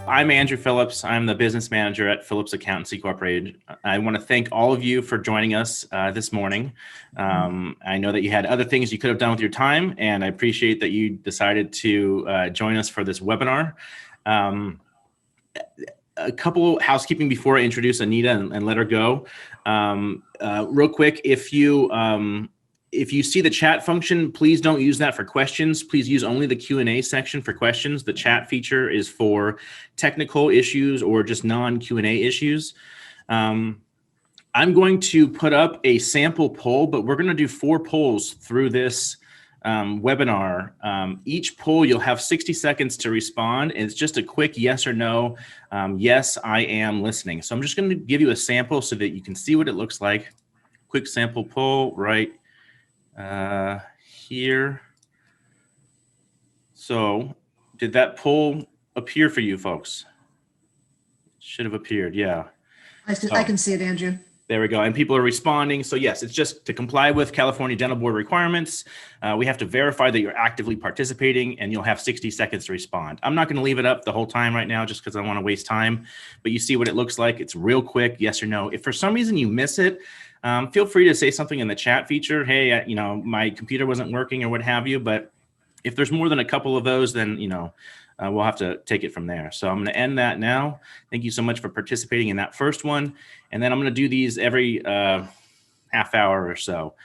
I'm Andrew Phillips. I'm the business manager at Phillips Accountancy Corporation. I want to thank all of you for joining us this morning. I know that you had other things you could have done with your time, and I appreciate that you decided to join us for this webinar. A couple housekeeping before I introduce Anita and let her go. Real quick, if you see the chat function, please don't use that for questions. Please use only the Q&A section for questions. The chat feature is for technical issues or just non-Q&A issues. I'm going to put up a sample poll, but we're going to do 4 polls through this webinar. Each poll, you'll have 60 seconds to respond. It's just a quick yes or no. Yes, I am listening. So I'm just going to give you a sample so that you can see what it looks like. Quick sample poll right here. So did that poll appear for you folks? It should have appeared, yeah. I can see it, Andrew. There we go. And people are responding. So yes, it's just to comply with California Dental Board requirements. We have to verify that you're actively participating, and you'll have 60 seconds to respond. I'm not going to leave it up the whole time right now just because I don't want to waste time, but you see what it looks like. It's real quick, yes or no. If for some reason you miss it, feel free to say something in the chat feature. Hey, my computer wasn't working or what have you. But if there's more than a couple of those, then, we'll have to take it from there. So I'm going to end that now. Thank you so much for participating in that first one. And then I'm going to do these every half hour or so.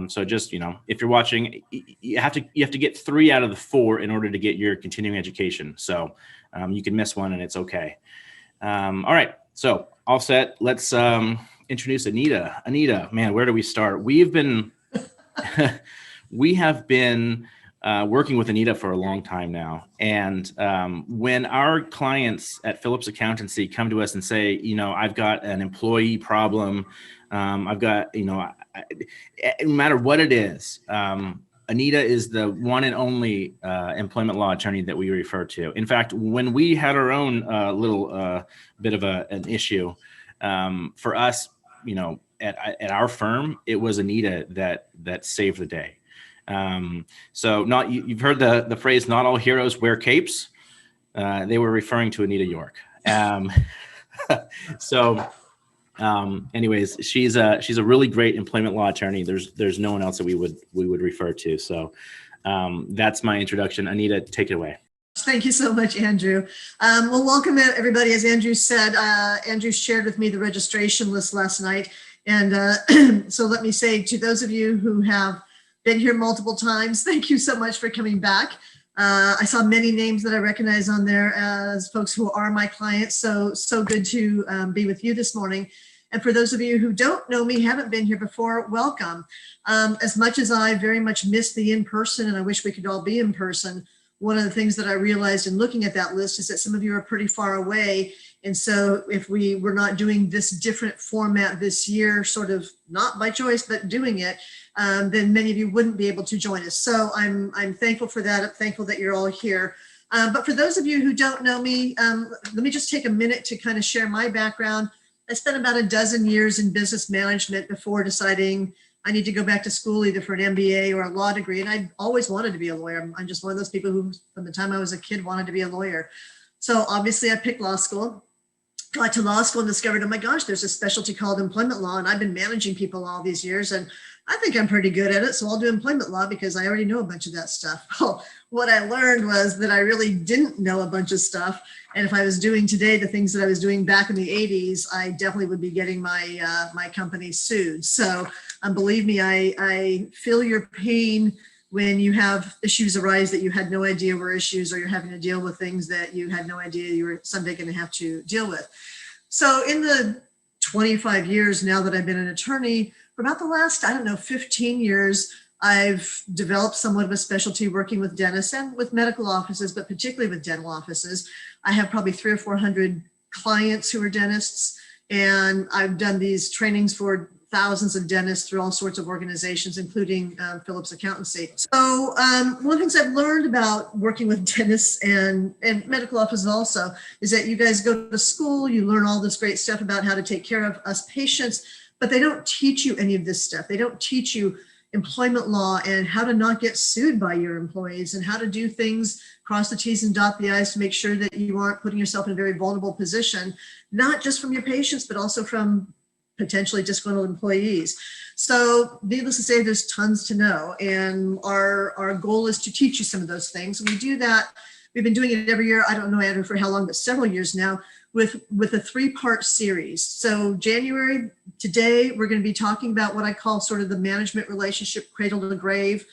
So just, if you're watching, you have to get 3 out of the 4 in order to get your continuing education. So you can miss one and it's okay. All right. So all set. Let's introduce Anita. Anita, man, where do we start? We have been working with Anita for a long time now. And when our clients at Phillips Accountancy come to us and say, I've got an employee problem, I've got, no matter what it is, Anita is the one and only employment law attorney that we refer to. In fact, when we had our own little bit of an issue, for us, at our firm, it was Anita that saved the day. So you've heard the phrase, not all heroes wear capes. They were referring to Anita York. Anyways, she's a really great employment law attorney. There's no one else that we would refer to. So, that's my introduction. Anita, take it away. Thank you so much, Andrew. Well, welcome everybody. As Andrew said, Andrew shared with me the registration list last night. And so let me say to those of you who have been here multiple times, thank you so much for coming back. I saw many names that I recognize on there as folks who are my clients. So good to be with you this morning. And for those of you who don't know me, haven't been here before, welcome. As much as I very much miss the in-person, and I wish we could all be in person, one of the things that I realized in looking at that list is that some of you are pretty far away. And so if we were not doing this different format this year, sort of not by choice, but doing it, then many of you wouldn't be able to join us. So I'm thankful for that. I'm thankful that you're all here. But for those of you who don't know me, let me just take a minute to kind of share my background. I spent about a dozen years in business management before deciding I need to go back to school either for an MBA or a law degree. And I always wanted to be a lawyer. I'm just one of those people who, from the time I was a kid, wanted to be a lawyer. So obviously I picked law school. Got to law school and discovered, oh my gosh, there's a specialty called employment law. And I've been managing people all these years. And I think I'm pretty good at it. So I'll do employment law because I already know a bunch of that stuff. Well, what I learned was that I really didn't know a bunch of stuff. And if I was doing today the things that I was doing back in the 80s, I definitely would be getting my my company sued. So believe me, I feel your pain when you have issues arise that you had no idea were issues, or you're having to deal with things that you had no idea you were someday going to have to deal with. So in the 25 years now that I've been an attorney, for about the last, 15 years, I've developed somewhat of a specialty working with dentists and with medical offices, but particularly with dental offices. I have probably 300 or 400 clients who are dentists, and I've done these trainings for thousands of dentists through all sorts of organizations, including Phillips Accountancy. So one of the things I've learned about working with dentists and medical offices also is that you guys go to school, you learn all this great stuff about how to take care of us patients, but they don't teach you any of this stuff. They don't teach you employment law and how to not get sued by your employees and how to do things, cross the T's and dot the I's to make sure that you aren't putting yourself in a very vulnerable position, not just from your patients, but also from potentially disgruntled employees. So needless to say, there's tons to know. And our goal is to teach you some of those things. And we do that. We've been doing it every year. I don't know, Andrew, for how long, but several years now with a 3-part series. So January, today, we're going to be talking about what I call sort of the management relationship cradle to grave.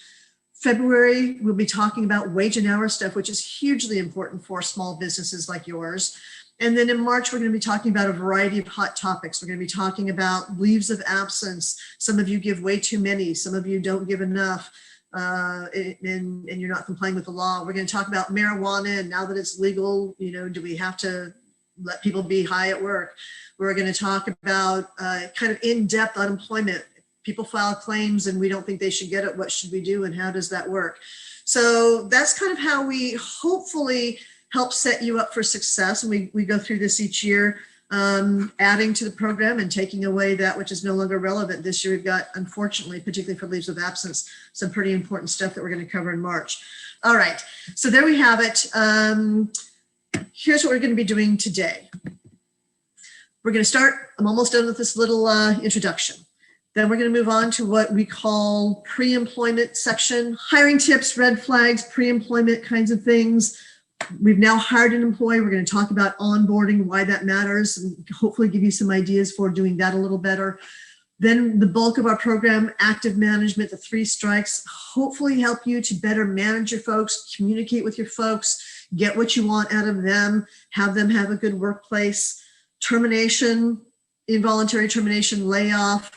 February, we'll be talking about wage and hour stuff, which is hugely important for small businesses like yours. And then in March, we're going to be talking about a variety of hot topics. We're going to be talking about leaves of absence. Some of you give way too many. Some of you don't give enough. And you're not complying with the law. We're going to talk about marijuana, and now that it's legal, do we have to let people be high at work? We're going to talk about kind of in-depth unemployment. People file claims and we don't think they should get it. What should we do and how does that work? So that's kind of how we hopefully help set you up for success. And we go through this each year, adding to the program and taking away that which is no longer relevant. This year we've got, unfortunately, particularly for leaves of absence, some pretty important stuff that we're going to cover in March. All right, so there we have it. Here's what we're going to be doing today. We're going to start, I'm almost done with this little introduction. Then we're going to move on to what we call pre-employment section, hiring tips, red flags, pre-employment kinds of things. We've now hired an employee. We're going to talk about onboarding, why that matters, and hopefully give you some ideas for doing that a little better. Then the bulk of our program, active management, the 3 strikes, hopefully help you to better manage your folks, communicate with your folks, get what you want out of them have a good workplace. Termination, involuntary termination, layoff,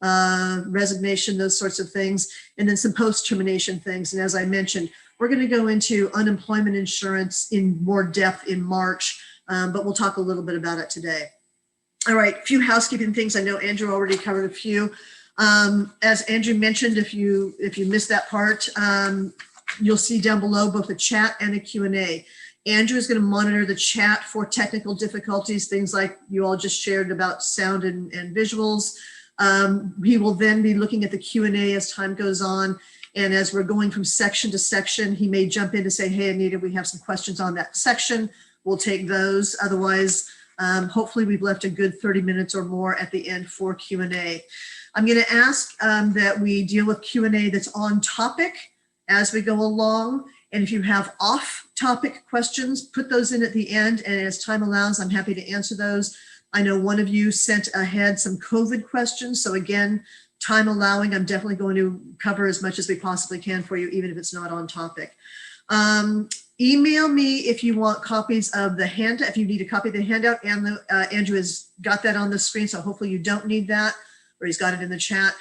resignation, those sorts of things, and then some post-termination things. And as I mentioned, we're going to go into unemployment insurance in more depth in March, but we'll talk a little bit about it today. All right, a few housekeeping things. I know Andrew already covered a few. As Andrew mentioned, if you missed that part, you'll see down below both a chat and a Q&A. Andrew is going to monitor the chat for technical difficulties, things like you all just shared about sound and visuals. He will then be looking at the Q&A as time goes on. And as we're going from section to section, he may jump in to say, hey, Anita, we have some questions on that section. We'll take those. Otherwise, hopefully we've left a good 30 minutes or more at the end for Q&A. I'm going to ask that we deal with Q&A that's on topic as we go along. And if you have off-topic questions, put those in at the end. And as time allows, I'm happy to answer those. I know one of you sent ahead some COVID questions. So again, time allowing, I'm definitely going to cover as much as we possibly can for you, even if it's not on topic. Email me if you want copies of the handout, if you need a copy of the handout, and Andrew has got that on the screen, so hopefully you don't need that, or he's got it in the chat.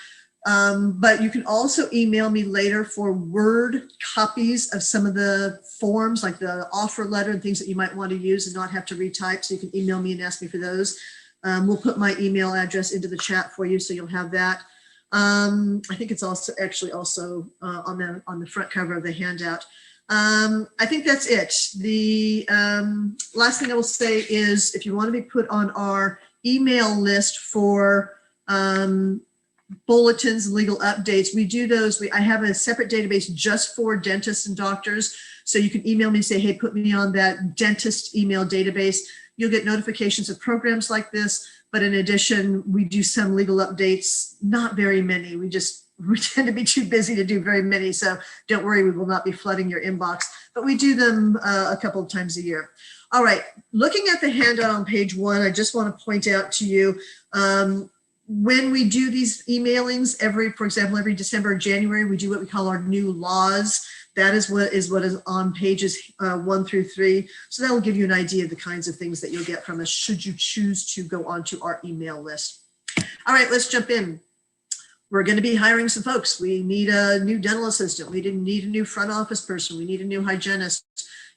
But you can also email me later for Word copies of some of the forms, like the offer letter and things that you might want to use and not have to retype. So you can email me and ask me for those. We'll put my email address into the chat for you, so you'll have that. I think it's also actually also on the front cover of the handout. I think that's it. The last thing I will say is, if you want to be put on our email list for bulletins and legal updates, we do those. I have a separate database just for dentists and doctors. So you can email me and say, hey, put me on that dentist email database. You'll get notifications of programs like this. But in addition, we do some legal updates, not very many. We tend to be too busy to do very many. So don't worry, we will not be flooding your inbox, but we do them a couple of times a year. All right, looking at the handout on page 1, I just want to point out to you, when we do these emailings for example, every December or January, we do what we call our new laws. That is what is on pages 1 through 3. So that will give you an idea of the kinds of things that you'll get from us should you choose to go onto our email list. All right, let's jump in. We're going to be hiring some folks. We need a new dental assistant. We need a new front office person. We need a new hygienist.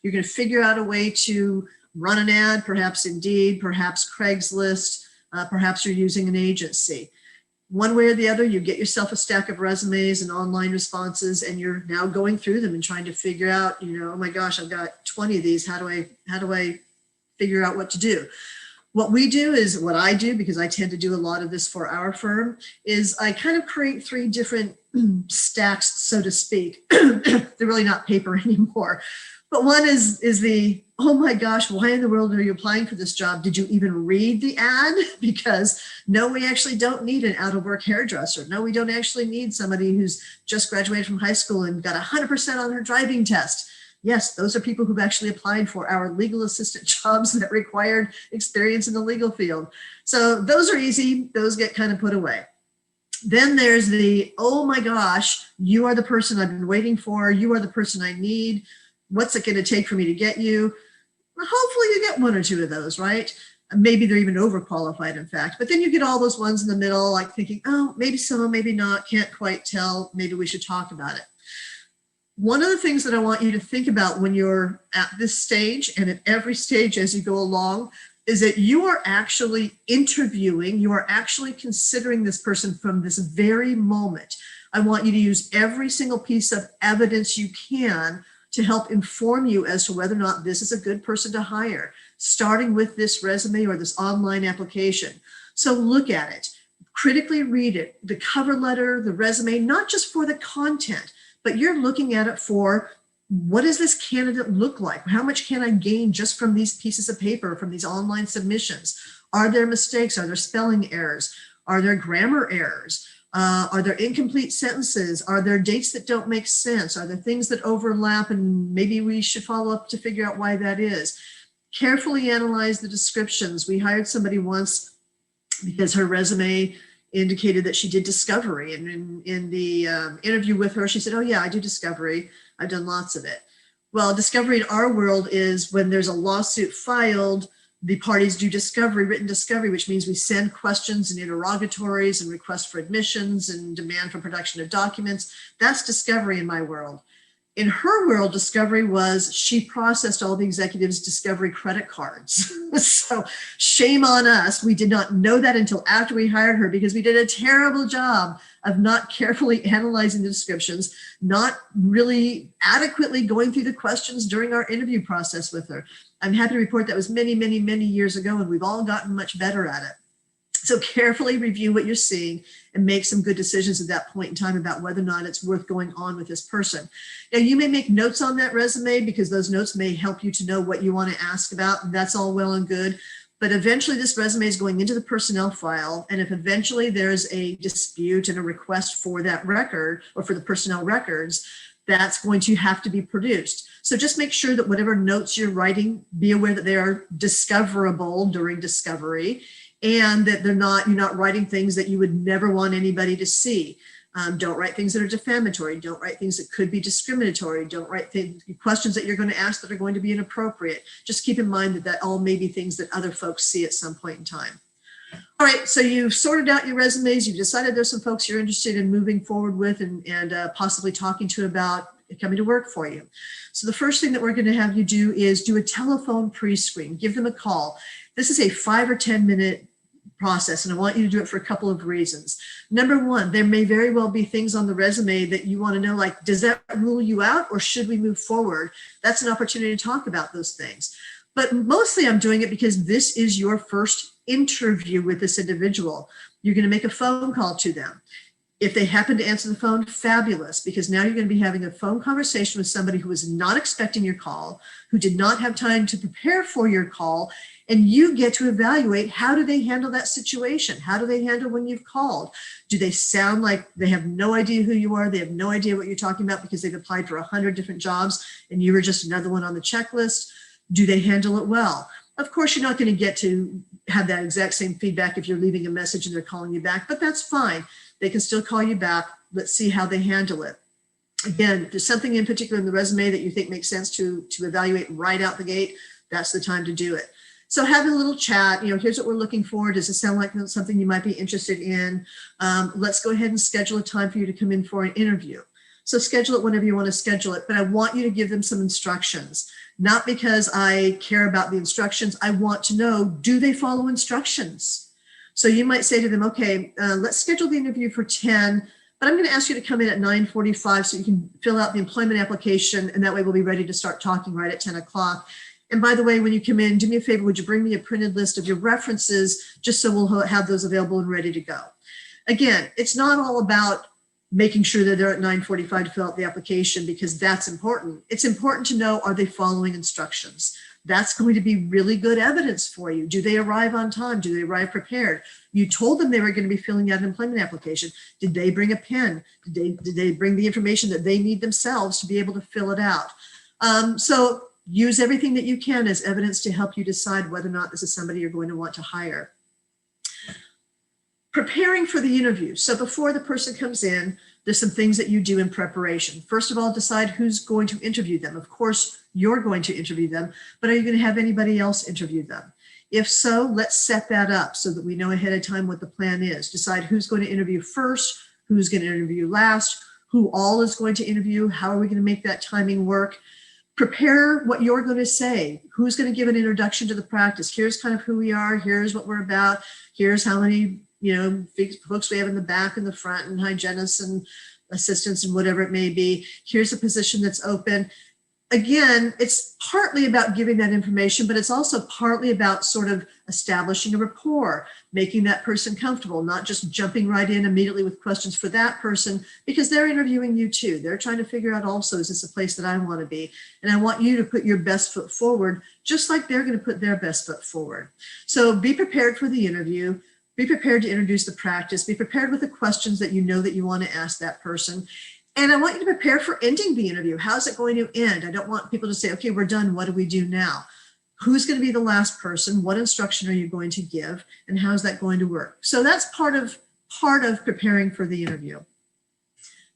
You're going to figure out a way to run an ad, perhaps Indeed, perhaps Craigslist, perhaps you're using an agency. One way or the other, you get yourself a stack of resumes and online responses, and you're now going through them and trying to figure out, oh my gosh, I've got 20 of these. How do I figure out what to do? What we do is, what I do, because I tend to do a lot of this for our firm, is I kind of create 3 different stacks, so to speak. They're really not paper anymore. But one is the, oh my gosh, why in the world are you applying for this job? Did you even read the ad? Because no, we actually don't need an out of work hairdresser. No, we don't actually need somebody who's just graduated from high school and got 100% on her driving test. Yes, those are people who've actually applied for our legal assistant jobs that required experience in the legal field. So those are easy. Those get kind of put away. Then there's the, oh my gosh, you are the person I've been waiting for. You are the person I need. What's it going to take for me to get you? Well, hopefully you get 1 or 2 of those, right? Maybe they're even overqualified, in fact. But then you get all those ones in the middle, like thinking, oh, maybe so, maybe not, can't quite tell. Maybe we should talk about it. One of the things that I want you to think about when you're at this stage and at every stage as you go along is that you are actually interviewing, you are actually considering this person from this very moment. I want you to use every single piece of evidence you can to help inform you as to whether or not this is a good person to hire, starting with this resume or this online application. So look at it, critically read it, the cover letter, the resume, not just for the content, but you're looking at it for, what does this candidate look like? How much can I gain just from these pieces of paper, from these online submissions? Are there mistakes? Are there spelling errors? Are there grammar errors? Are there incomplete sentences? Are there dates that don't make sense? Are there things that overlap and maybe we should follow up to figure out why that is? Carefully analyze the descriptions. We hired somebody once because her resume indicated that she did discovery. And in the interview with her, she said, oh yeah, I do discovery. I've done lots of it. Well, discovery in our world is when there's a lawsuit filed, the parties do discovery, written discovery, which means we send questions and interrogatories and requests for admissions and demand for production of documents. That's discovery in my world. In her world, discovery was she processed all the executives' discovery credit cards. So shame on us. We did not know that until after we hired her because we did a terrible job of not carefully analyzing the descriptions, not really adequately going through the questions during our interview process with her. I'm happy to report that was many, many, many years ago, and we've all gotten much better at it. So carefully review what you're seeing and make some good decisions at that point in time about whether or not it's worth going on with this person. Now, you may make notes on that resume because those notes may help you to know what you want to ask about, and that's all well and good. But eventually this resume is going into the personnel file, and if eventually there's a dispute and a request for that record or for the personnel records, that's going to have to be produced. So just make sure that whatever notes you're writing, be aware that they are discoverable during discovery, and that you're not writing things that you would never want anybody to see. Don't write things that are defamatory. Don't write things that could be discriminatory. Don't write questions that you're going to ask that are going to be inappropriate. Just keep in mind that all may be things that other folks see at some point in time. All right, so you've sorted out your resumes. You've decided there's some folks you're interested in moving forward with and possibly talking to about coming to work for you. So the first thing that we're going to have you do is do a telephone pre-screen. Give them a call. This is a 5 or 10 minute process, and I want you to do it for a couple of reasons. Number one, there may very well be things on the resume that you want to know, like, does that rule you out or should we move forward? That's an opportunity to talk about those things. But mostly I'm doing it because this is your first interview with this individual. You're going to make a phone call to them. If they happen to answer the phone, fabulous, because now you're going to be having a phone conversation with somebody who was not expecting your call, who did not have time to prepare for your call, and you get to evaluate how do they handle that situation? How do they handle when you've called? Do they sound like they have no idea who you are? They have no idea what you're talking about because they've applied for 100 different jobs and you were just another one on the checklist? Do they handle it well? Of course, you're not going to get to have that exact same feedback if you're leaving a message and they're calling you back, but that's fine. They can still call you back. Let's see how they handle it. Again, if there's something in particular in the resume that you think makes sense to evaluate right out the gate, that's the time to do it. So having a little chat, here's what we're looking for. Does it sound like something you might be interested in? Let's go ahead and schedule a time for you to come in for an interview. So schedule it whenever you want to schedule it, but I want you to give them some instructions, not because I care about the instructions. I want to know, do they follow instructions? So you might say to them, okay, let's schedule the interview for 10, but I'm going to ask you to come in at 9:45 so you can fill out the employment application, and that way we'll be ready to start talking right at 10 o'clock. And by the way, when you come in, do me a favor, would you bring me a printed list of your references, just so we'll have those available and ready to go. Again, it's not all about making sure that they're at 9:45 to fill out the application, because that's important. It's important to know, are they following instructions? That's going to be really good evidence for you. Do they arrive on time? Do they arrive prepared? You told them they were going to be filling out an employment application. Did they bring a pen? Did they bring the information that they need themselves to be able to fill it out? So use everything that you can as evidence to help you decide whether or not this is somebody you're going to want to hire. Preparing for the interview. So before the person comes in, there's some things that you do in preparation. First of all, decide who's going to interview them. Of course, you're going to interview them, but are you going to have anybody else interview them? If so, let's set that up so that we know ahead of time what the plan is. Decide who's going to interview first, who's going to interview last, who all is going to interview, how are we going to make that timing work? Prepare what you're going to say. Who's going to give an introduction to the practice? Here's kind of who we are. Here's what we're about. Here's how many folks we have in the back and the front, and hygienists and assistants and whatever it may be. Here's a position that's open. Again, it's partly about giving that information, but it's also partly about sort of establishing a rapport, making that person comfortable, not just jumping right in immediately with questions for that person, because they're interviewing you too. They're trying to figure out also, is this a place that I want to be? And I want you to put your best foot forward, just like they're going to put their best foot forward. So be prepared for the interview. Be prepared to introduce the practice. Be prepared with the questions that you know that you want to ask that person. And I want you to prepare for ending the interview. How's it going to end? I don't want people to say, okay, we're done. What do we do now? Who's going to be the last person? What instruction are you going to give? And how's that going to work? So that's part of preparing for the interview.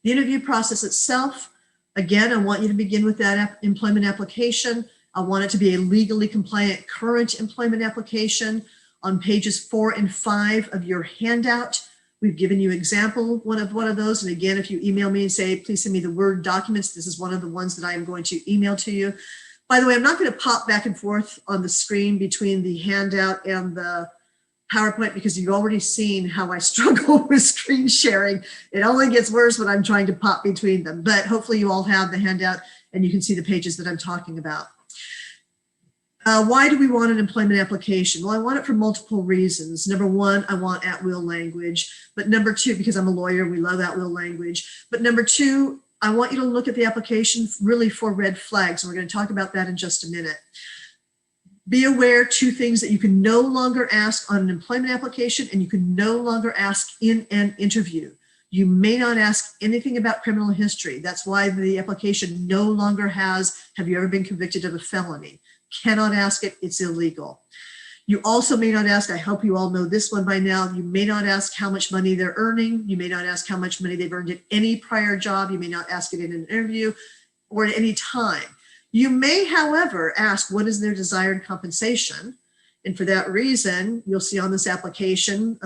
The interview process itself, again, I want you to begin with that employment application. I want it to be a legally compliant current employment application. On pages 4 and 5 of your handout, we've given you example one of those. And again, if you email me and say, please send me the Word documents, this is one of the ones that I am going to email to you. By the way, I'm not going to pop back and forth on the screen between the handout and the PowerPoint, because you've already seen how I struggle with screen sharing. It only gets worse when I'm trying to pop between them, but hopefully you all have the handout and you can see the pages that I'm talking about. Why do we want an employment application? Well, I want it for multiple reasons. Number one, I want at-will language. But number two, because I'm a lawyer, we love at-will language. But number two, I want you to look at the application really for red flags. And we're going to talk about that in just a minute. Be aware, two things that you can no longer ask on an employment application and you can no longer ask in an interview. You may not ask anything about criminal history. That's why the application no longer has, have you ever been convicted of a felony? Cannot ask it, it's illegal. You also may not ask, I hope you all know this one by now, you may not ask how much money they're earning. You may not ask how much money they've earned at any prior job. You may not ask it in an interview or at any time. You may, however, ask what is their desired compensation. And for that reason, you'll see on this application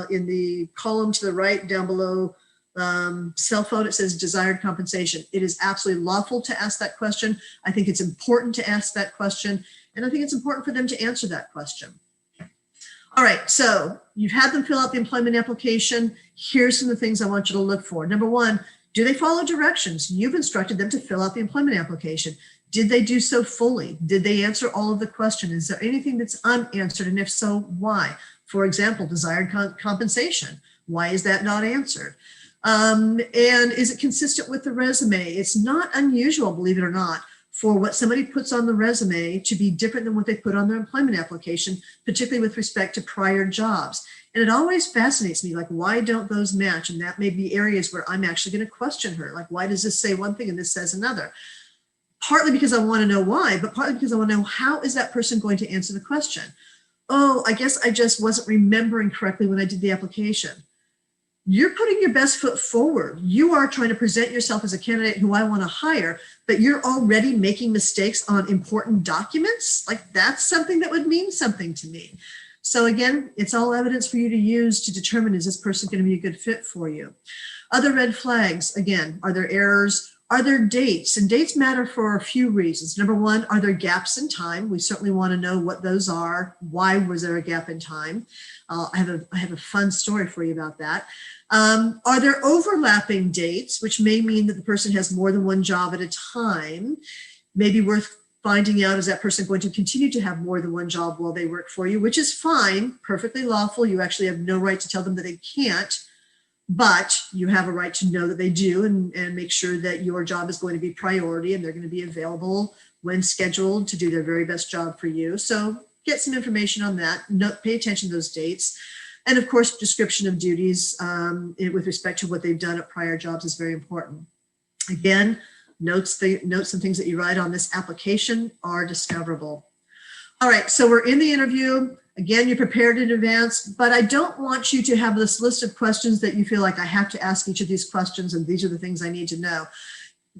in the column to the right down below cell phone, it says desired compensation. It is absolutely lawful to ask that question. I think it's important to ask that question. And I think it's important for them to answer that question. All right, so you've had them fill out the employment application. Here's some of the things I want you to look for. Number one, do they follow directions? You've instructed them to fill out the employment application. Did they do so fully? Did they answer all of the questions? Is there anything that's unanswered? And if so, why? For example, desired compensation. Why is that not answered? And is it consistent with the resume? It's not unusual, believe it or not, for what somebody puts on the resume to be different than what they put on their employment application, particularly with respect to prior jobs. And it always fascinates me, like, why don't those match? And that may be areas where I'm actually going to question her. Like, why does this say one thing and this says another? Partly because I want to know why, but partly because I want to know, how is that person going to answer the question? Oh, I guess I just wasn't remembering correctly when I did the application. You're putting your best foot forward. You are trying to present yourself as a candidate who I want to hire, but you're already making mistakes on important documents. Like, that's something that would mean something to me. So again, it's all evidence for you to use to determine, is this person going to be a good fit for you? Other red flags, again, are there errors? Are there dates? And dates matter for a few reasons. Number one, are there gaps in time? We certainly want to know what those are. Why was there a gap in time? I have a fun story for you about that. Are there overlapping dates, which may mean that the person has more than one job at a time? Maybe worth finding out, is that person going to continue to have more than one job while they work for you, which is fine, perfectly lawful. You actually have no right to tell them that they can't, but you have a right to know that they do, and make sure that your job is going to be priority and they're going to be available when scheduled to do their very best job for you. So get some information on that. Pay attention to those dates. And of course, description of duties with respect to what they've done at prior jobs is very important. Again, notes and things that you write on this application are discoverable. All right, so we're in the interview. Again, you're prepared in advance, but I don't want you to have this list of questions that you feel like I have to ask each of these questions and these are the things I need to know.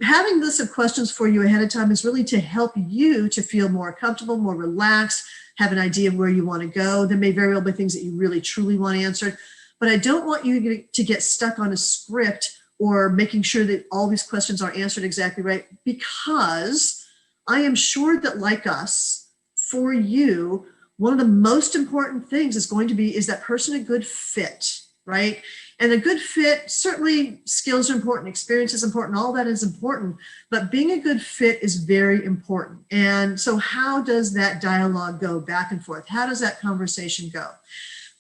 Having this of questions for you ahead of time is really to help you to feel more comfortable, more relaxed, have an idea of where you want to go. There may very well be things that you really truly want answered, but I don't want you to get stuck on a script or making sure that all these questions are answered exactly right, because I am sure that, like us, for you, one of the most important things is going to be, is that person a good fit, right? And a good fit, certainly skills are important, experience is important, all that is important, but being a good fit is very important. And so how does that dialogue go back and forth? How does that conversation go?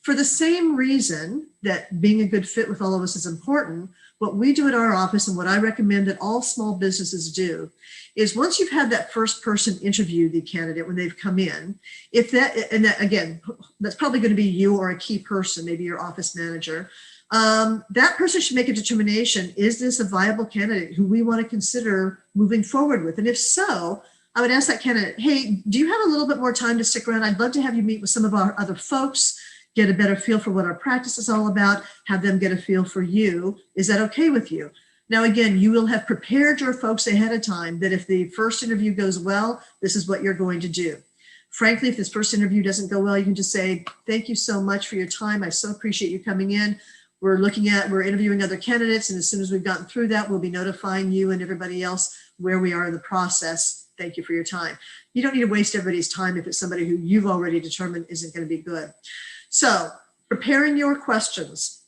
For the same reason that being a good fit with all of us is important, what we do at our office and what I recommend that all small businesses do is, once you've had that first person interview the candidate when they've come in, again, that's probably going to be you or a key person, maybe your office manager, that person should make a determination, is this a viable candidate who we want to consider moving forward with? And if so, I would ask that candidate, hey, do you have a little bit more time to stick around? I'd love to have you meet with some of our other folks, get a better feel for what our practice is all about, have them get a feel for you. Is that okay with you? Now, again, you will have prepared your folks ahead of time that if the first interview goes well, this is what you're going to do. Frankly, if this first interview doesn't go well, you can just say, thank you so much for your time. I so appreciate you coming in. We're interviewing other candidates. And as soon as we've gotten through that, we'll be notifying you and everybody else where we are in the process. Thank you for your time. You don't need to waste everybody's time if it's somebody who you've already determined isn't going to be good. So preparing your questions.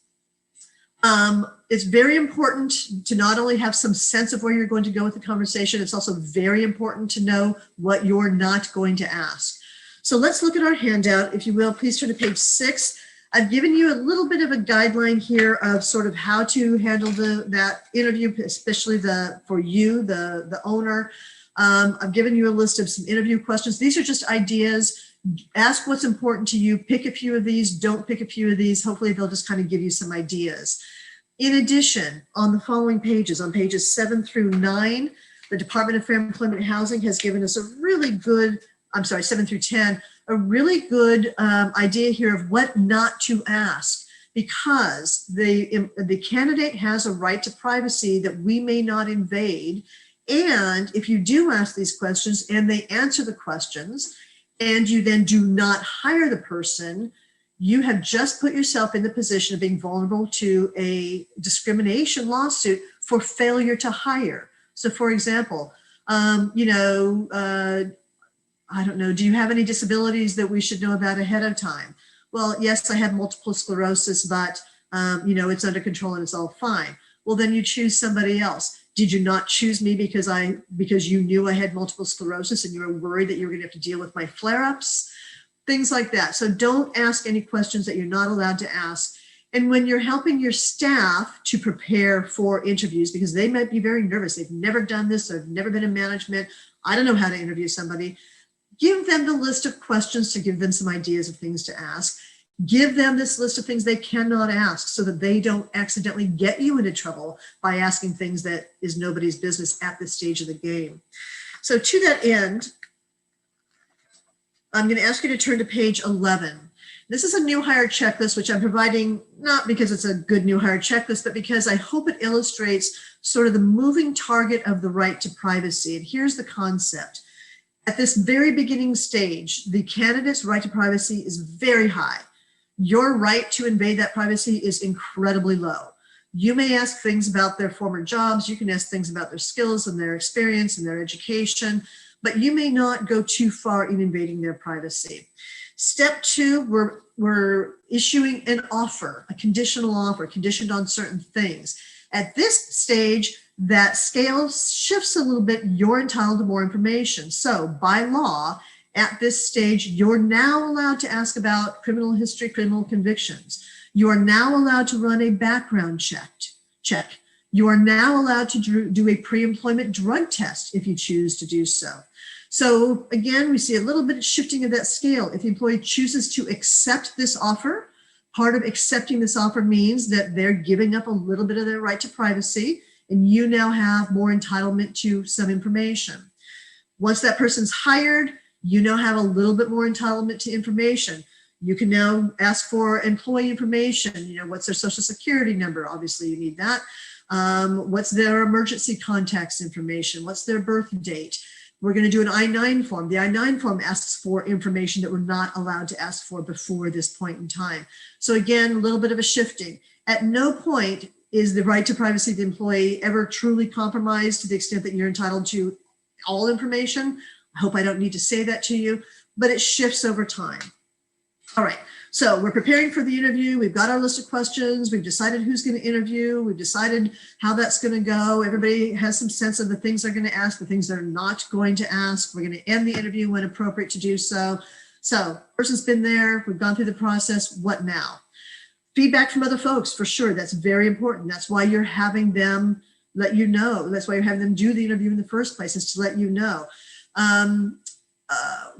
It's very important to not only have some sense of where you're going to go with the conversation, it's also very important to know what you're not going to ask. So let's look at our handout. If you will, please turn to page 6. I've given you a little bit of a guideline here of sort of how to handle that interview, especially for you, the owner. I've given you a list of some interview questions. These are just ideas. Ask what's important to you. Pick a few of these. Don't pick a few of these. Hopefully they'll just kind of give you some ideas. In addition, on the following pages, on pages 7 through 9, the Department of Fair Employment and Housing has given us a really good, 7 through 10, a really good idea here of what not to ask, because the candidate has a right to privacy that we may not invade. And if you do ask these questions and they answer the questions, and you then do not hire the person, you have just put yourself in the position of being vulnerable to a discrimination lawsuit for failure to hire. So for example, I don't know, do you have any disabilities that we should know about ahead of time? Well, yes, I have multiple sclerosis, but it's under control and it's all fine. Well, then you choose somebody else. Did you not choose me because you knew I had multiple sclerosis and you were worried that you were going to have to deal with my flare-ups? Things like that. So don't ask any questions that you're not allowed to ask. And when you're helping your staff to prepare for interviews, because they might be very nervous, they've never done this, they've never been in management, I don't know how to interview somebody, give them the list of questions to give them some ideas of things to ask. Give them this list of things they cannot ask so that they don't accidentally get you into trouble by asking things that is nobody's business at this stage of the game. So to that end, I'm going to ask you to turn to page 11. This is a new hire checklist, which I'm providing not because it's a good new hire checklist, but because I hope it illustrates sort of the moving target of the right to privacy. And here's the concept. At this very beginning stage, the candidate's right to privacy is very high. Your right to invade that privacy is incredibly low. You may ask things about their former jobs. You can ask things about their skills and their experience and their education, but you may not go too far in invading their privacy. Step 2, we're issuing an offer, a conditional offer, conditioned on certain things. At this stage, that scale shifts a little bit. You're entitled to more information. So by law, at this stage, you're now allowed to ask about criminal history, criminal convictions. You are now allowed to run a background check. You are now allowed to do a pre-employment drug test if you choose to do so. So again, we see a little bit of shifting of that scale. If the employee chooses to accept this offer, part of accepting this offer means that they're giving up a little bit of their right to privacy, and you now have more entitlement to some information. Once that person's hired, you now have a little bit more entitlement to information. You can now ask for employee information. You know, what's their social security number? Obviously, you need that. What's their emergency contacts information? What's their birth date? We're going to do an I-9 form. The I-9 form asks for information that we're not allowed to ask for before this point in time. So again, a little bit of a shifting. At no point is the right to privacy of the employee ever truly compromised to the extent that you're entitled to all information. I hope I don't need to say that to you, but it shifts over time. All right, so we're preparing for the interview. We've got our list of questions. We've decided who's going to interview. We've decided how that's going to go. Everybody has some sense of the things they're going to ask, the things they're not going to ask. We're going to end the interview when appropriate to do so. So person's been there. We've gone through the process. What now? Feedback from other folks, for sure. That's very important. That's why you're having them let you know. That's why you're having them do the interview in the first place, is to let you know.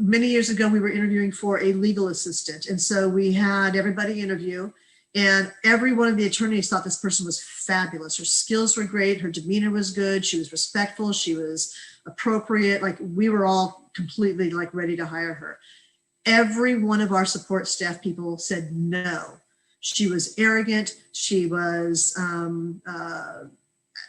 Many years ago, we were interviewing for a legal assistant. And so we had everybody interview, and every one of the attorneys thought this person was fabulous. Her skills were great. Her demeanor was good. She was respectful. She was appropriate. Like, we were all completely like ready to hire her. Every one of our support staff people said no. She was arrogant. She was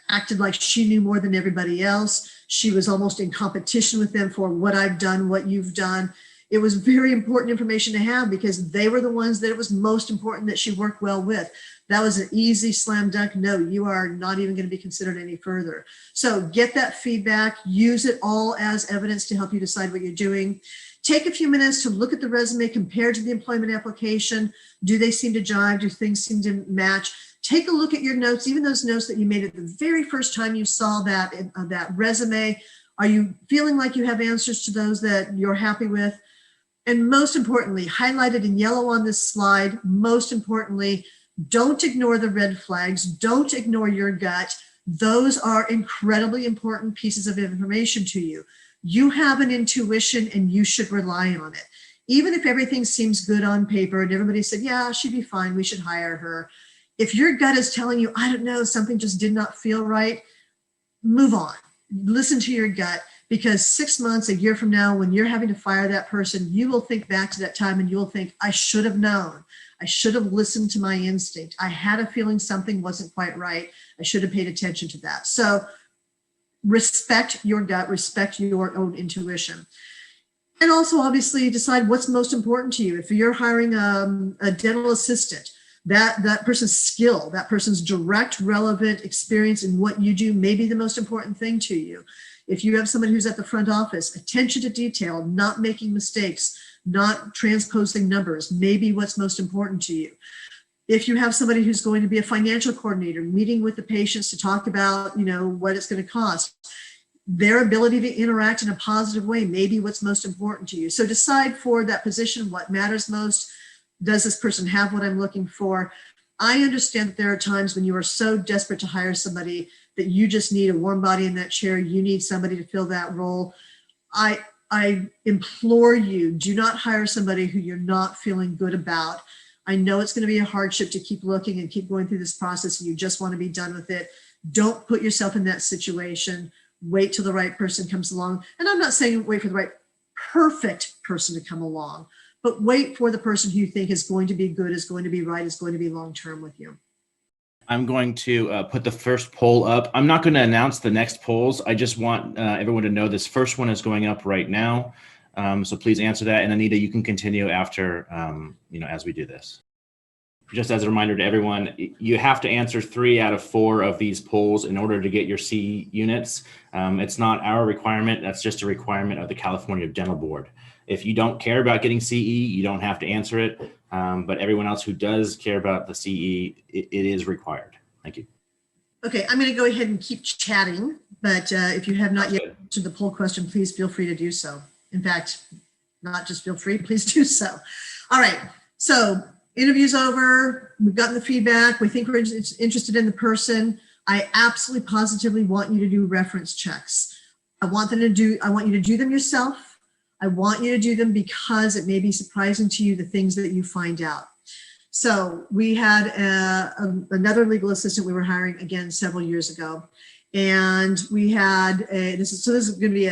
acted like she knew more than everybody else. She was almost in competition with them for what I've done, what you've done. It was very important information to have because they were the ones that it was most important that she worked well with. That was an easy slam dunk. No, you are not even going to be considered any further. So get that feedback, use it all as evidence to help you decide what you're doing. Take a few minutes to look at the resume compared to the employment application. Do they seem to jive? Do things seem to match? Take a look at your notes, even those notes that you made at the very first time you saw that resume. Are you feeling like you have answers to those that you're happy with? And most importantly, highlighted in yellow on this slide, most importantly, don't ignore the red flags. Don't ignore your gut. Those are incredibly important pieces of information to you. You have an intuition and you should rely on it. Even if everything seems good on paper and everybody said, yeah, she'd be fine, we should hire her. If your gut is telling you, I don't know, something just did not feel right, move on. Listen to your gut, because 6 months, a year from now, when you're having to fire that person, you will think back to that time and you will think, I should have known. I should have listened to my instinct. I had a feeling something wasn't quite right. I should have paid attention to that. So respect your gut, respect your own intuition. And also obviously decide what's most important to you. If you're hiring a dental assistant, that person's skill, that person's direct relevant experience in what you do may be the most important thing to you. If you have someone who's at the front office, attention to detail, not making mistakes, not transposing numbers, may be what's most important to you. If you have somebody who's going to be a financial coordinator, meeting with the patients to talk about, what it's going to cost, their ability to interact in a positive way may be what's most important to you. So decide for that position what matters most. Does this person have what I'm looking for? I understand that there are times when you are so desperate to hire somebody that you just need a warm body in that chair. You need somebody to fill that role. I implore you, do not hire somebody who you're not feeling good about. I know it's going to be a hardship to keep looking and keep going through this process and you just want to be done with it. Don't put yourself in that situation. Wait till the right person comes along. And I'm not saying wait for the right perfect person to come along, but wait for the person who you think is going to be good, is going to be right, is going to be long-term with you. I'm going to put the first poll up. I'm not going to announce the next polls. I just want everyone to know this first one is going up right now. So please answer that. And Anita, you can continue after, as we do this. Just as a reminder to everyone, you have to answer 3 out of 4 of these polls in order to get your CE units. It's not our requirement. That's just a requirement of the California Dental Board. If you don't care about getting CE, you don't have to answer it. But everyone else who does care about the CE, it is required. Thank you. Okay, I'm going to go ahead and keep chatting, but if you have not Sounds yet good. answered the poll question, please feel free to do so. In fact, not just feel free, please do so. All right, so interview's over. We've gotten the feedback. We think we're interested in the person. I absolutely positively want you to do reference checks. I want you to do them yourself. I want you to do them because it may be surprising to you the things that you find out. So we had another legal assistant we were hiring again several years ago, and we had this is going to be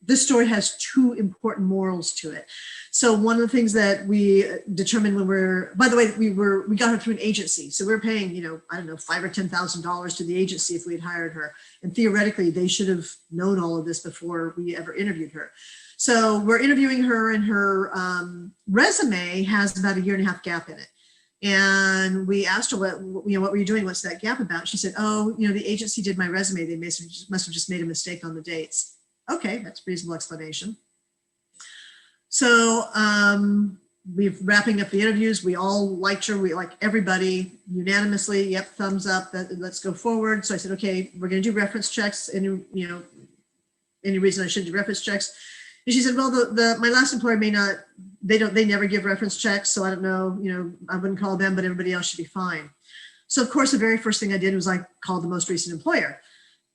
this story has two important morals to it. So one of the things that we determined when by the way, we got her through an agency. So we were paying, I don't know, $5,000 or $10,000 to the agency if we had hired her. And theoretically, they should have known all of this before we ever interviewed her. So we're interviewing her, and her resume has about 1.5 year gap in it. And we asked her, what were you doing? What's that gap about? She said, oh, the agency did my resume. They must have just made a mistake on the dates. Okay, that's a reasonable explanation. So we're wrapping up the interviews. We all liked her. We like everybody unanimously. Yep, thumbs up. Let's go forward. So I said, okay, we're going to do reference checks. Any reason I shouldn't do reference checks? And she said, well, my last employer may not. They never give reference checks, so I don't know. I wouldn't call them, but everybody else should be fine. So of course, the very first thing I did was I called the most recent employer.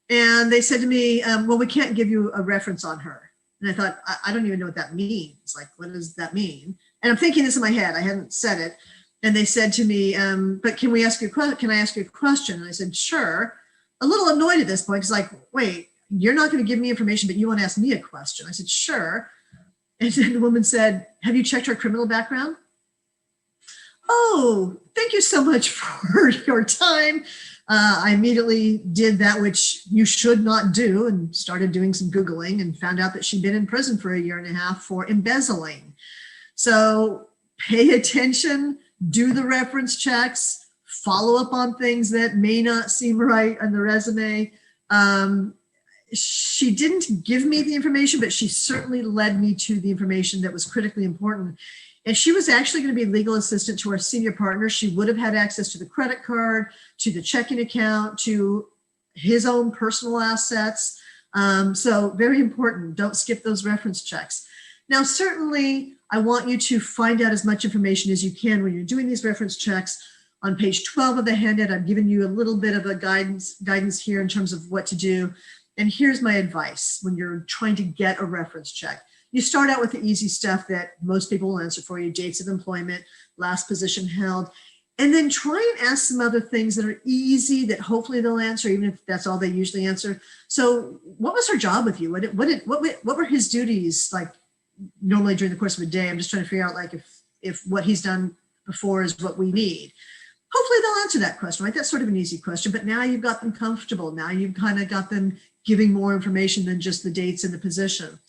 And they said to me, well, we can't give you a reference on her. And I thought, I don't even know what that means. Like, what does that mean? And I'm thinking this in my head. I hadn't said it. And they said to me, but can I ask you a question? And I said, sure. A little annoyed at this point. It's like, wait, you're not going to give me information, but you want to ask me a question. I said, sure. And then the woman said, have you checked her criminal background? Oh, thank you so much for your time. I immediately did that which you should not do and started doing some Googling and found out that she'd been in prison for 1.5 years for embezzling. So pay attention, do the reference checks, follow up on things that may not seem right on the resume. She didn't give me the information, but she certainly led me to the information that was critically important. And she was actually going to be legal assistant to our senior partner. She would have had access to the credit card, to the checking account, to his own personal assets. So very important. Don't skip those reference checks. Now, certainly, I want you to find out as much information as you can when you're doing these reference checks. On page 12 of the handout, I've given you a little bit of a guidance here in terms of what to do. And here's my advice when you're trying to get a reference check. You start out with the easy stuff that most people will answer for you, dates of employment, last position held, and then try and ask some other things that are easy that hopefully they'll answer, even if that's all they usually answer. So what was her job with you? What were his duties like normally during the course of a day? I'm just trying to figure out like if what he's done before is what we need. Hopefully they'll answer that question, right? That's sort of an easy question, but now you've got them comfortable. Now you've kind of got them giving more information than just the dates and the position.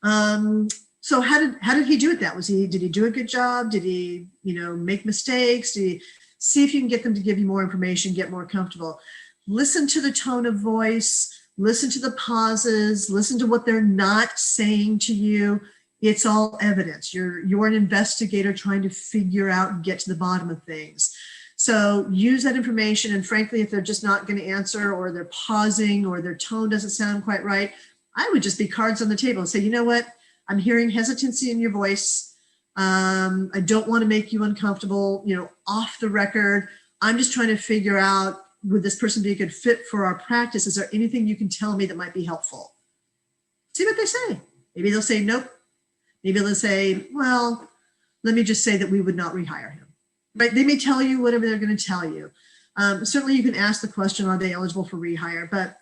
So how did he do it? Did he do a good job? Did he, make mistakes? Did he see if you can get them to give you more information, get more comfortable? Listen to the tone of voice, listen to the pauses, listen to what they're not saying to you. It's all evidence. You're an investigator trying to figure out and get to the bottom of things. So use that information. And frankly, if they're just not going to answer, or they're pausing, or their tone doesn't sound quite right, I would just be cards on the table and say, you know what? I'm hearing hesitancy in your voice. I don't want to make you uncomfortable, off the record. I'm just trying to figure out, would this person be a good fit for our practice? Is there anything you can tell me that might be helpful? See what they say. Maybe they'll say, nope. Maybe they'll say, well, let me just say that we would not rehire him. Right? They may tell you whatever they're going to tell you. Certainly you can ask the question, are they eligible for rehire? But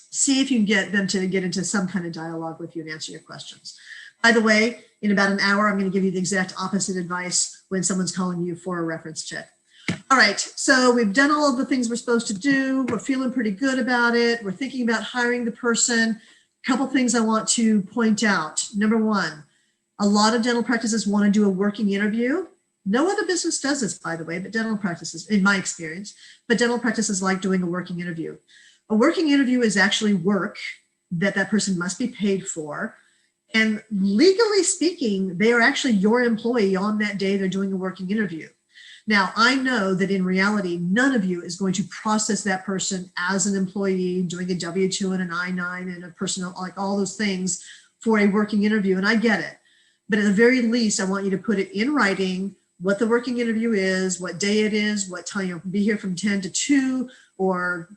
see if you can get them to get into some kind of dialogue with you and answer your questions. By the way, in about an hour, I'm going to give you the exact opposite advice when someone's calling you for a reference check. All right, so we've done all of the things we're supposed to do. We're feeling pretty good about it. We're thinking about hiring the person. A couple things I want to point out. Number one, a lot of dental practices want to do a working interview. No other business does this, by the way, but dental practices, in my experience, but dental practices like doing a working interview. A working interview is actually work that person must be paid for. And legally speaking, they are actually your employee on that day they're doing a working interview. Now, I know that in reality, none of you is going to process that person as an employee doing a W-2 and an I-9 and a personnel, like all those things for a working interview. And I get it. But at the very least, I want you to put it in writing, what the working interview is, what day it is, what time you'll be here from 10 to 2 or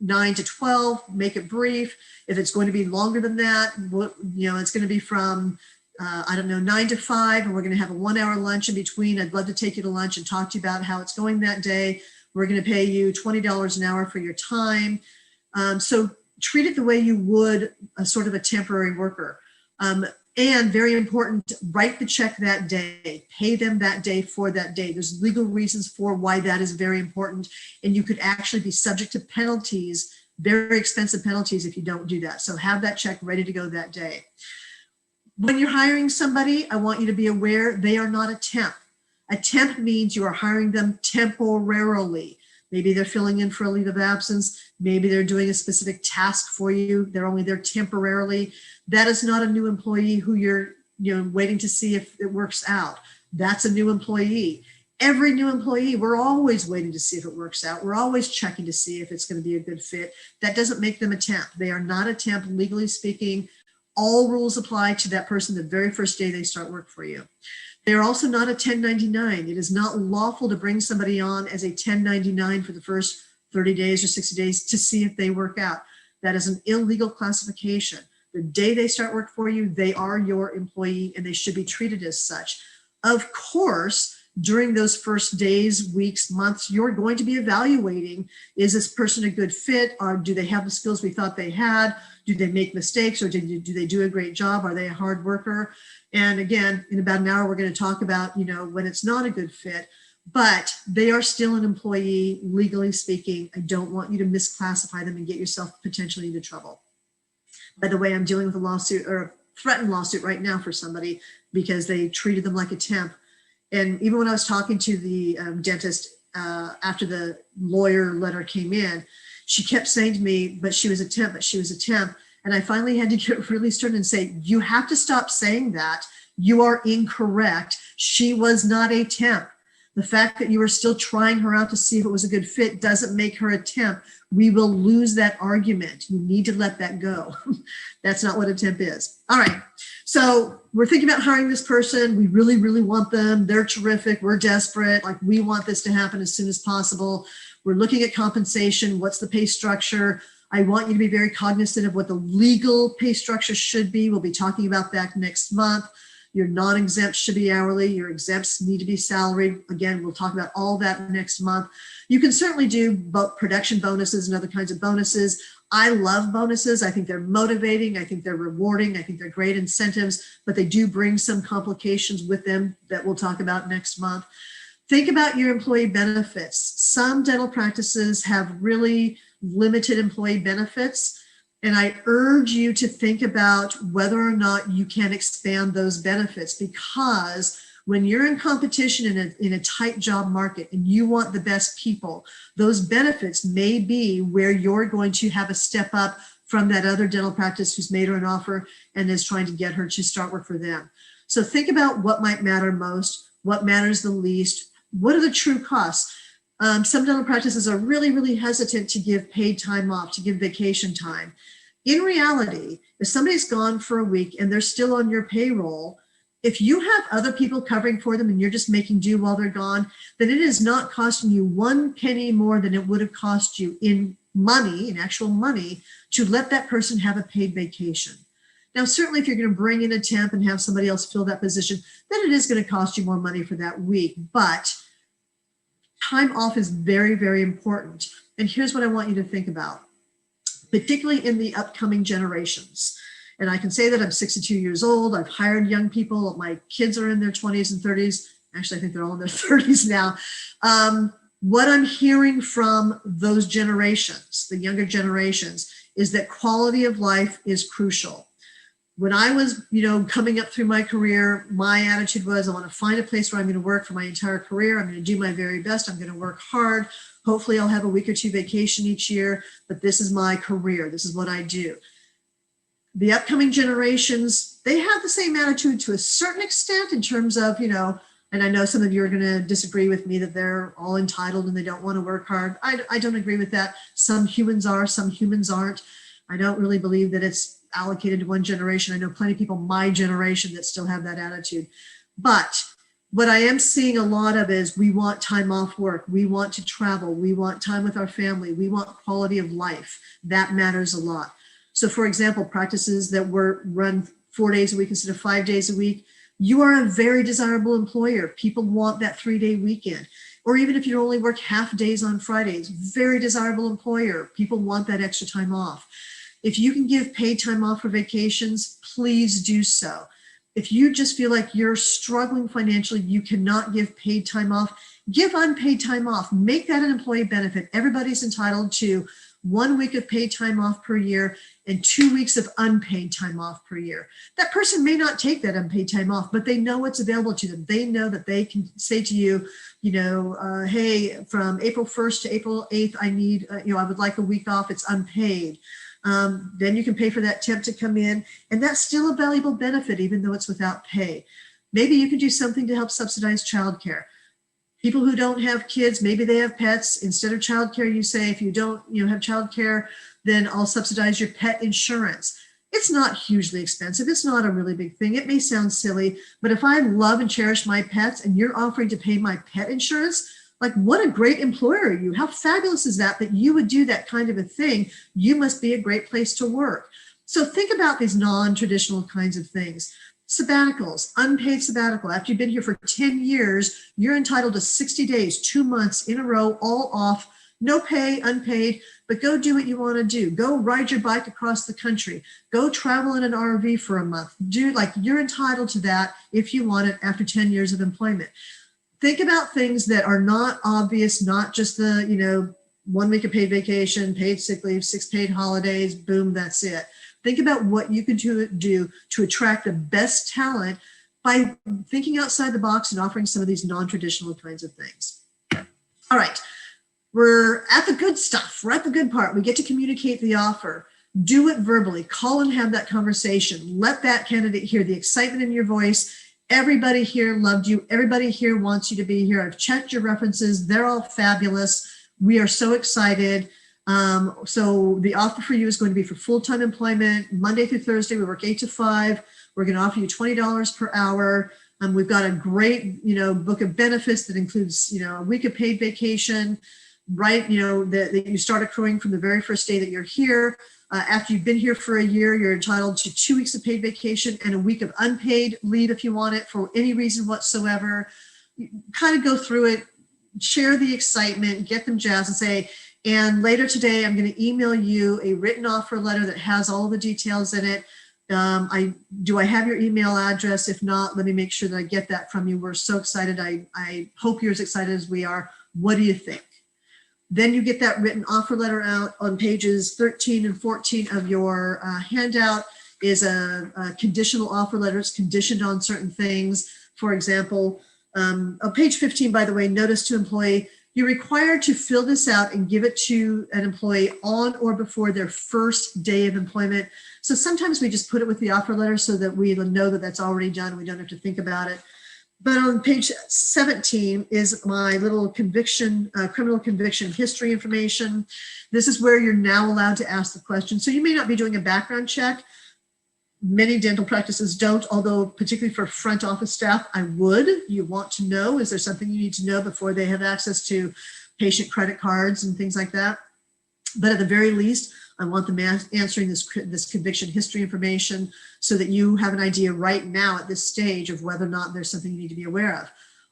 9 to 12, make it brief. If it's going to be longer than that, it's going to be from, 9 to 5, and we're going to have a 1-hour lunch in between. I'd love to take you to lunch and talk to you about how it's going that day. We're going to pay you $20 an hour for your time. So treat it the way you would a sort of a temporary worker. And very important, write the check that day, pay them that day for that day. There's legal reasons for why that is very important. And you could actually be subject to penalties, very expensive penalties if you don't do that. So have that check ready to go that day. When you're hiring somebody, I want you to be aware they are not a temp. A temp means you are hiring them temporarily. Maybe they're filling in for a leave of absence. Maybe they're doing a specific task for you. They're only there temporarily. That is not a new employee who you're waiting to see if it works out. That's a new employee. Every new employee, we're always waiting to see if it works out. We're always checking to see if it's going to be a good fit. That doesn't make them a temp. They are not a temp, legally speaking. All rules apply to that person the very first day they start work for you. They're also not a 1099. It is not lawful to bring somebody on as a 1099 for the first 30 days or 60 days to see if they work out. That is an illegal classification. The day they start work for you, they are your employee and they should be treated as such. Of course, during those first days, weeks, months, you're going to be evaluating, is this person a good fit? Or do they have the skills we thought they had? Do they make mistakes or do they do a great job? Are they a hard worker? And again, in about an hour, we're going to talk about, when it's not a good fit, but they are still an employee, legally speaking. I don't want you to misclassify them and get yourself potentially into trouble. By the way, I'm dealing with a lawsuit or a threatened lawsuit right now for somebody because they treated them like a temp. And even when I was talking to the dentist after the lawyer letter came in, she kept saying to me, but she was a temp, but she was a temp. And I finally had to get really stern and say, you have to stop saying that. You are incorrect. She was not a temp. The fact that you were still trying her out to see if it was a good fit doesn't make her a temp. We will lose that argument. You need to let that go. That's not what a temp is. All right. So we're thinking about hiring this person. We really, really want them. They're terrific. We're desperate. Like, we want this to happen as soon as possible. We're looking at compensation. What's the pay structure? I want you to be very cognizant of what the legal pay structure should be. We'll be talking about that next month. Your non-exempt should be hourly. Your exempts need to be salaried. Again, we'll talk about all that next month. You can certainly do both production bonuses and other kinds of bonuses. I love bonuses. I think they're motivating. I think they're rewarding. I think they're great incentives, but they do bring some complications with them that we'll talk about next month. Think about your employee benefits. Some dental practices have really limited employee benefits. And I urge you to think about whether or not you can expand those benefits, because when you're in competition in a tight job market and you want the best people, those benefits may be where you're going to have a step up from that other dental practice who's made her an offer and is trying to get her to start work for them. So think about what might matter most, what matters the least, what are the true costs. Some dental practices are really, really hesitant to give paid time off, to give vacation time. In reality, if somebody's gone for a week and they're still on your payroll, if you have other people covering for them and you're just making do while they're gone, then it is not costing you 1 penny more than it would have cost you in money, in actual money, to let that person have a paid vacation. Now, certainly if you're going to bring in a temp and have somebody else fill that position, then it is going to cost you more money for that week. But time off is very, very important. And here's what I want you to think about, particularly in the upcoming generations. And I can say that I'm 62 years old. I've hired young people. My kids are in their 20s and 30s. Actually, I think they're all in their 30s now. What I'm hearing from those generations, the younger generations, is that quality of life is crucial. When I was, coming up through my career, my attitude was, I want to find a place where I'm going to work for my entire career. I'm going to do my very best. I'm going to work hard. Hopefully I'll have a week or two vacation each year, but this is my career. This is what I do. The upcoming generations, they have the same attitude to a certain extent in terms of, And I know some of you are going to disagree with me that they're all entitled and they don't want to work hard. I don't agree with that. Some humans are, some humans aren't. I don't really believe that it's allocated to one generation. I know plenty of people my generation that still have that attitude. But what I am seeing a lot of is we want time off work. We want to travel. We want time with our family. We want quality of life. That matters a lot. So for example, practices that were run 4 days a week instead of 5 days a week, you are a very desirable employer. People want that 3-day weekend. Or even if you only work half days on Fridays, very desirable employer. People want that extra time off. If you can give paid time off for vacations, please do so. If you just feel like you're struggling financially, you cannot give paid time off, give unpaid time off. Make that an employee benefit. Everybody's entitled to 1 week of paid time off per year and 2 weeks of unpaid time off per year. That person may not take that unpaid time off, but they know what's available to them. They know that they can say to you, hey, from April 1st to April 8th, I need, I would like a week off. It's unpaid. Then you can pay for that temp to come in, and that's still a valuable benefit, even though it's without pay. Maybe you can do something to help subsidize childcare. People who don't have kids, maybe they have pets. Instead of childcare, you say, if you don't have childcare, then I'll subsidize your pet insurance. It's not hugely expensive. It's not a really big thing. It may sound silly, but if I love and cherish my pets and you're offering to pay my pet insurance, like, what a great employer are you? How fabulous is that you would do that kind of a thing? You must be a great place to work. So think about these non-traditional kinds of things. Sabbaticals, unpaid sabbatical. After you've been here for 10 years, you're entitled to 60 days, 2 months in a row, all off, no pay, unpaid, but go do what you want to do. Go ride your bike across the country. Go travel in an RV for a month. You're entitled to that if you want it after 10 years of employment. Think about things that are not obvious, not just the, 1 week of paid vacation, paid sick leave, 6 paid holidays, boom, that's it. Think about what you can do to attract the best talent by thinking outside the box and offering some of these non-traditional kinds of things. All right, we're at the good stuff. We're at the good part. We get to communicate the offer. Do it verbally. Call and have that conversation. Let that candidate hear the excitement in your voice. Everybody here loved you. Everybody here wants you to be here. I've checked your references. They're all fabulous. We are so excited. So the offer for you is going to be for full-time employment, Monday through Thursday. We work 8 to 5. We're going to offer you $20 per hour. We've got a great, book of benefits that includes, a week of paid vacation, right? That you start accruing from the very first day that you're here. After you've been here for a year, you're entitled to 2 weeks of paid vacation and a week of unpaid leave if you want it for any reason whatsoever. You kind of go through it, share the excitement, get them jazzed and say, and later today, I'm going to email you a written offer letter that has all the details in it. Do I have your email address? If not, let me make sure that I get that from you. We're so excited. I hope you're as excited as we are. What do you think? Then you get that written offer letter out. On pages 13 and 14 of your handout is a conditional offer letter. It's conditioned on certain things. For example, on page 15, by the way, notice to employee, you're required to fill this out and give it to an employee on or before their first day of employment. So sometimes we just put it with the offer letter so that we know that that's already done. We don't have to think about it. But on page 17 is my little criminal conviction history information. This is where you're now allowed to ask the question. So you may not be doing a background check. Many dental practices don't, although particularly for front office staff, I would. You want to know, is there something you need to know before they have access to patient credit cards and things like that? But at the very least, I want them answering this conviction history information so that you have an idea right now at this stage of whether or not there's something you need to be aware of.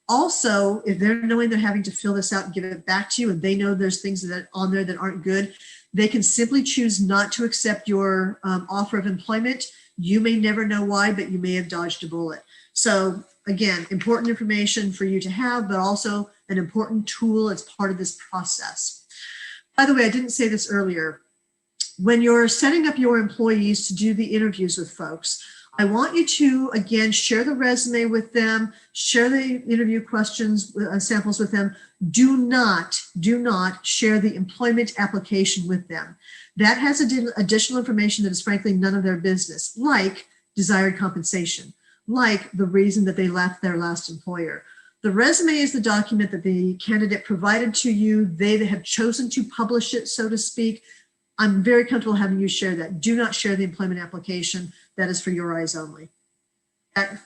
Also, if they're knowing they're having to fill this out and give it back to you and they know there's things that on there that aren't good, they can simply choose not to accept your offer of employment. You may never know why, but you may have dodged a bullet. So again, important information for you to have, but also an important tool as part of this process. By the way, I didn't say this earlier. When you're setting up your employees to do the interviews with folks, I want you to, again, share the resume with them, share the interview questions, samples with them. Do not share the employment application with them. That has additional information that is frankly none of their business, like desired compensation, like the reason that they left their last employer. The resume is the document that the candidate provided to you. They have chosen to publish it, so to speak. I'm very comfortable having you share that. Do not share the employment application. That is for your eyes only.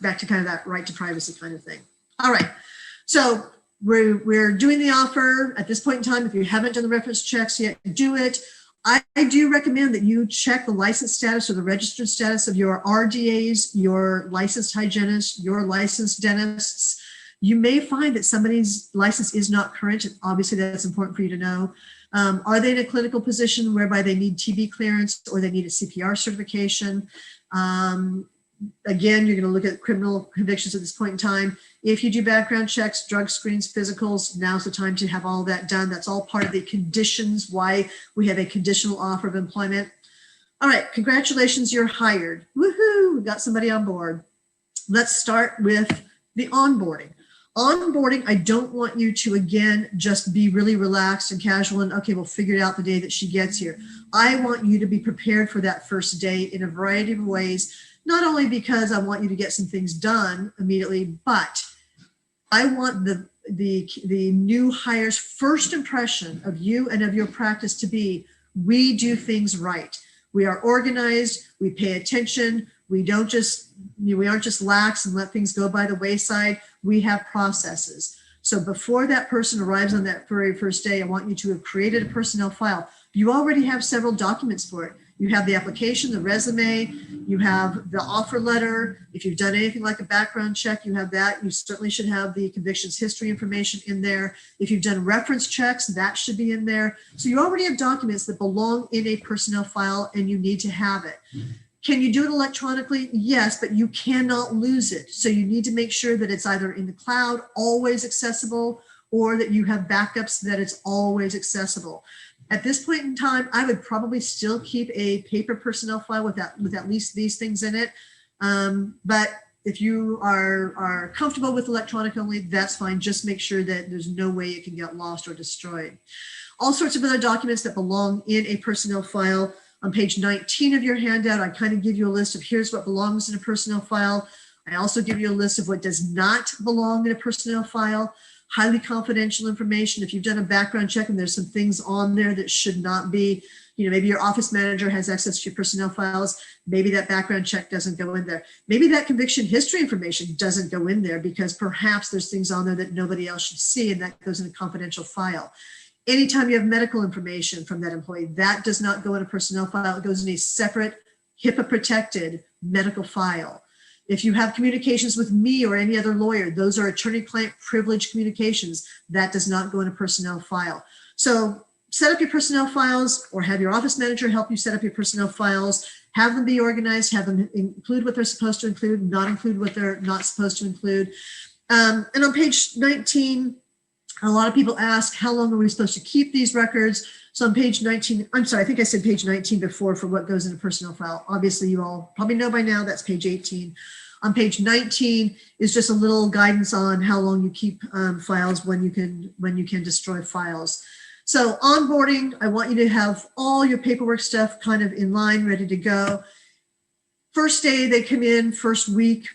Back to kind of that right to privacy kind of thing. All right. So we're doing the offer at this point in time. If you haven't done the reference checks yet, do it. I do recommend that you check the license status or the registered status of your RDAs, your licensed hygienists, your licensed dentists. You may find that somebody's license is not current. Obviously, that's important for you to know. Are they in a clinical position whereby they need TB clearance or they need a CPR certification? Again, you're going to look at criminal convictions at this point in time. If you do background checks, drug screens, physicals, now's the time to have all that done. That's all part of the conditions why we have a conditional offer of employment. All right, congratulations, you're hired. Woohoo, we got somebody on board. Let's start with the onboarding. Onboarding, I don't want you to, again, just be really relaxed and casual and, okay, we'll figure it out the day that she gets here. I want you to be prepared for that first day in a variety of ways, not only because I want you to get some things done immediately, but I want the new hire's first impression of you and of your practice to be, we do things right. We are organized, we pay attention, we aren't just lax and let things go by the wayside. We have processes. So before that person arrives on that very first day, I want you to have created a personnel file. You already have several documents for it. You have the application, the resume, you have the offer letter. If you've done anything like a background check, you have that. You certainly should have the convictions history information in there. If you've done reference checks, that should be in there. So you already have documents that belong in a personnel file and you need to have it. Can you do it electronically? Yes, but you cannot lose it. So you need to make sure that it's either in the cloud, always accessible, or that you have backups that it's always accessible. At this point in time, I would probably still keep a paper personnel file with at least these things in it. But if you are comfortable with electronic only, that's fine. Just make sure that there's no way it can get lost or destroyed. All sorts of other documents that belong in a personnel file. On page 19 of your handout, I kind of give you a list of here's what belongs in a personnel file. I also give you a list of what does not belong in a personnel file. Highly confidential information. If you've done a background check and there's some things on there that should not be, maybe your office manager has access to your personnel files. Maybe that background check doesn't go in there. Maybe that conviction history information doesn't go in there because perhaps there's things on there that nobody else should see and that goes in a confidential file. Anytime you have medical information from that employee, that does not go in a personnel file. It goes in a separate HIPAA protected medical file. If you have communications with me or any other lawyer, those are attorney-client privilege communications. That does not go in a personnel file. So set up your personnel files or have your office manager help you set up your personnel files. Have them be organized, have them include what they're supposed to include, not include what they're not supposed to include. And on page 19, a lot of people ask, how long are we supposed to keep these records? So on page 19, I'm sorry, I think I said page 19 before for what goes in a personnel file. Obviously, you all probably know by now, that's page 18. On page 19 is just a little guidance on how long you keep files when you can destroy files. So onboarding, I want you to have all your paperwork stuff kind of in line, ready to go. First day they come in, first week,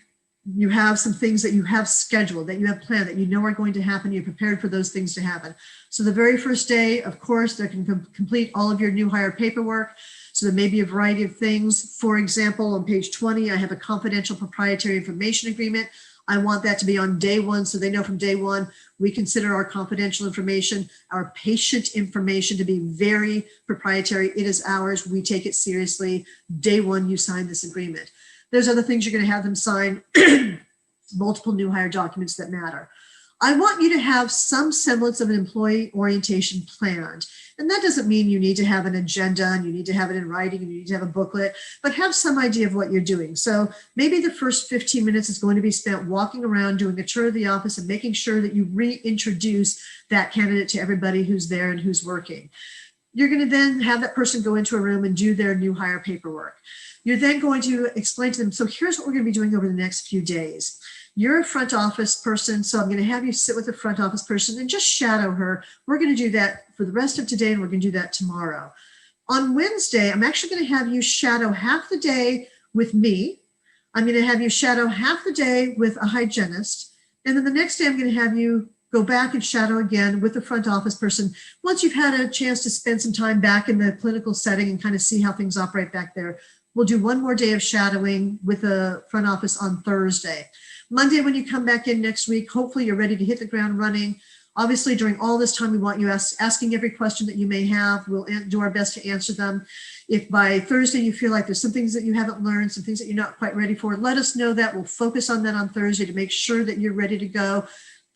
you have some things that you have scheduled, that you have planned, that you know are going to happen. You're prepared for those things to happen. So the very first day, of course, they can complete all of your new hire paperwork. So there may be a variety of things. For example, on page 20, I have a confidential proprietary information agreement. I want that to be on day one, so they know from day one, we consider our confidential information, our patient information to be very proprietary. It is ours. We take it seriously. Day one, you sign this agreement. There's other things you're going to have them sign, multiple new hire documents that matter. I want you to have some semblance of an employee orientation planned. And that doesn't mean you need to have an agenda and you need to have it in writing and you need to have a booklet, but have some idea of what you're doing. So maybe the first 15 minutes is going to be spent walking around, doing a tour of the office and making sure that you reintroduce that candidate to everybody who's there and who's working. You're going to then have that person go into a room and do their new hire paperwork. You're then going to explain to them, so here's what we're going to be doing over the next few days. You're a front office person, so I'm going to have you sit with a front office person and just shadow her. We're going to do that for the rest of today, and we're going to do that tomorrow. On Wednesday, I'm actually going to have you shadow half the day with me. I'm going to have you shadow half the day with a hygienist. And then the next day, I'm going to have you go back and shadow again with the front office person. Once you've had a chance to spend some time back in the clinical setting and kind of see how things operate back there, we'll do one more day of shadowing with the front office on Thursday. Monday, when you come back in next week, hopefully you're ready to hit the ground running. Obviously, during all this time, we want you asking every question that you may have. We'll do our best to answer them. If by Thursday you feel like there's some things that you haven't learned, some things that you're not quite ready for, let us know that. We'll focus on that on Thursday to make sure that you're ready to go.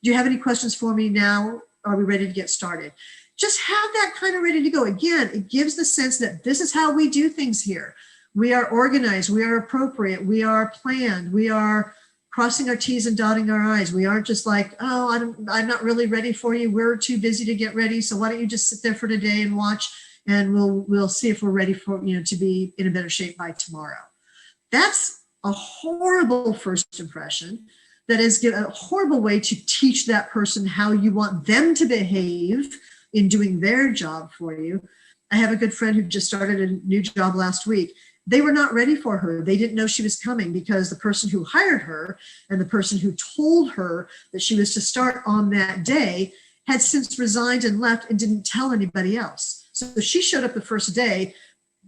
Do you have any questions for me now? Are we ready to get started? Just have that kind of ready to go. Again, it gives the sense that this is how we do things here. We are organized, we are appropriate, we are planned, we are crossing our T's and dotting our I's. We aren't just like, oh, I'm not really ready for you. We're too busy to get ready. So why don't you just sit there for today and watch, and we'll see if we're ready for, to be in a better shape by tomorrow. That's a horrible first impression. That is a horrible way to teach that person how you want them to behave in doing their job for you. I have a good friend who just started a new job last week. They were not ready for her. They didn't know she was coming because the person who hired her and the person who told her that she was to start on that day had since resigned and left and didn't tell anybody else. So she showed up the first day.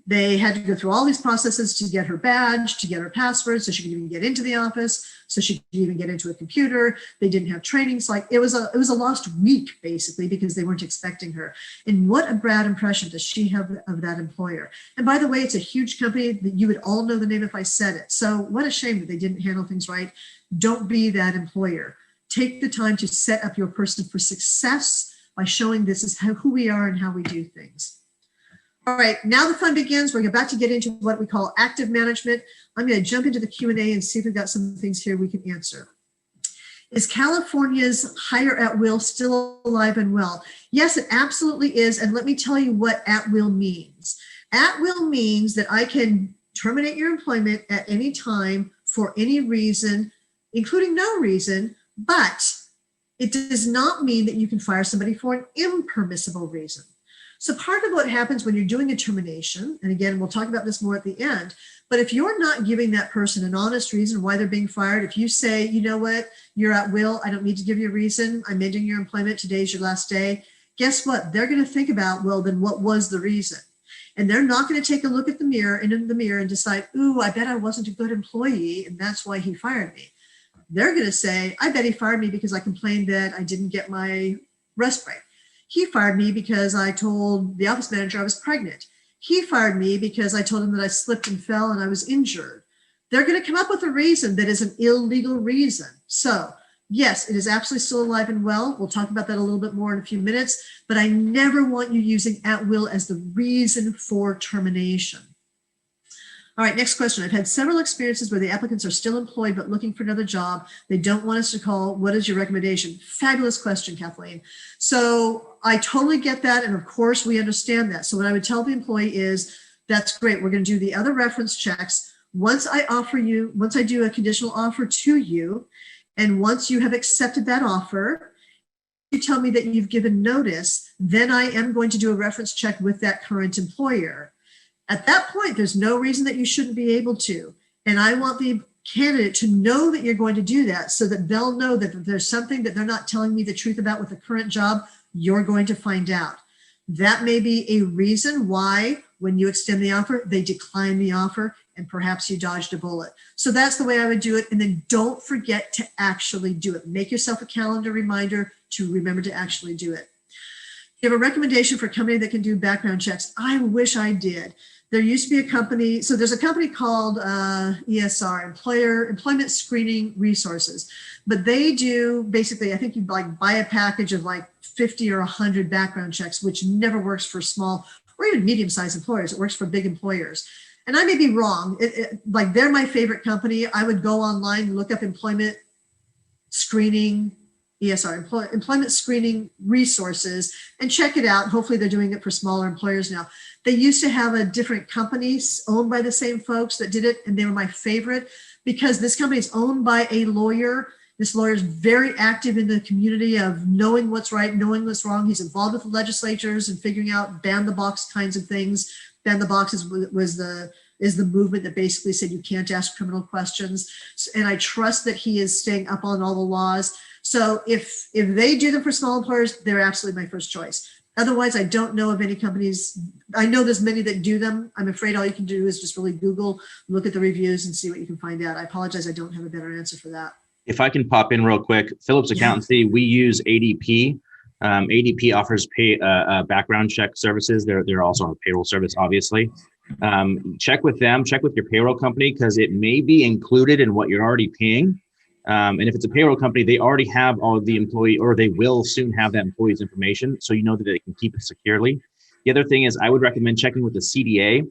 They had to go through all these processes to get her badge, to get her password, so she could even get into the office, so she could even get into a computer. They didn't have trainings. Like it was a lost week, basically, because they weren't expecting her. And what a bad impression does she have of that employer? And by the way, it's a huge company that you would all know the name if I said it. So what a shame that they didn't handle things right. Don't be that employer. Take the time to set up your person for success by showing this is who we are and how we do things. All right, now the fun begins. We're about to get into what we call active management. I'm going to jump into the Q&A and see if we've got some things here we can answer. Is California's hire at will still alive and well? Yes, it absolutely is. And let me tell you what at will means. At will means that I can terminate your employment at any time for any reason, including no reason, but it does not mean that you can fire somebody for an impermissible reason. So part of what happens when you're doing a termination, and again, we'll talk about this more at the end, but if you're not giving that person an honest reason why they're being fired, if you say, you know what, you're at will, I don't need to give you a reason, I'm ending your employment, today's your last day, guess what? They're going to think about, well, then what was the reason? And they're not going to take a look at the mirror and decide, ooh, I bet I wasn't a good employee, and that's why he fired me. They're going to say, I bet he fired me because I complained that I didn't get my rest break. He fired me because I told the office manager I was pregnant. He fired me because I told him that I slipped and fell and I was injured. They're going to come up with a reason that is an illegal reason. So yes, it is absolutely still alive and well. We'll talk about that a little bit more in a few minutes, but I never want you using at will as the reason for termination. All right, next question. I've had several experiences where the applicants are still employed but looking for another job. They don't want us to call. What is your recommendation? Fabulous question, Kathleen. So I totally get that. And of course, we understand that. So what I would tell the employee is, that's great. We're going to do the other reference checks. Once I do a conditional offer to you, and once you have accepted that offer, you tell me that you've given notice, then I am going to do a reference check with that current employer. At that point, there's no reason that you shouldn't be able to. And I want the candidate to know that you're going to do that so that they'll know that if there's something that they're not telling me the truth about with the current job, you're going to find out. That may be a reason why when you extend the offer, they decline the offer and perhaps you dodged a bullet. So that's the way I would do it. And then don't forget to actually do it. Make yourself a calendar reminder to remember to actually do it. You have a recommendation for a company that can do background checks. I wish I did. There used to be a company, so there's a company called ESR, Employment Screening Resources, but they do basically, I think you like buy a package of like 50 or 100 background checks, which never works for small or even medium-sized employers. It works for big employers. And I may be wrong. Like they're my favorite company. I would go online, look up employment screening, ESR, Employment Screening Resources, and check it out. Hopefully they're doing it for smaller employers now. They used to have a different companies owned by the same folks that did it, and they were my favorite because this company is owned by a lawyer. This lawyer is very active in the community of knowing what's right, knowing what's wrong. He's involved with the legislatures and figuring out ban the box kinds of things. Ban the box was the is the movement that basically said you can't ask criminal questions. And I trust that he is staying up on all the laws. So if they do them for small employers, they're absolutely my first choice. Otherwise, I don't know of any companies. I know there's many that do them. I'm afraid all you can do is just really Google, look at the reviews and see what you can find out. I apologize. I don't have a better answer for that. If I can pop in real quick, Phillips Accountancy, we use ADP. ADP offers background check services. They're also a payroll service, obviously. Check with them, check with your payroll company, because it may be included in what you're already paying. And if it's a payroll company, they already have all of the employee, or they will soon have that employee's information. So you know that they can keep it securely. The other thing is I would recommend checking with the CDA.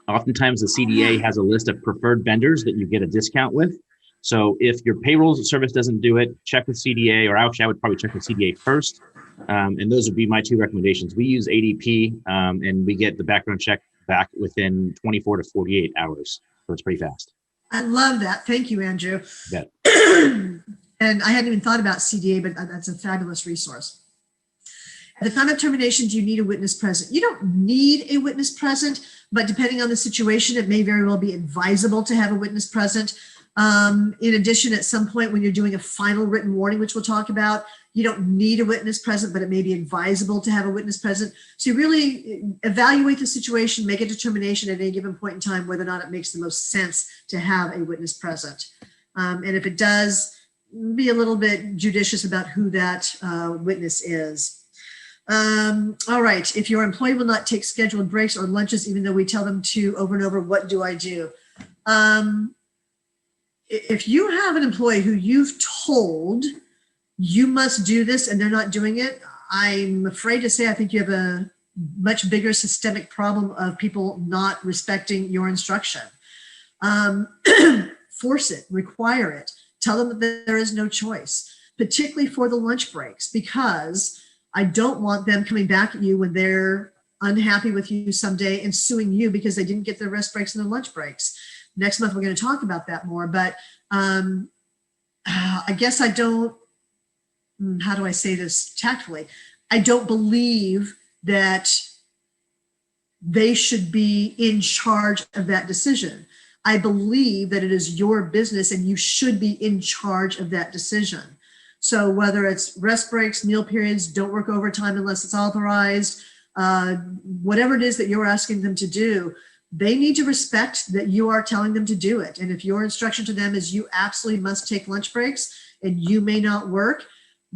Oftentimes the CDA has a list of preferred vendors that you get a discount with. So if your payroll service doesn't do it, check with CDA, or actually I would probably check with CDA first. And those would be my two recommendations. We use ADP and we get the background check back within 24 to 48 hours. So it's pretty fast. I love that. Thank you, Andrew. Yeah. And I hadn't even thought about CDA, but that's a fabulous resource. At the time of termination, do you need a witness present? You don't need a witness present, but depending on the situation, it may very well be advisable to have a witness present. In addition, at some point when you're doing a final written warning, which we'll talk about, you don't need a witness present, but it may be advisable to have a witness present. So you really evaluate the situation, make a determination at any given point in time whether or not it makes the most sense to have a witness present. And if it does, be a little bit judicious about who that witness is. All right, if your employee will not take scheduled breaks or lunches, even though we tell them to over and over, what do I do? If you have an employee who you've told you must do this and they're not doing it, I'm afraid to say I think you have a much bigger systemic problem of people not respecting your instruction. Force it, require it, tell them that there is no choice, particularly for the lunch breaks, because I don't want them coming back at you when they're unhappy with you someday and suing you because they didn't get their rest breaks and their lunch breaks. Next month, we're going to talk about that more, but I guess I don't, how do I say this tactfully? I don't believe that they should be in charge of that decision. I believe that it is your business and you should be in charge of that decision. So whether it's rest breaks, meal periods, don't work overtime unless it's authorized, whatever it is that you're asking them to do, they need to respect that you are telling them to do it. And if your instruction to them is you absolutely must take lunch breaks and you may not work,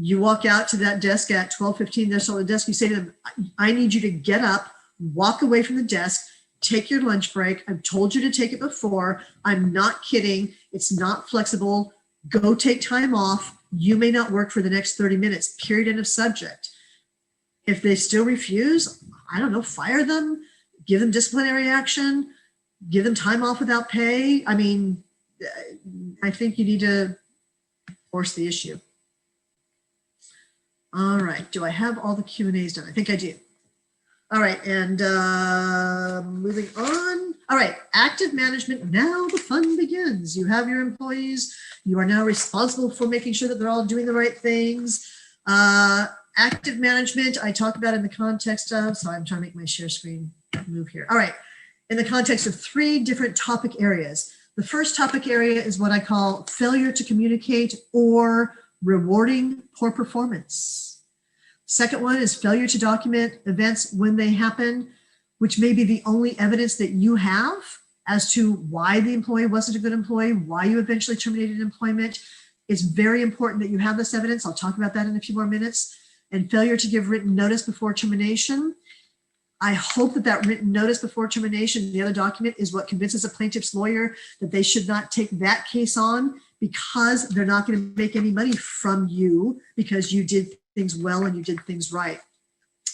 you walk out to that desk at 12:15, they're still at the desk, you say to them, I need you to get up, walk away from the desk, take your lunch break. I've told you to take it before. I'm not kidding. It's not flexible. Go take time off. You may not work for the next 30 minutes, period, end of subject. If they still refuse, I don't know, fire them, give them disciplinary action, give them time off without pay. I mean, I think you need to force the issue. All right, do I have all the Q&As done? I think I do. All right, and moving on. All right, active management, now the fun begins. You have your employees. You are now responsible for making sure that they're all doing the right things. Active management, I talk about in the context of, so I'm trying to make my share screen move here. All right, in the context of 3 different topic areas. The first topic area is what I call failure to communicate or rewarding poor performance. Second one is failure to document events when they happen, which may be the only evidence that you have as to why the employee wasn't a good employee, why you eventually terminated employment. It's very important that you have this evidence. I'll talk about that in a few more minutes. And failure to give written notice before termination. I hope that that written notice before termination, the other document, is what convinces a plaintiff's lawyer that they should not take that case on, because they're not going to make any money from you because you did things well and you did things right.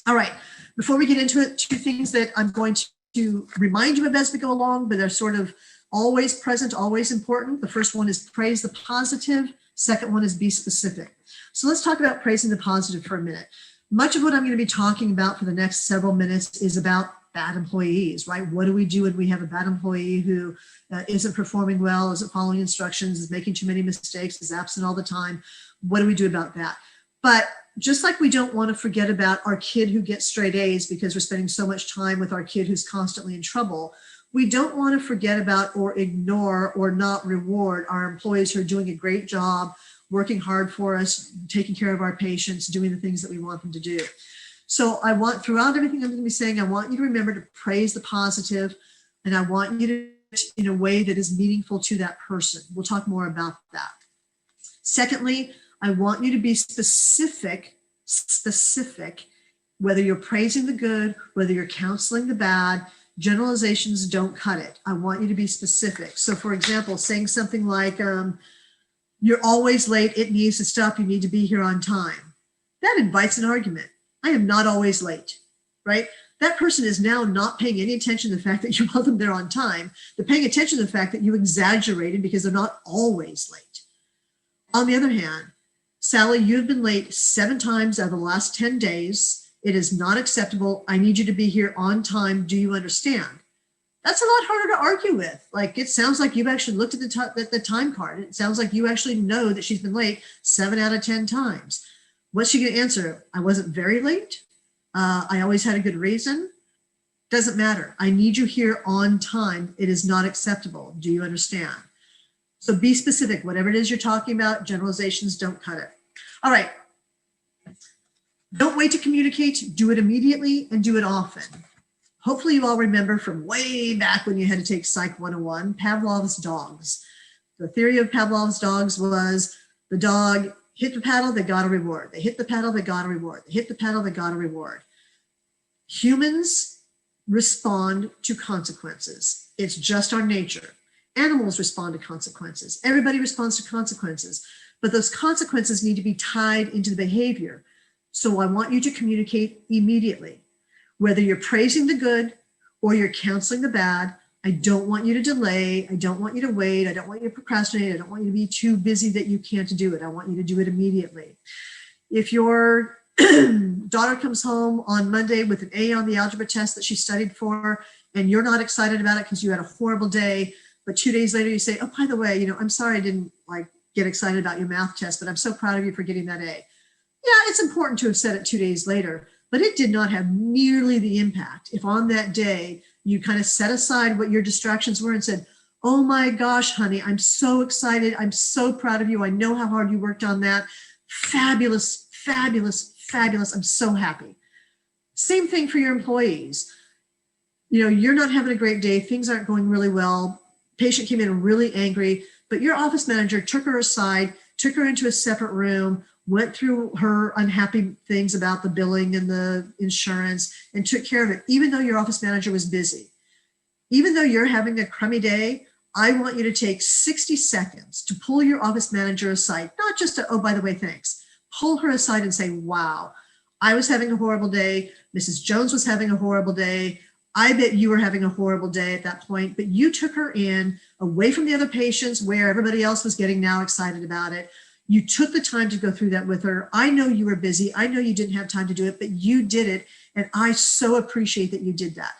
All right, before we get into it, 2 things that I'm going to remind you of as we go along, but they're sort of always present, always important. The first one is praise the positive. Second one is be specific. So let's talk about praising the positive for a minute. Much of what I'm going to be talking about for the next several minutes is about bad employees, right? What do we do when we have a bad employee who isn't performing well, isn't following instructions, is making too many mistakes, is absent all the time? What do we do about that? But just like we don't want to forget about our kid who gets straight A's because we're spending so much time with our kid who's constantly in trouble, We don't want to forget about or ignore or not reward our employees who are doing a great job, working hard for us, taking care of our patients, doing the things that we want them to do. So I want, throughout everything I'm going to be saying, I want you to remember to praise the positive, and I want you to do it in a way that is meaningful to that person. We'll talk more about that. Secondly, I want you to be specific, whether you're praising the good, whether you're counseling the bad. Generalizations don't cut it. I want you to be specific. So for example, saying something like, you're always late, it needs to stop, you need to be here on time. That invites an argument. I am not always late, right? That person is now not paying any attention to the fact that you want them there on time. They're paying attention to the fact that you exaggerated because they're not always late. On the other hand, Sally, you've been late 7 times out of the last 10 days. It is not acceptable. I need you to be here on time. Do you understand? That's a lot harder to argue with. Like, it sounds like you've actually looked at the time card. It sounds like you actually know that she's been late 7 out of 10 times. What's she going to answer? I wasn't very late. I always had a good reason. Doesn't matter. I need you here on time. It is not acceptable. Do you understand? So be specific. Whatever it is you're talking about, generalizations don't cut it. All right. Don't wait to communicate. Do it immediately and do it often. Hopefully you all remember from way back when you had to take Psych 101, Pavlov's dogs. The theory of Pavlov's dogs was the dog hit the paddle, they got a reward. They hit the paddle, they got a reward. They hit the paddle, they got a reward. Humans respond to consequences. It's just our nature. Animals respond to consequences. Everybody responds to consequences, but those consequences need to be tied into the behavior. So I want you to communicate immediately. Whether you're praising the good or you're counseling the bad, I don't want you to delay. I don't want you to wait. I don't want you to procrastinate. I don't want you to be too busy that you can't do it. I want you to do it immediately. If your daughter comes home on Monday with an A on the algebra test that she studied for, and you're not excited about it because you had a horrible day, but 2 days later you say, oh, by the way, I'm sorry I didn't get excited about your math test, but I'm so proud of you for getting that A. Yeah, it's important to have said it 2 days later, but it did not have nearly the impact if on that day you kind of set aside what your distractions were and said, oh my gosh, honey, I'm so excited. I'm so proud of you. I know how hard you worked on that. Fabulous, fabulous, fabulous. I'm so happy. Same thing for your employees. You're not having a great day. Things aren't going really well. Patient came in really angry, but your office manager took her aside, took her into a separate room, went through her unhappy things about the billing and the insurance and took care of it, even though your office manager was busy. Even though you're having a crummy day, I want you to take 60 seconds to pull your office manager aside, not just to, oh, by the way, thanks. Pull her aside and say, wow, I was having a horrible day. Mrs. Jones was having a horrible day. I bet you were having a horrible day at that point, but you took her in away from the other patients where everybody else was getting now excited about it. You took the time to go through that with her. I know you were busy. I know you didn't have time to do it, but you did it. And I so appreciate that you did that.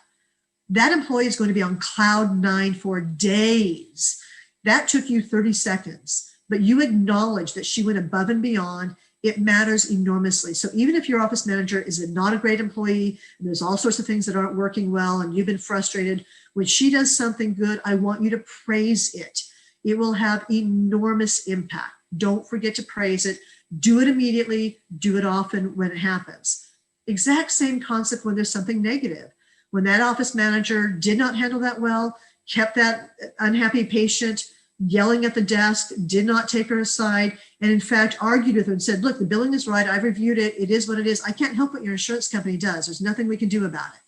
That employee is going to be on cloud 9 for days. That took you 30 seconds, but you acknowledge that she went above and beyond. It matters enormously. So even if your office manager is not a great employee, and there's all sorts of things that aren't working well, and you've been frustrated, when she does something good, I want you to praise it. It will have enormous impact. Don't forget to praise it. Do it immediately. Do it often when it happens. Exact same concept when there's something negative. When that office manager did not handle that well, kept that unhappy patient yelling at the desk, did not take her aside, and in fact argued with her and said, look, the billing is right. I've reviewed it. It is what it is. I can't help what your insurance company does. There's nothing we can do about it.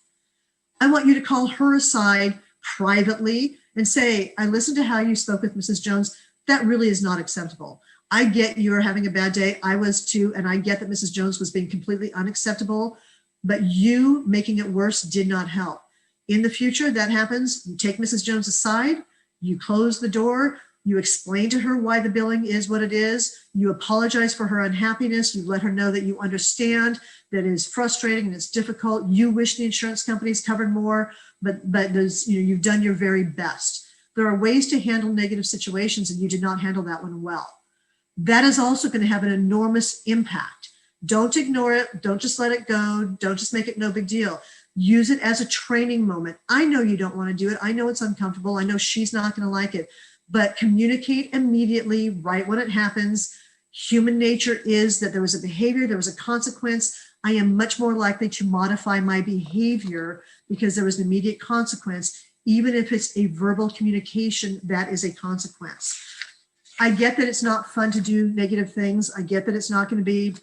I want you to call her aside privately and say, I listened to how you spoke with Mrs. Jones. That really is not acceptable. I get you are having a bad day. I was too. And I get that Mrs. Jones was being completely unacceptable, but you making it worse did not help. In the future, that happens. You take Mrs. Jones aside, you close the door, you explain to her why the billing is what it is. You apologize for her unhappiness. You let her know that you understand that it is frustrating and it's difficult. You wish the insurance companies covered more, but you've done your very best. There are ways to handle negative situations, and you did not handle that one well. That is also going to have an enormous impact. Don't ignore it. Don't just let it go. Don't just make it no big deal. Use it as a training moment. I know you don't want to do it. I know it's uncomfortable. I know she's not going to like it, but communicate immediately, right when it happens. Human nature is that there was a behavior, there was a consequence. I am much more likely to modify my behavior because there was an immediate consequence. Even if it's a verbal communication, that is a consequence. I get that it's not fun to do negative things. I get that it's not going to be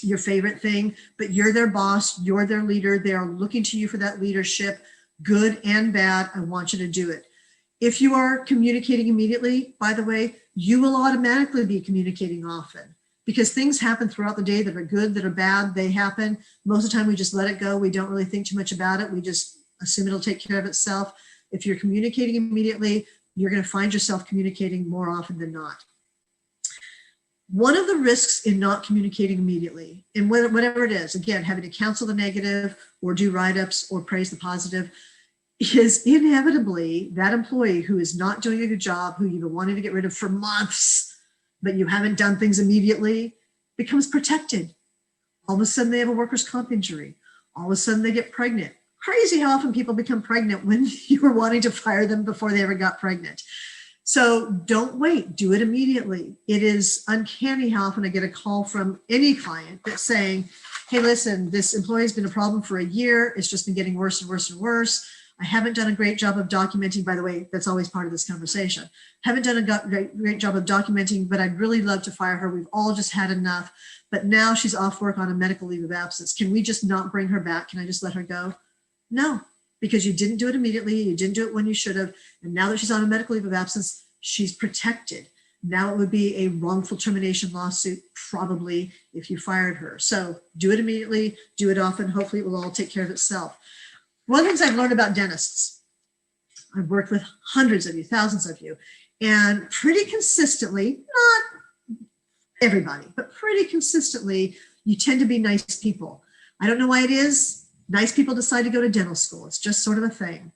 your favorite thing, but you're their boss, you're their leader. They are looking to you for that leadership, good and bad. I want you to do it. If you are communicating immediately, by the way, you will automatically be communicating often because things happen throughout the day that are good, that are bad. They happen. Most of the time we just let it go. We don't really think too much about it. We just assume it'll take care of itself. If you're communicating immediately, you're going to find yourself communicating more often than not. One of the risks in not communicating immediately, and whatever it is, again, having to counsel the negative or do write-ups or praise the positive, is inevitably that employee who is not doing a good job, who you've been wanting to get rid of for months, but you haven't done things immediately, becomes protected. All of a sudden they have a workers' comp injury. All of a sudden they get pregnant. Crazy how often people become pregnant when you were wanting to fire them before they ever got pregnant. So don't wait, do it immediately. It is uncanny how often I get a call from any client that's saying, hey, listen, this employee has been a problem for a year. It's just been getting worse and worse and worse. I haven't done a great job of documenting. By the way, that's always part of this conversation. Haven't done a great job of documenting, but I'd really love to fire her. We've all just had enough. But now she's off work on a medical leave of absence. Can we just not bring her back? Can I just let her go? No, because you didn't do it immediately. You didn't do it when you should have. And now that she's on a medical leave of absence, she's protected. Now it would be a wrongful termination lawsuit, probably, if you fired her. So do it immediately, do it often. Hopefully it will all take care of itself. One of the things I've learned about dentists, I've worked with hundreds of you, thousands of you, and pretty consistently, not everybody, but pretty consistently, you tend to be nice people. I don't know why it is. Nice people decide to go to dental school. It's just sort of a thing.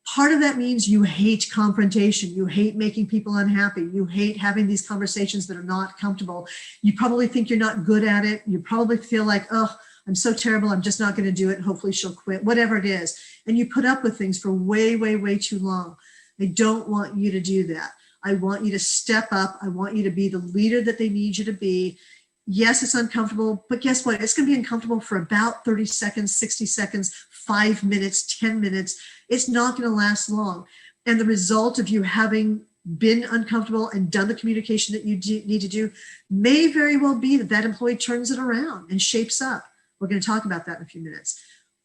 Part of that means you hate confrontation. You hate making people unhappy. You hate having these conversations that are not comfortable. You probably think you're not good at it. You probably feel like, oh, I'm so terrible. I'm just not going to do it. Hopefully she'll quit, whatever it is. And you put up with things for way, way, way too long. I don't want you to do that. I want you to step up. I want you to be the leader that they need you to be. Yes, it's uncomfortable, but guess what? It's going to be uncomfortable for about 30 seconds, 60 seconds, 5 minutes, 10 minutes. It's not going to last long. And the result of you having been uncomfortable and done the communication that you need to do may very well be that that employee turns it around and shapes up. We're going to talk about that in a few minutes.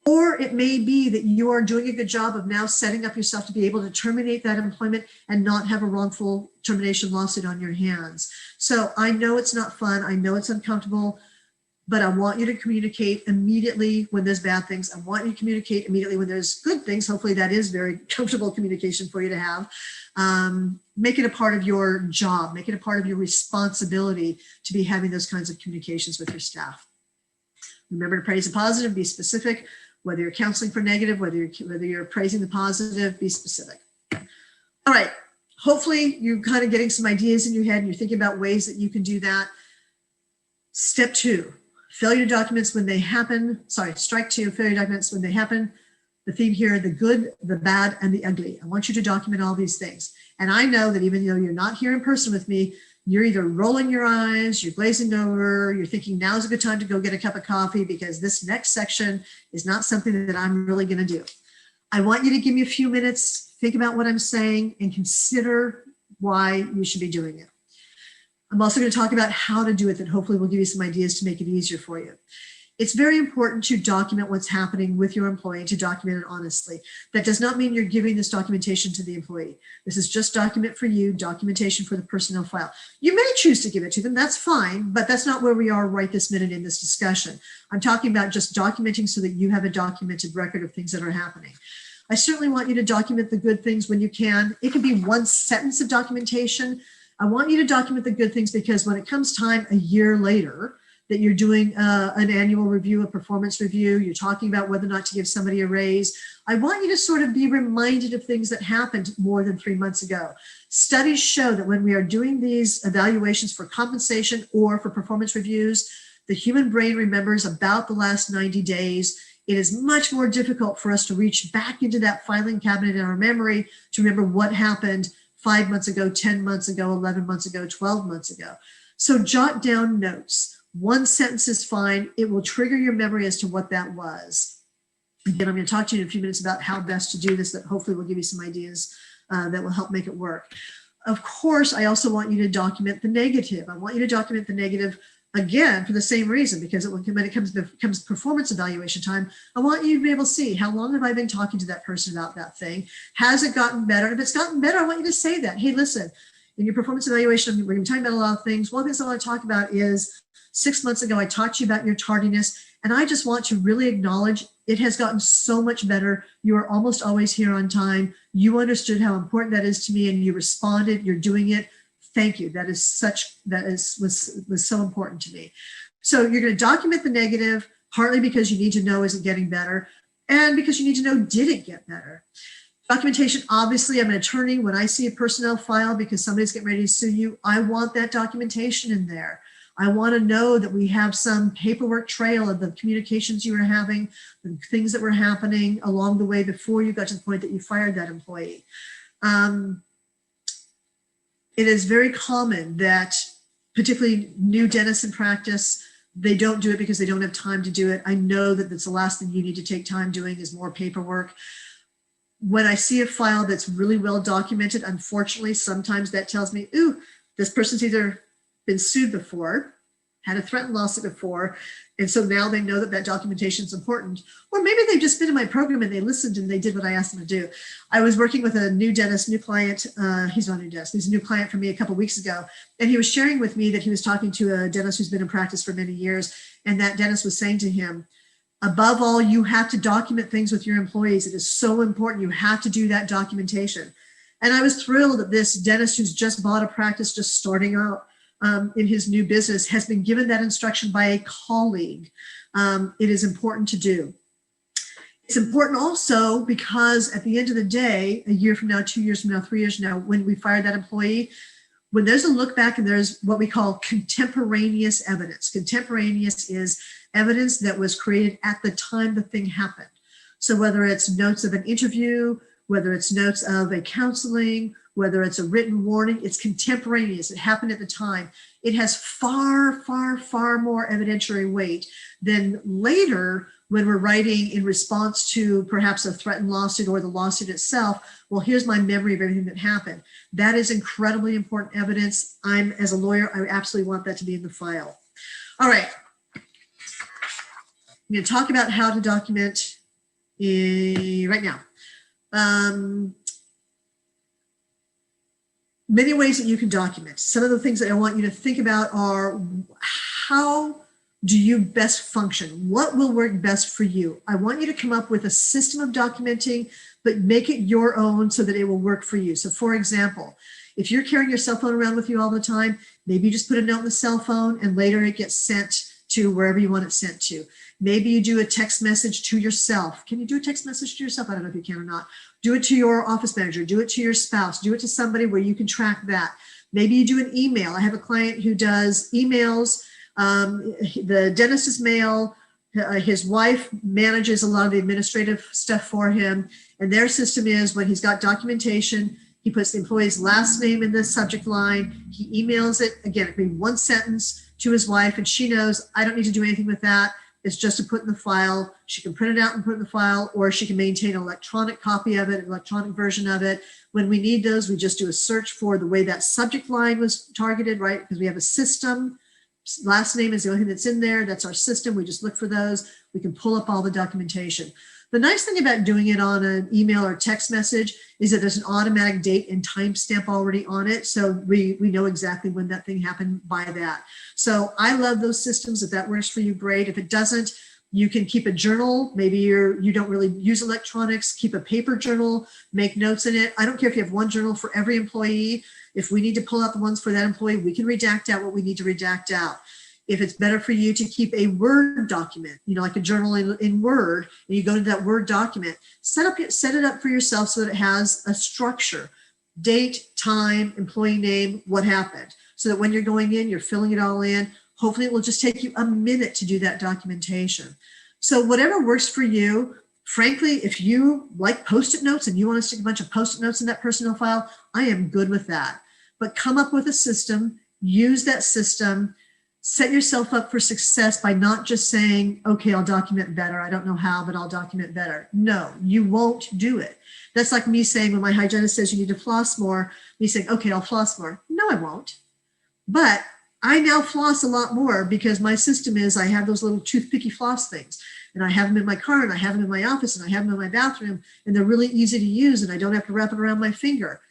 Or it may be that you are doing a good job of now setting up yourself to be able to terminate that employment and not have a wrongful termination lawsuit on your hands. So I know it's not fun. I know it's uncomfortable, but I want you to communicate immediately when there's bad things. I want you to communicate immediately when there's good things. Hopefully that is very comfortable communication for you to have. Make it a part of your job. Make it a part of your responsibility to be having those kinds of communications with your staff. Remember to praise the positive, be specific. Whether you're counseling for negative, whether you're praising the positive, be specific. All right. Hopefully you're kind of getting some ideas in your head and you're thinking about ways that you can do that. Step 2, failure documents when they happen. Strike 2, failure documents when they happen. The theme here, the good, the bad, and the ugly. I want you to document all these things. And I know that even though you're not here in person with me, you're either rolling your eyes, you're glazing over, you're thinking now's a good time to go get a cup of coffee because this next section is not something that I'm really going to do. I want you to give me a few minutes, think about what I'm saying, and consider why you should be doing it. I'm also going to talk about how to do it that hopefully will give you some ideas to make it easier for you. It's very important to document what's happening with your employee, to document it honestly. That does not mean you're giving this documentation to the employee. This is just document for you, documentation for the personnel file. You may choose to give it to them, that's fine, but that's not where we are right this minute in this discussion. I'm talking about just documenting so that you have a documented record of things that are happening. I certainly want you to document the good things when you can. It can be one sentence of documentation. I want you to document the good things because when it comes time a year later, that you're doing an annual review, a performance review, you're talking about whether or not to give somebody a raise. I want you to sort of be reminded of things that happened more than 3 months ago. Studies show that when we are doing these evaluations for compensation or for performance reviews, the human brain remembers about the last 90 days. it is much more difficult for us to reach back into that filing cabinet in our memory to remember what happened 5 months ago, 10 months ago, 11 months ago, 12 months ago. So jot down notes. One sentence is fine. It will trigger your memory as to what that was. Again, I'm going to talk to you in a few minutes about how best to do this, that hopefully will give you some ideas that will help make it work. Of course, I also want you to document the negative. I want you to document the negative, again, for the same reason, because when it comes performance evaluation time, I want you to be able to see, how long have I been talking to that person about that thing? Has it gotten better? And if it's gotten better, I want you to say that. Hey, listen, in your performance evaluation, we're going to be talking about a lot of things. One of the things I want to talk about is 6 months ago, I talked to you about your tardiness, and I just want to really acknowledge it has gotten so much better. You are almost always here on time. You understood how important that is to me, and you responded. You're doing it. Thank you. That was so important to me. So you're going to document the negative, partly because you need to know, is it getting better? And because you need to know, did it get better? Documentation, obviously, I'm an attorney. When I see a personnel file because somebody's getting ready to sue you, I want that documentation in there. I want to know that we have some paperwork trail of the communications you were having, the things that were happening along the way before you got to the point that you fired that employee. It is very common that, particularly new dentists in practice, they don't do it because they don't have time to do it. I know that that's the last thing you need to take time doing is more paperwork. When I see a file that's really well documented, unfortunately, sometimes that tells me, ooh, this person's either been sued before, had a threatened lawsuit before, and so now they know that that documentation is important. Or maybe they've just been in my program and they listened and they did what I asked them to do. I was working with a new dentist, new client. He's not a new dentist. He's a new client for me a couple of weeks ago. And he was sharing with me that he was talking to a dentist who's been in practice for many years. And that dentist was saying to him, above all, you have to document things with your employees. It is so important. You have to do that documentation. And I was thrilled that this dentist who's just bought a practice, just starting out, in his new business, has been given that instruction by a colleague. It is important to do. It's important also because at the end of the day, a year from now, 2 years from now, 3 years from now, when we fire that employee, when there's a look back and there's what we call contemporaneous evidence. Contemporaneous is evidence that was created at the time the thing happened. So whether it's notes of an interview, whether it's notes of a counseling, whether it's a written warning, it's contemporaneous. It happened at the time. It has far, far, far more evidentiary weight than later when we're writing in response to perhaps a threatened lawsuit or the lawsuit itself. Well, here's my memory of everything that happened. That is incredibly important evidence. As a lawyer, I absolutely want that to be in the file. All right. I'm going to talk about how to document right now. Many ways that you can document. Some of the things that I want you to think about are, how do you best function? What will work best for you? I want you to come up with a system of documenting, but make it your own so that it will work for you. So for example, if you're carrying your cell phone around with you all the time, maybe you just put a note in the cell phone and later it gets sent to wherever you want it sent to. Maybe you do a text message to yourself. Can you do a text message to yourself? I don't know if you can or not. Do it to your office manager, do it to your spouse, do it to somebody where you can track that. Maybe you do an email. I have a client who does emails. The dentist's mail, his wife manages a lot of the administrative stuff for him. And their system is, when he's got documentation, he puts the employee's last name in the subject line. He emails it, again, it can be one sentence to his wife, and she knows, I don't need to do anything with that. It's just to put in the file. She can print it out and put it in the file, or she can maintain an electronic copy of it, an electronic version of it. When we need those, we just do a search for the way that subject line was targeted, right? Because we have a system. Last name is the only thing that's in there. That's our system. We just look for those. We can pull up all the documentation. The nice thing about doing it on an email or text message is that there's an automatic date and timestamp already on it. So we know exactly when that thing happened by that. So I love those systems. If that works for you, great. If it doesn't, you can keep a journal. Maybe you don't really use electronics. Keep a paper journal, make notes in it. I don't care if you have one journal for every employee. If we need to pull out the ones for that employee, we can redact out what we need to redact out. If it's better for you to keep a Word document, like a journal in Word, and you go to that Word document, set it up for yourself so that it has a structure, date, time, employee name, what happened, so that when you're going in, you're filling it all in. Hopefully it will just take you a minute to do that documentation. So whatever works for you, frankly, if you like Post-it notes and you want to stick a bunch of Post-it notes in that personnel file, I am good with that. But come up with a system, use that system, set yourself up for success by not just saying, okay, I'll document better. I don't know how, but I'll document better. No, you won't do it. That's like me saying when my hygienist says you need to floss more, me saying, okay, I'll floss more. No, I won't. But I now floss a lot more because my system is I have those little toothpicky floss things, and I have them in my car, and I have them in my office, and I have them in my bathroom, and they're really easy to use, and I don't have to wrap it around my finger.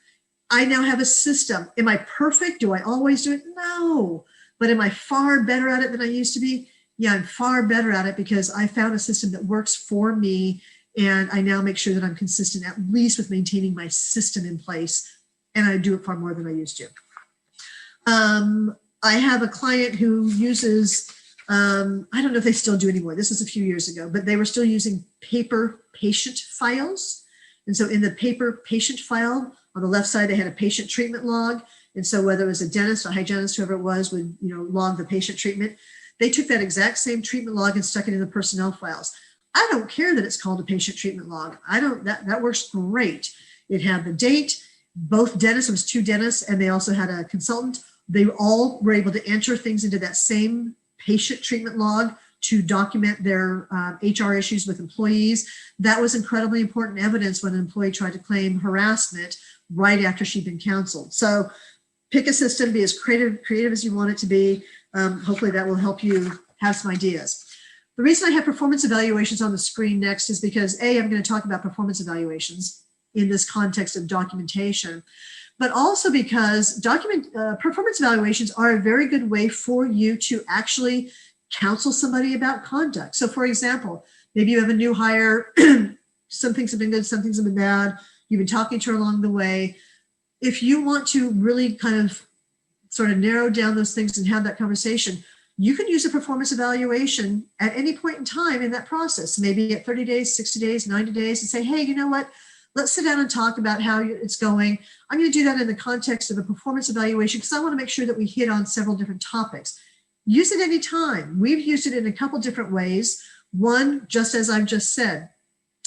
I now have a system. Am I perfect? Do I always do it? No. But am I far better at it than I used to be? Yeah, I'm far better at it because I found a system that works for me, and I now make sure that I'm consistent, at least with maintaining my system in place, and I do it far more than I used to. I have a client who uses, I don't know if they still do anymore. This was a few years ago, but they were still using paper patient files. And so in the paper patient file, on the left side, they had a patient treatment log. And so whether it was a dentist, a hygienist, whoever it was, would log the patient treatment. They took that exact same treatment log and stuck it in the personnel files. I don't care that it's called a patient treatment log. That works great. It had the date, both dentists, it was 2 dentists, and they also had a consultant. They all were able to enter things into that same patient treatment log to document their HR issues with employees. That was incredibly important evidence when an employee tried to claim harassment right after she'd been counseled. So pick a system, be as creative as you want it to be. Hopefully that will help you have some ideas. The reason I have performance evaluations on the screen next is because I'm going to talk about performance evaluations in this context of documentation, but also because performance evaluations are a very good way for you to actually counsel somebody about conduct. So for example, maybe you have a new hire, some things have been good, some things have been bad, you've been talking to her along the way. If you want to really kind of sort of narrow down those things and have that conversation, you can use a performance evaluation at any point in time in that process, maybe at 30 days, 60 days, 90 days, and say, hey, you know what? Let's sit down and talk about how it's going. I'm going to do that in the context of a performance evaluation because I want to make sure that we hit on several different topics. Use it anytime. We've used it in a couple different ways. One, just as I've just said.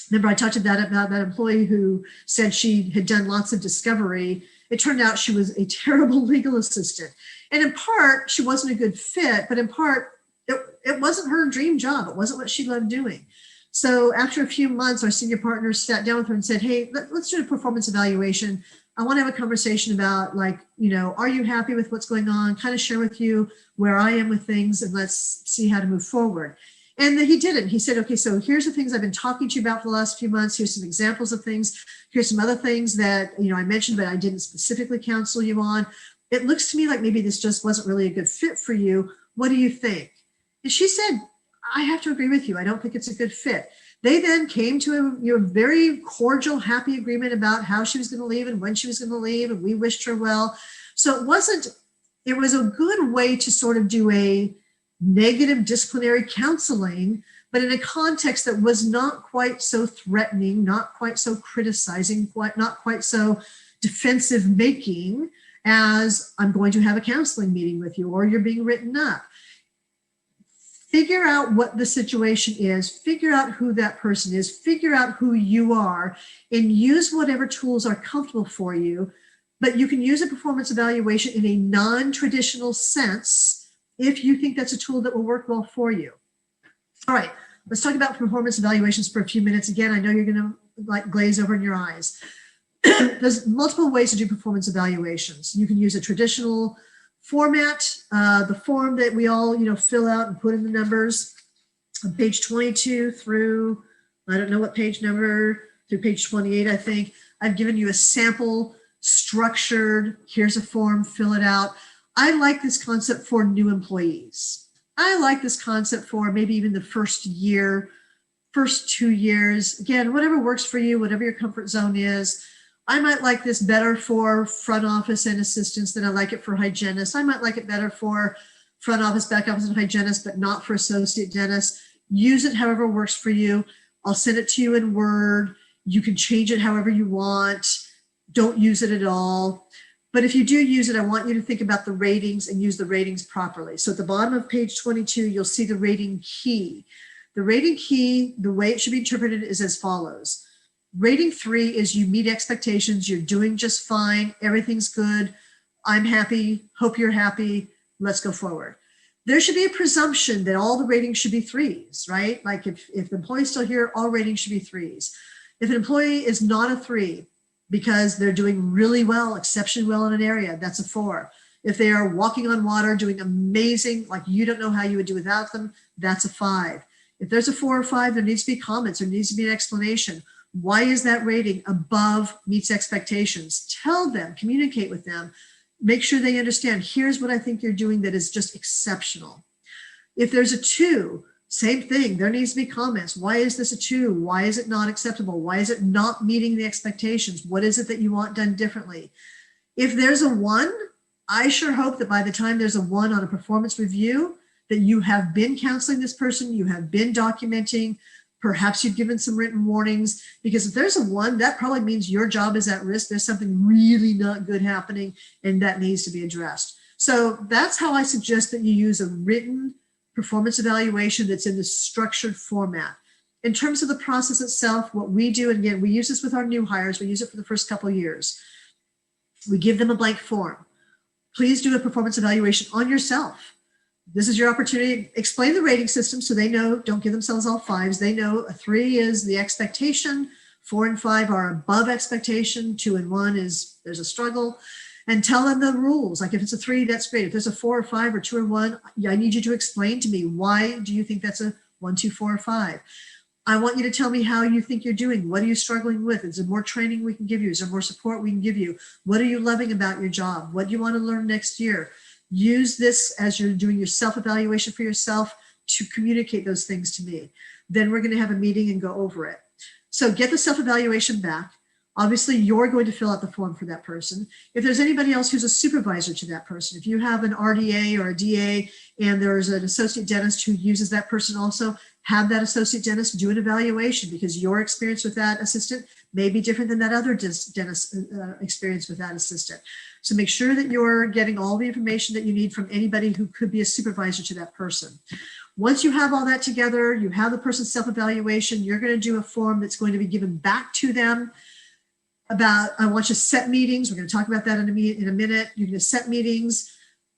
Remember I talked about that employee who said she had done lots of discovery. It turned out she was a terrible legal assistant. And in part, she wasn't a good fit, but in part, it wasn't her dream job. It wasn't what she loved doing. So after a few months, our senior partners sat down with her and said, hey, let's do a performance evaluation. I want to have a conversation about are you happy with what's going on? Kind of share with you where I am with things and let's see how to move forward. And he did it. He said, okay, so here's the things I've been talking to you about for the last few months. Here's some examples of things. Here's some other things that, I mentioned, but I didn't specifically counsel you on. It looks to me like maybe this just wasn't really a good fit for you. What do you think? And she said, I have to agree with you. I don't think it's a good fit. They then came to a very cordial, happy agreement about how she was going to leave and when she was going to leave, and we wished her well. So it was a good way to sort of do a negative disciplinary counseling, but in a context that was not quite so threatening, not quite so criticizing, not quite so defensive making as I'm going to have a counseling meeting with you or you're being written up. Figure out what the situation is, figure out who that person is, figure out who you are, and use whatever tools are comfortable for you. But you can use a performance evaluation in a non-traditional sense if you think that's a tool that will work well for you. All right, let's talk about performance evaluations for a few minutes. Again, I know you're going to glaze over in your eyes. There's multiple ways to do performance evaluations. You can use a traditional format, the form that we all, fill out and put in the numbers on page 22 through, I don't know what page number, through page 28, I think. I've given you a sample structured, here's a form, fill it out. I like this concept for new employees. I like this concept for maybe even the first year, first 2 years. Again, whatever works for you, whatever your comfort zone is. I might like this better for front office and assistants than I like it for hygienists. I might like it better for front office, back office, and hygienists, but not for associate dentists. Use it however works for you. I'll send it to you in Word. You can change it however you want. Don't use it at all. But if you do use it, I want you to think about the ratings and use the ratings properly. So at the bottom of page 22, you'll see the rating key. The rating key, the way it should be interpreted is as follows. Rating 3 is you meet expectations, you're doing just fine, everything's good, I'm happy, hope you're happy, let's go forward. There should be a presumption that all the ratings should be 3s, right? Like if the employee's still here, all ratings should be 3s. If an employee is not a 3 because they're doing really well, exceptionally well in an area, that's a 4. If they are walking on water, doing amazing, like you don't know how you would do without them, that's a 5. If there's a 4 or 5, there needs to be comments, there needs to be an explanation. Why is that rating above meets expectations? Tell them, communicate with them, make sure they understand, here's what I think you're doing that is just exceptional. If there's a 2, same thing, there needs to be comments. Why is this a 2? Why is it not acceptable? Why is it not meeting the expectations? What is it that you want done differently? If there's a 1, I sure hope that by the time there's a 1 on a performance review, that you have been counseling this person, you have been documenting, perhaps you've given some written warnings, because if there's a 1, that probably means your job is at risk. There's something really not good happening and that needs to be addressed. So that's how I suggest that you use a written performance evaluation that's in the structured format. In terms of the process itself, what we do, and again, we use this with our new hires, we use it for the first couple of years. We give them a blank form. Please do a performance evaluation on yourself. This is your opportunity. Explain the rating system so they know, don't give themselves all 5s. They know a 3 is the expectation, 4 and 5 are above expectation, 2 and 1 is there's a struggle. And tell them the rules. Like if it's a 3, that's great. If there's a 4 or 5 or 2 and 1, I need you to explain to me, why do you think that's a 1, 2, 4, or 5? I want you to tell me how you think you're doing. What are you struggling with? Is there more training we can give you? Is there more support we can give you? What are you loving about your job? What do you want to learn next year? Use this as you're doing your self-evaluation for yourself to communicate those things to me. Then we're going to have a meeting and go over it. So get the self-evaluation back. Obviously, you're going to fill out the form for that person. If there's anybody else who's a supervisor to that person, if you have an RDA or a DA and there's an associate dentist who uses that person also, have that associate dentist do an evaluation, because your experience with that assistant may be different than that other dentist experience with that assistant. So make sure that you're getting all the information that you need from anybody who could be a supervisor to that person. Once you have all that together, you have the person's self-evaluation, you're going to do a form that's going to be given back to them about, I want you to set meetings. We're going to talk about that in a minute. You're going to set meetings.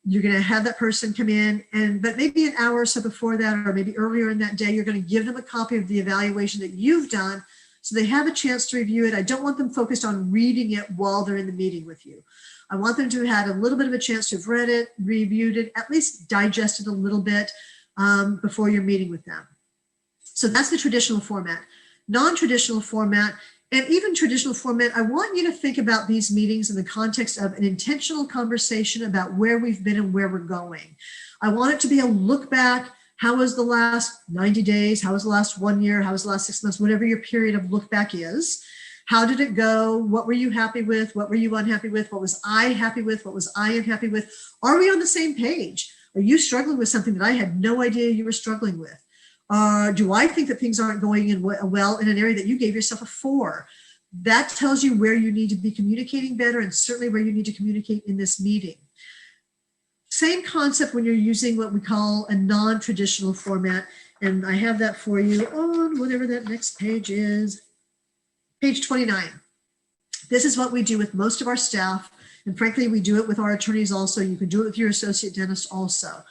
You're going to have that person come in, but maybe an hour or so before that, or maybe earlier in that day, you're going to give them a copy of the evaluation that you've done so they have a chance to review it. I don't want them focused on reading it while they're in the meeting with you. I want them to have had a little bit of a chance to have read it, reviewed it, at least digested a little bit before you're meeting with them. So that's the traditional format. Non-traditional format, and even traditional format, I want you to think about these meetings in the context of an intentional conversation about where we've been and where we're going. I want it to be a look back. How was the last 90 days? How was the last 1 year? How was the last 6 months? Whatever your period of look back is. How did it go? What were you happy with? What were you unhappy with? What was I happy with? What was I unhappy with? Are we on the same page? Are you struggling with something that I had no idea you were struggling with? Do I think that things aren't going in well in an area that you gave yourself a 4? That tells you where you need to be communicating better, and certainly where you need to communicate in this meeting. Same concept when you're using what we call a non-traditional format. And I have that for you on whatever that next page is, page 29. This is what we do with most of our staff. And frankly, we do it with our attorneys also. You can do it with your associate dentist also.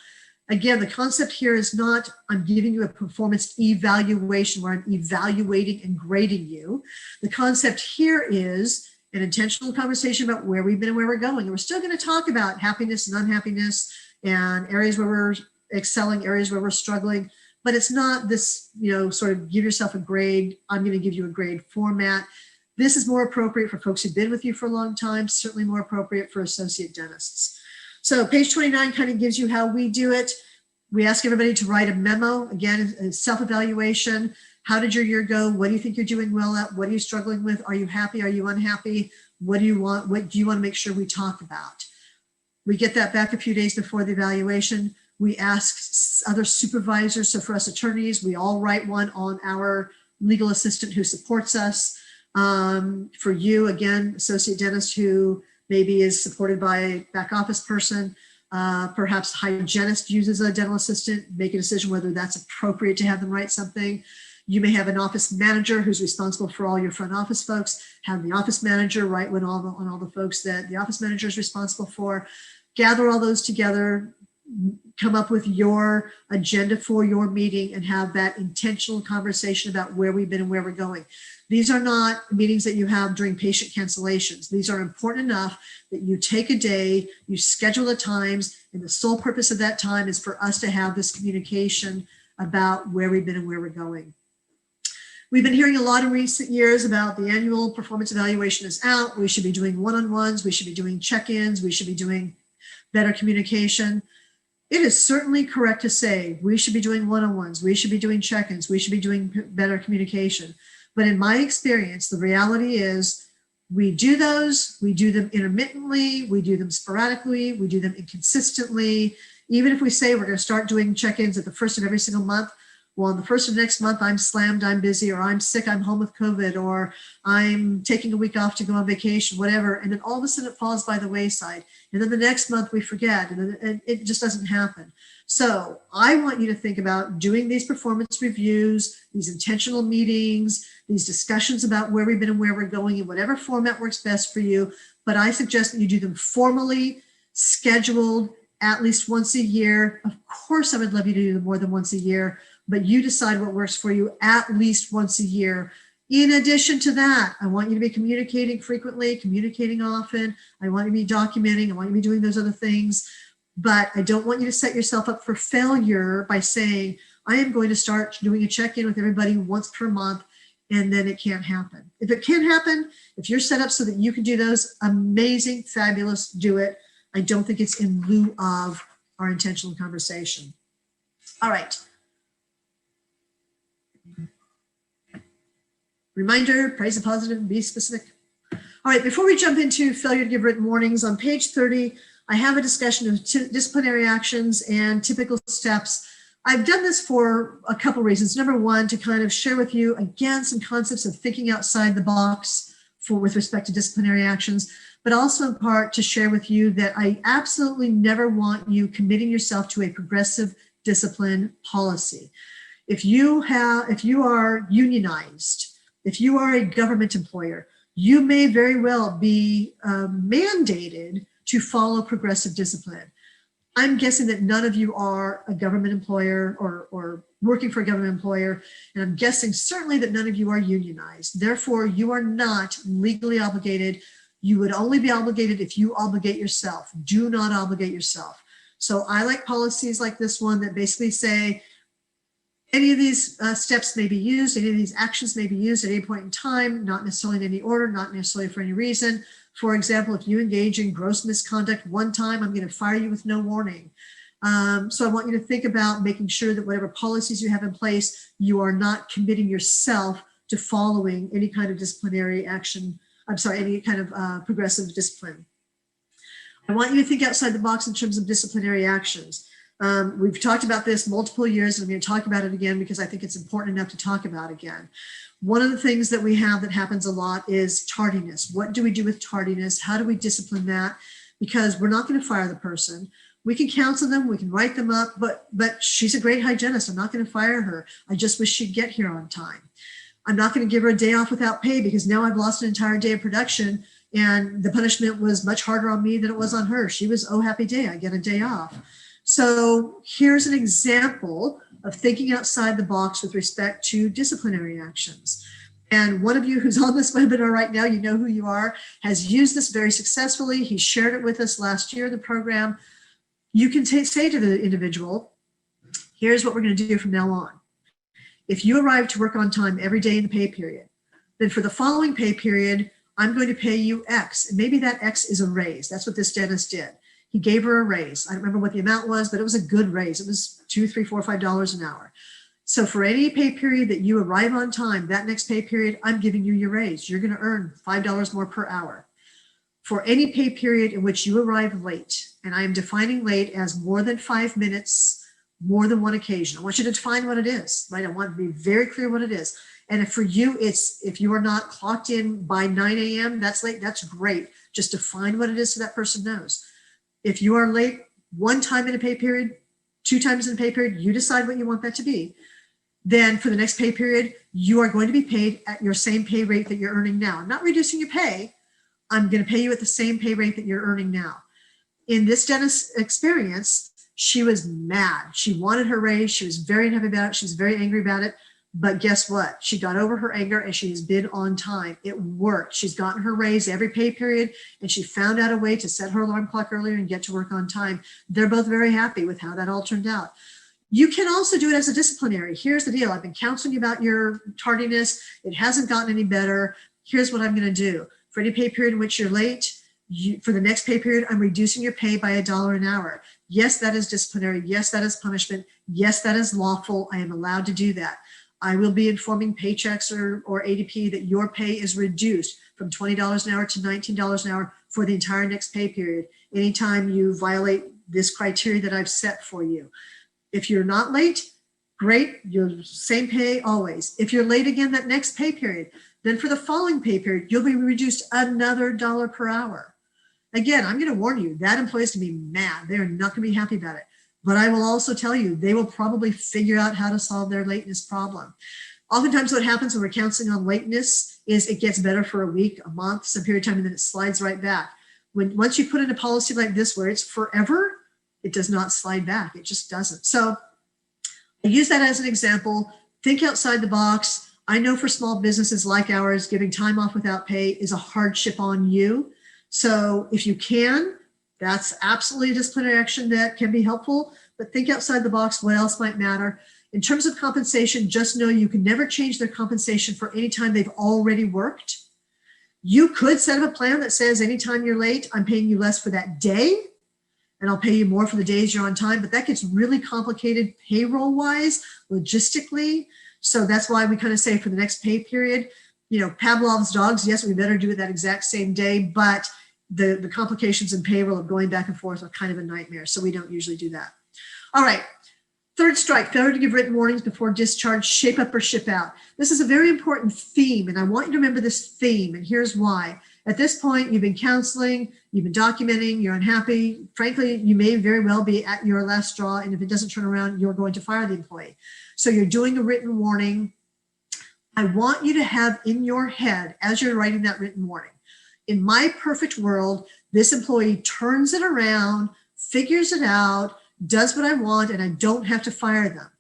Again, the concept here is not, I'm giving you a performance evaluation where I'm evaluating and grading you. The concept here is an intentional conversation about where we've been and where we're going. And we're still going to talk about happiness and unhappiness and areas where we're excelling, areas where we're struggling, but it's not this, sort of give yourself a grade. I'm going to give you a grade format. This is more appropriate for folks who've been with you for a long time, certainly more appropriate for associate dentists. So page 29 kind of gives you how we do it. We ask everybody to write a memo. Again, a self-evaluation. How did your year go? What do you think you're doing well at? What are you struggling with? Are you happy? Are you unhappy? What do you want? What do you want to make sure we talk about? We get that back a few days before the evaluation. We ask other supervisors. So for us attorneys, we all write one on our legal assistant who supports us. For you, again, associate dentist who maybe is supported by a back office person. Perhaps hygienist uses a dental assistant, make a decision whether that's appropriate to have them write something. You may have an office manager who's responsible for all your front office folks, have the office manager write on all the folks that the office manager is responsible for. Gather all those together, come up with your agenda for your meeting and have that intentional conversation about where we've been and where we're going. These are not meetings that you have during patient cancellations. These are important enough that you take a day, you schedule the times, and the sole purpose of that time is for us to have this communication about where we've been and where we're going. We've been hearing a lot in recent years about the annual performance evaluation is out. We should be doing one-on-ones. We should be doing check-ins. We should be doing better communication. It is certainly correct to say we should be doing one-on-ones. We should be doing check-ins. We should be doing better communication. But in my experience, the reality is we do those, we do them intermittently, we do them sporadically, we do them inconsistently. Even if we say we're going to start doing check-ins at the first of every single month, well, on the first of next month, I'm slammed, I'm busy, or I'm sick, I'm home with COVID, or I'm taking a week off to go on vacation, whatever. And then all of a sudden it falls by the wayside. And then the next month we forget, and it just doesn't happen. So I want you to think about doing these performance reviews, these intentional meetings, these discussions about where we've been and where we're going in whatever format works best for you. But I suggest that you do them formally, scheduled, at least once a year. Of course, I would love you to do them more than once a year, but you decide what works for you at least once a year. In addition to that, I want you to be communicating frequently, communicating often. I want you to be documenting. I want you to be doing those other things. But I don't want you to set yourself up for failure by saying, I am going to start doing a check-in with everybody once per month, and then it can't happen. If it can happen, if you're set up so that you can do those, amazing, fabulous, do it. I don't think it's in lieu of our intentional conversation. All right. Reminder, praise the positive, be specific. All right, before we jump into failure to give written warnings, on page 30, I have a discussion of disciplinary actions and typical steps. I've done this for a couple reasons. Number one, to kind of share with you, again, some concepts of thinking outside the box with respect to disciplinary actions, but also in part to share with you that I absolutely never want you committing yourself to a progressive discipline policy. If you are unionized, if you are a government employer, you may very well be mandated to follow progressive discipline. I'm guessing that none of you are a government employer or working for a government employer, and I'm guessing certainly that none of you are unionized. Therefore, you are not legally obligated. You would only be obligated if you obligate yourself. Do not obligate yourself. So I like policies like this one that basically say, any of these steps may be used, any of these actions may be used at any point in time, not necessarily in any order, not necessarily for any reason. For example, if you engage in gross misconduct one time, I'm going to fire you with no warning. So I want you to think about making sure that whatever policies you have in place, you are not committing yourself to following any kind of disciplinary action. Any kind of progressive discipline. I want you to think outside the box in terms of disciplinary actions. We've talked about this multiple years, and I'm going to talk about it again because I think it's important enough to talk about again. One of the things that we have that happens a lot is tardiness. What do we do with tardiness? How do we discipline that? Because we're not going to fire the person. We can counsel them, we can write them up, but she's a great hygienist. I'm not going to fire her. I just wish she'd get here on time. I'm not going to give her a day off without pay because now I've lost an entire day of production, and the punishment was much harder on me than it was on her. She was, oh, happy day, I get a day off. So here's an example of thinking outside the box with respect to disciplinary actions. And one of you who's on this webinar right now, you know who you are, has used this very successfully. He shared it with us last year in the program. You can say to the individual, here's what we're going to do from now on. If you arrive to work on time every day in the pay period, then for the following pay period, I'm going to pay you X. And maybe that X is a raise. That's what this dentist did. He gave her a raise. I don't remember what the amount was, but it was a good raise. It was $2, $3, $4, $5 an hour. So for any pay period that you arrive on time, that next pay period, I'm giving you your raise. You're going to earn $5 more per hour. For any pay period in which you arrive late, and I am defining late as more than 5 minutes, more than one occasion. I want you to define what it is, right? I want to be very clear what it is. And if for you, it's if you are not clocked in by 9 a.m., that's late, that's great. Just define what it is so that person knows. If you are late one time in a pay period, 2 times in a pay period, you decide what you want that to be. Then for the next pay period, you are going to be paid at your same pay rate that you're earning now. I'm not reducing your pay. I'm going to pay you at the same pay rate that you're earning now. In this dentist experience, she was mad. She wanted her raise. She was very unhappy about it. She was very angry about it. But guess what? She got over her anger and she has been on time. It worked. She's gotten her raise every pay period, and she found out a way to set her alarm clock earlier and get to work on time. They're both very happy with how that all turned out. You can also do it as a disciplinary. Here's the deal. I've been counseling you about your tardiness. It hasn't gotten any better. Here's what I'm going to do. For any pay period in which you're late, for the next pay period, I'm reducing your pay by $1 an hour. Yes, that is disciplinary. Yes, that is punishment. Yes, that is lawful. I am allowed to do that. I will be informing Paychex or ADP that your pay is reduced from $20 an hour to $19 an hour for the entire next pay period. Anytime you violate this criteria that I've set for you. If you're not late, great, you're same pay always. If you're late again that next pay period, then for the following pay period, you'll be reduced another $1 per hour. Again, I'm going to warn you, that employee is going to be mad. They're not going to be happy about it. But I will also tell you, they will probably figure out how to solve their lateness problem. Oftentimes what happens when we're counseling on lateness is it gets better for a week, a month, some period of time, and then it slides right back. Once you put in a policy like this where it's forever, it does not slide back. It just doesn't. So I use that as an example. Think outside the box. I know for small businesses like ours, giving time off without pay is a hardship on you. So if you can, that's absolutely a disciplinary action that can be helpful, but think outside the box. What else might matter? In terms of compensation, just know you can never change their compensation for any time they've already worked. You could set up a plan that says anytime you're late, I'm paying you less for that day, and I'll pay you more for the days you're on time, but that gets really complicated payroll-wise, logistically. So that's why we kind of say for the next pay period, Pavlov's dogs, yes, we better do it that exact same day, but the complications in payroll of going back and forth are kind of a nightmare. So we don't usually do that. All right. Third strike, failure to give written warnings before discharge, shape up or ship out. This is a very important theme, and I want you to remember this theme, and here's why. At this point, you've been counseling, you've been documenting, you're unhappy. Frankly, you may very well be at your last straw, and if it doesn't turn around, you're going to fire the employee. So you're doing a written warning. I want you to have in your head, as you're writing that written warning, in my perfect world, this employee turns it around, figures it out, does what I want, and I don't have to fire them.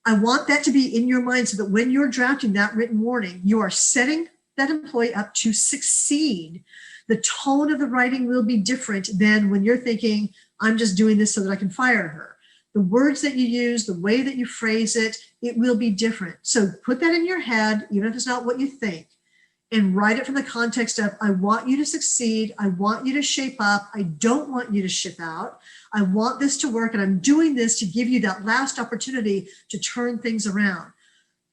I want that to be in your mind so that when you're drafting that written warning, you are setting that employee up to succeed. The tone of the writing will be different than when you're thinking, I'm just doing this so that I can fire her. The words that you use, the way that you phrase it, it will be different. So put that in your head, even if it's not what you think, and write it from the context of, I want you to succeed. I want you to shape up. I don't want you to ship out. I want this to work, and I'm doing this to give you that last opportunity to turn things around.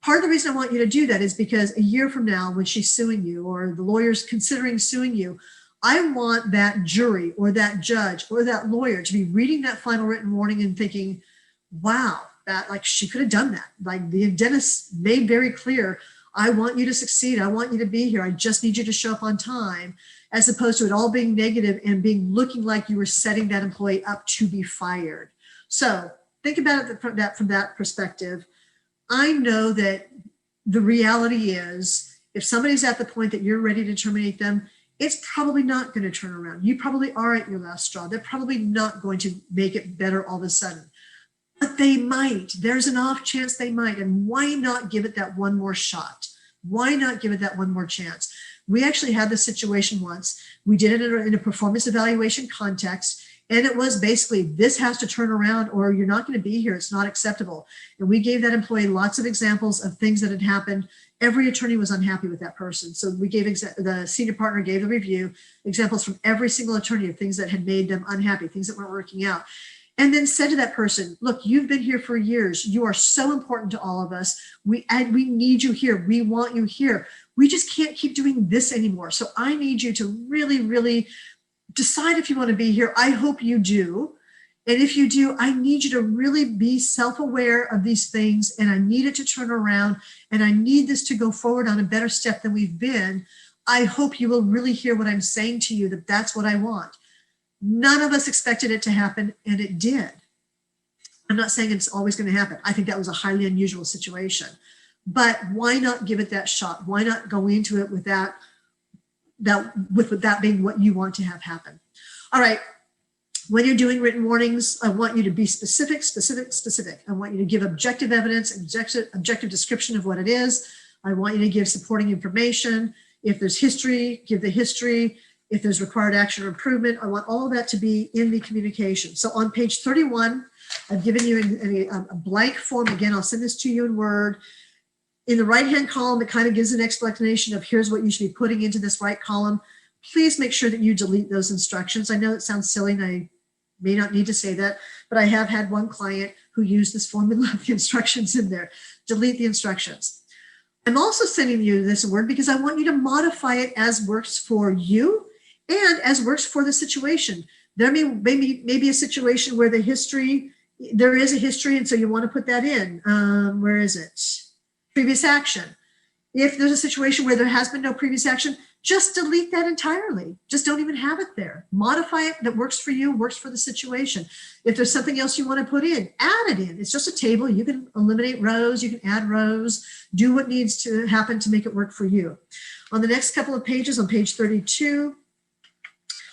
Part of the reason I want you to do that is because a year from now, when she's suing you or the lawyer's considering suing you, I want that jury or that judge or that lawyer to be reading that final written warning and thinking, wow, that she could have done that. Like the dentist made very clear, I want you to succeed. I want you to be here. I just need you to show up on time, as opposed to it all being negative and looking like you were setting that employee up to be fired. So think about it from that perspective. I know that the reality is if somebody's at the point that you're ready to terminate them, it's probably not going to turn around. You probably are at your last straw. They're probably not going to make it better all of a sudden. But they might. There's an off chance they might. And why not give it that one more shot? Why not give it that one more chance? We actually had this situation once. We did it in a performance evaluation context. And it was basically, this has to turn around or you're not going to be here. It's not acceptable. And we gave that employee lots of examples of things that had happened. Every attorney was unhappy with that person. So we gave, the senior partner gave the review, examples from every single attorney of things that had made them unhappy, things that weren't working out. And then said to that person, look, you've been here for years. You are so important to all of us. We need you here. We want you here. We just can't keep doing this anymore. So I need you to really, really decide if you want to be here. I hope you do. And if you do, I need you to really be self-aware of these things. And I need it to turn around. And I need this to go forward on a better step than we've been. I hope you will really hear what I'm saying to you, that that's what I want. None of us expected it to happen, and it did. I'm not saying it's always going to happen. I think that was a highly unusual situation. But why not give it that shot? Why not go into it with that being what you want to have happen? All right. When you're doing written warnings, I want you to be specific. I want you to give objective evidence, objective description of what it is. I want you to give supporting information. If there's history, give the history. If there's required action or improvement, I want all of that to be in the communication. So on page 31, I've given you a blank form. Again, I'll send this to you in Word. In the right-hand column, it kind of gives an explanation of here's what you should be putting into this right column. Please make sure that you delete those instructions. I know it sounds silly and I may not need to say that, but I have had one client who used this form and left the instructions in there. Delete the instructions. I'm also sending you this Word because I want you to modify it as works for you and as works for the situation. There may be a situation where there is a history, and so you want to put that in. Where is it? Previous action. If there's a situation where there has been no previous action, just delete that entirely. Just don't even have it there. Modify it that works for you, works for the situation. If there's something else you want to put in, add it in. It's just a table. You can eliminate rows. You can add rows. Do what needs to happen to make it work for you. On the next couple of pages, on page 32,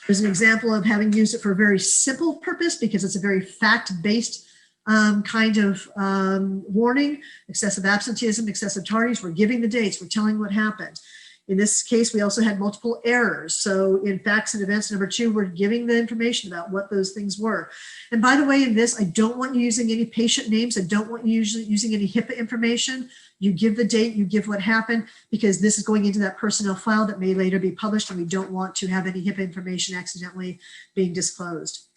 there's an example of having used it for a very simple purpose because it's a very fact-based kind of warning. Excessive absenteeism, excessive tardies. We're giving the dates. We're telling what happened. In this case, we also had multiple errors. So in facts and events number 2, we're giving the information about what those things were. And by the way, in this, I don't want you using any patient names. I don't want you using any HIPAA information. You give the date, you give what happened, because this is going into that personnel file that may later be published, and we don't want to have any HIPAA information accidentally being disclosed.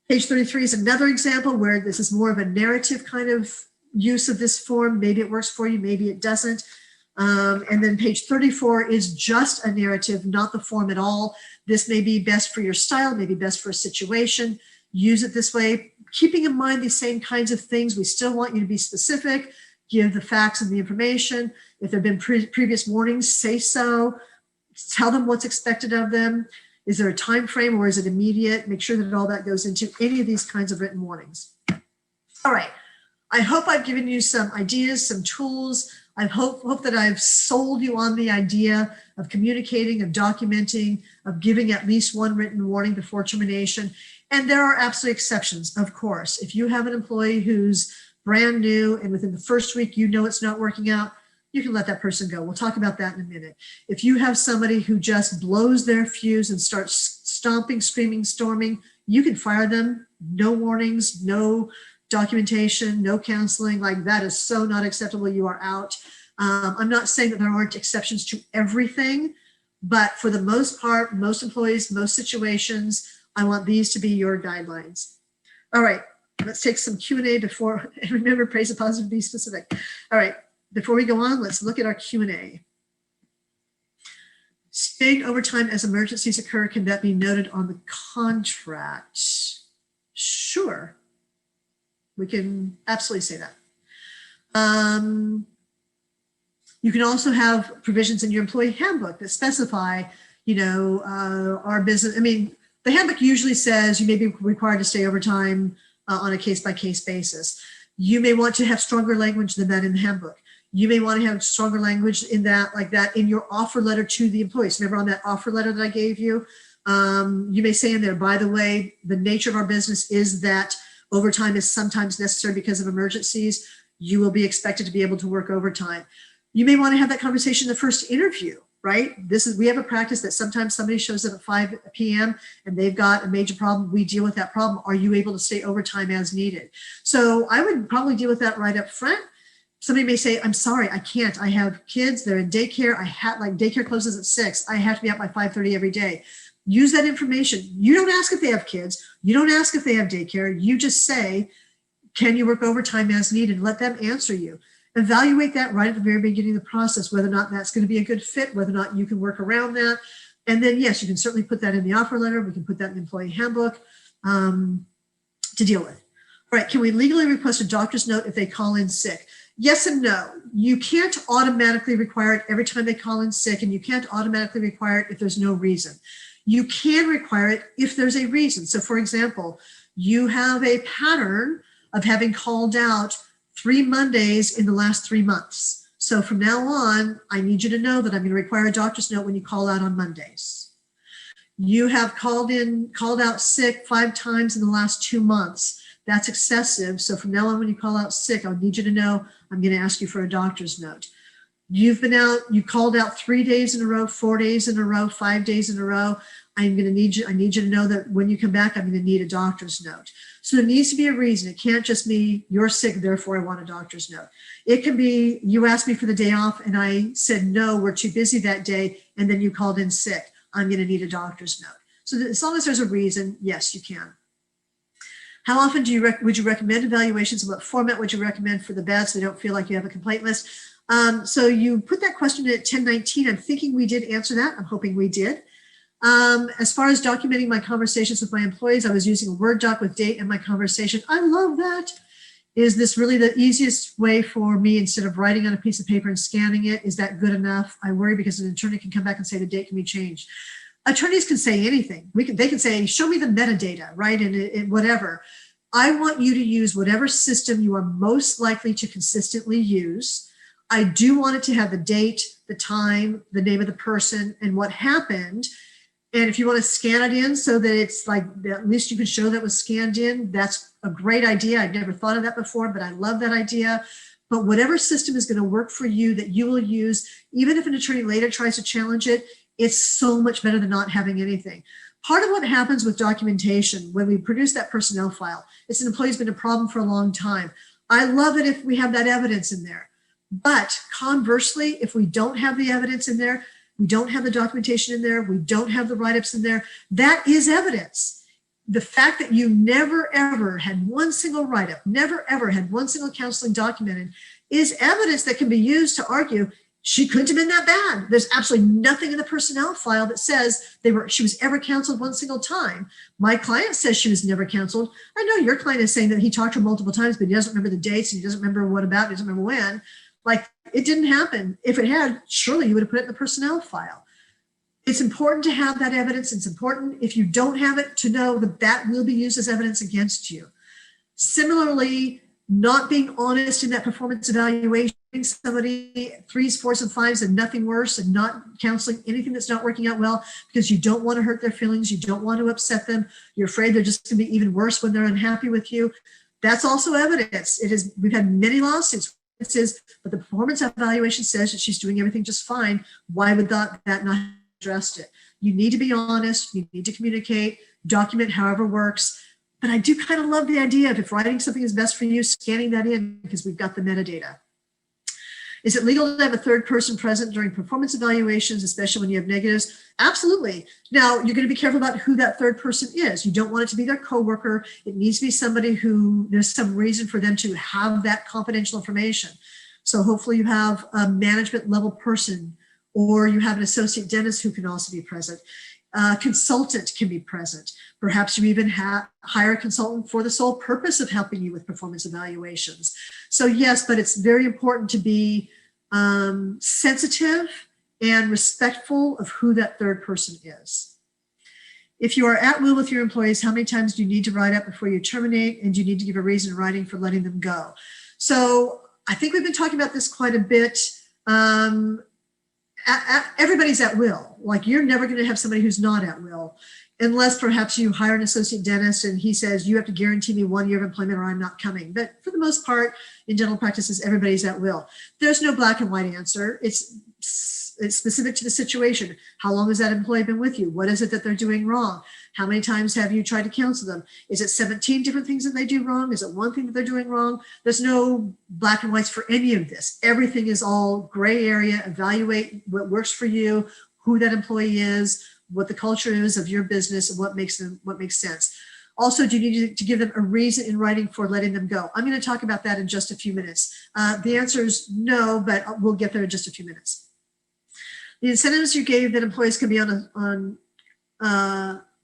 Page 33 is another example where this is more of a narrative kind of use of this form. Maybe it works for you, maybe it doesn't. And then page 34 is just a narrative, not the form at all. This may be best for your style, maybe best for a situation. Use it this way, keeping in mind these same kinds of things. We still want you to be specific, give the facts and the information. If there have been previous warnings, say so. Tell them what's expected of them. Is there a time frame or is it immediate? Make sure that all that goes into any of these kinds of written warnings. All right. I hope I've given you some ideas, some tools. I hope that I've sold you on the idea of communicating, of documenting, of giving at least one written warning before termination. And there are absolute exceptions, of course. If you have an employee who's brand new and within the first week you know it's not working out, you can let that person go. We'll talk about that in a minute. If you have somebody who just blows their fuse and starts stomping, screaming, storming, you can fire them. No warnings, no documentation, no counseling. Like, that is so not acceptable. You are out. I'm not saying that there aren't exceptions to everything, but for the most part, most employees, most situations, I want these to be your guidelines. All right, let's take some Q&A before, and remember, praise the positive, be specific. All right, before we go on, let's look at our Q&A. Staying overtime as emergencies occur, can that be noted on the contract? Sure. We can absolutely say that. You can also have provisions in your employee handbook that specify, our business. I mean, the handbook usually says you may be required to stay overtime on a case-by-case basis. You may want to have stronger language than that in the handbook. You may want to have stronger language in that, like that, in your offer letter to the employees. Remember on that offer letter that I gave you? You may say in there, by the way, the nature of our business is that overtime is sometimes necessary because of emergencies. You will be expected to be able to work overtime. You may want to have that conversation in the first interview, right? We have a practice that sometimes somebody shows up at 5 p.m. and they've got a major problem. We deal with that problem. Are you able to stay overtime as needed? So I would probably deal with that right up front. Somebody may say, I'm sorry, I can't. I have kids, they're in daycare. Daycare closes at 6. I have to be up by 5:30 every day. Use that information. You don't ask if they have kids. You don't ask if they have daycare. You just say, can you work overtime as needed? Let them answer you. Evaluate that right at the very beginning of the process, whether or not that's going to be a good fit, whether or not you can work around that. And then, yes, you can certainly put that in the offer letter. We can put that in the employee handbook to deal with. All right, can we legally request a doctor's note if they call in sick? Yes and no. You can't automatically require it every time they call in sick, and you can't automatically require it if there's no reason. You can require it if there's a reason. So for example, you have a pattern of having called out 3 Mondays in the last 3 months. So from now on, I need you to know that I'm going to require a doctor's note when you call out on Mondays. You have called out sick 5 times in the last 2 months. That's excessive. So from now on, when you call out sick, I'll need you to know I'm going to ask you for a doctor's note. You've been out, you called out 3 days in a row, 4 days in a row, 5 days in a row. I need you to know that when you come back, I'm going to need a doctor's note. So there needs to be a reason. It can't just be you're sick, therefore I want a doctor's note. It can be you asked me for the day off and I said, no, we're too busy that day. And then you called in sick. I'm going to need a doctor's note. So as long as there's a reason, yes, you can. How often would you recommend evaluations, and what format would you recommend for the bad so they don't feel like you have a complaint list? So you put that question at 1019. I'm thinking we did answer that. I'm hoping we did. As far as documenting my conversations with my employees, I was using a Word doc with date and my conversation. I love that. Is this really the easiest way for me instead of writing on a piece of paper and scanning it? Is that good enough? I worry because an attorney can come back and say the date can be changed. Attorneys can say anything. They can say, show me the metadata, right? And whatever. I want you to use whatever system you are most likely to consistently use. I do want it to have the date, the time, the name of the person, and what happened. And if you want to scan it in so that it's like, at least you can show that was scanned in, that's a great idea. I've never thought of that before, but I love that idea. But whatever system is going to work for you that you will use, even if an attorney later tries to challenge it, it's so much better than not having anything. Part of what happens with documentation when we produce that personnel file, it's an employee's been a problem for a long time. I love it if we have that evidence in there. But conversely, if we don't have the evidence in there, we don't have the documentation in there, we don't have the write-ups in there, that is evidence. The fact that you never ever had one single write-up, never ever had one single counseling documented is evidence that can be used to argue she couldn't have been that bad. There's absolutely nothing in the personnel file that says she was ever counseled one single time. My client says she was never counseled. I know your client is saying that he talked to her multiple times, but he doesn't remember the dates and he doesn't remember what about, he doesn't remember when. Like, it didn't happen. If it had, surely you would have put it in the personnel file. It's important to have that evidence. It's important, if you don't have it, to know that that will be used as evidence against you. Similarly, not being honest in that performance evaluation, somebody 3s, 4s, and 5s and nothing worse, and not counseling anything that's not working out well because you don't want to hurt their feelings, you don't want to upset them, you're afraid they're just going to be even worse when they're unhappy with you. That's also evidence. We've had many lawsuits. But the performance evaluation says that she's doing everything just fine. Why would that not have addressed it? You need to be honest. You need to communicate, document however works. But I do kind of love the idea of if writing something is best for you, scanning that in because we've got the metadata. Is it legal to have a third person present during performance evaluations, especially when you have negatives? Absolutely. Now, you're going to be careful about who that third person is. You don't want it to be their coworker. It needs to be somebody who there's some reason for them to have that confidential information. So hopefully you have a management level person, or you have an associate dentist who can also be present. A consultant can be present. Perhaps you even hire a consultant for the sole purpose of helping you with performance evaluations. So yes, but it's very important to be sensitive and respectful of who that third person is. If you are at will with your employees, how many times do you need to write up before you terminate, and do you need to give a reason in writing for letting them go? So I think we've been talking about this quite a bit. Everybody's at will. Like, you're never going to have somebody who's not at will, unless perhaps you hire an associate dentist and he says, you have to guarantee me 1 year of employment or I'm not coming. But for the most part, in dental practices, everybody's at will. There's no black and white answer. It's specific to the situation. How long has that employee been with you? What is it that they're doing wrong? How many times have you tried to counsel them? Is it 17 different things that they do wrong? Is it one thing that they're doing wrong? There's no black and whites for any of this. Everything is all gray area. Evaluate what works for you, who that employee is, what the culture is of your business, and what makes sense. Also, do you need to give them a reason in writing for letting them go? I'm going to talk about that in just a few minutes. The answer is no, but we'll get there in just a few minutes. The incentives you gave that employees can be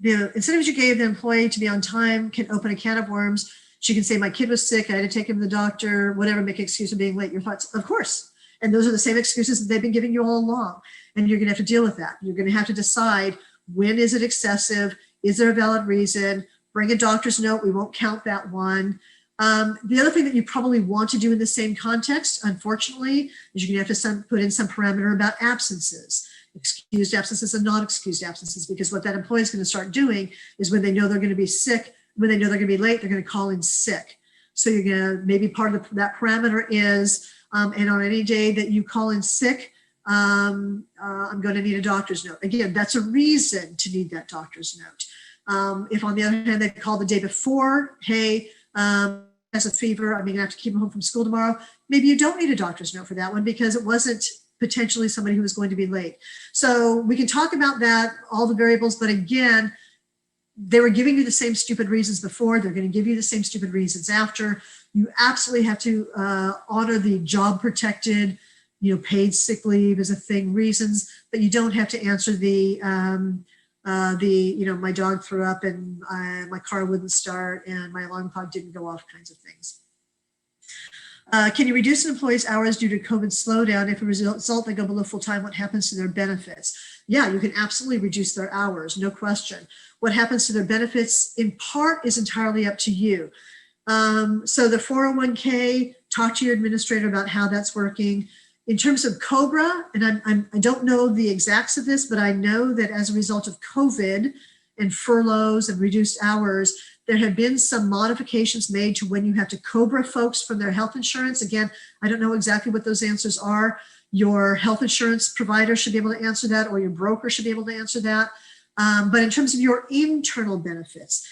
the incentives you gave the employee to be on time can open a can of worms. She can say, my kid was sick, I had to take him to the doctor, whatever, make an excuse of being late. Your thoughts, of course. And those are the same excuses that they've been giving you all along. And you're going to have to deal with that. You're going to have to decide When is it excessive? Is there a valid reason? Bring a doctor's note. We won't count that one. The other thing that you probably want to do in the same context, unfortunately, is you're going to have to put in some parameter about absences, excused absences and not excused absences, because what that employee is going to start doing is when they know they're going to be sick, when they know they're going to be late, they're going to call in sick. So you're going to, maybe part of that parameter is, and on any day that you call in sick, I'm going to need a doctor's note. Again, that's a reason to need that doctor's note. If on the other hand, they call the day before, hey, has a fever, I'm going to have to keep him home from school tomorrow. Maybe you don't need a doctor's note for that one because it wasn't potentially somebody who was going to be late. So we can talk about that, all the variables, but again, they were giving you the same stupid reasons before. They're going to give you the same stupid reasons after. You absolutely have to honor the job protected, paid sick leave is a thing reasons, but you don't have to answer the my dog threw up and my car wouldn't start and my alarm clock didn't go off kinds of things. Can you reduce an employee's hours due to COVID slowdown? If a result they go below full time, what happens to their benefits? Yeah, you can absolutely reduce their hours, no question. What happens to their benefits in part is entirely up to you. So the 401k, talk to your administrator about how that's working. In terms of COBRA, and I don't know the exacts of this, but I know that as a result of COVID and furloughs and reduced hours, there have been some modifications made to when you have to COBRA folks from their health insurance. Again, I don't know exactly what those answers are. Your health insurance provider should be able to answer that, or your broker should be able to answer that. But in terms of your internal benefits,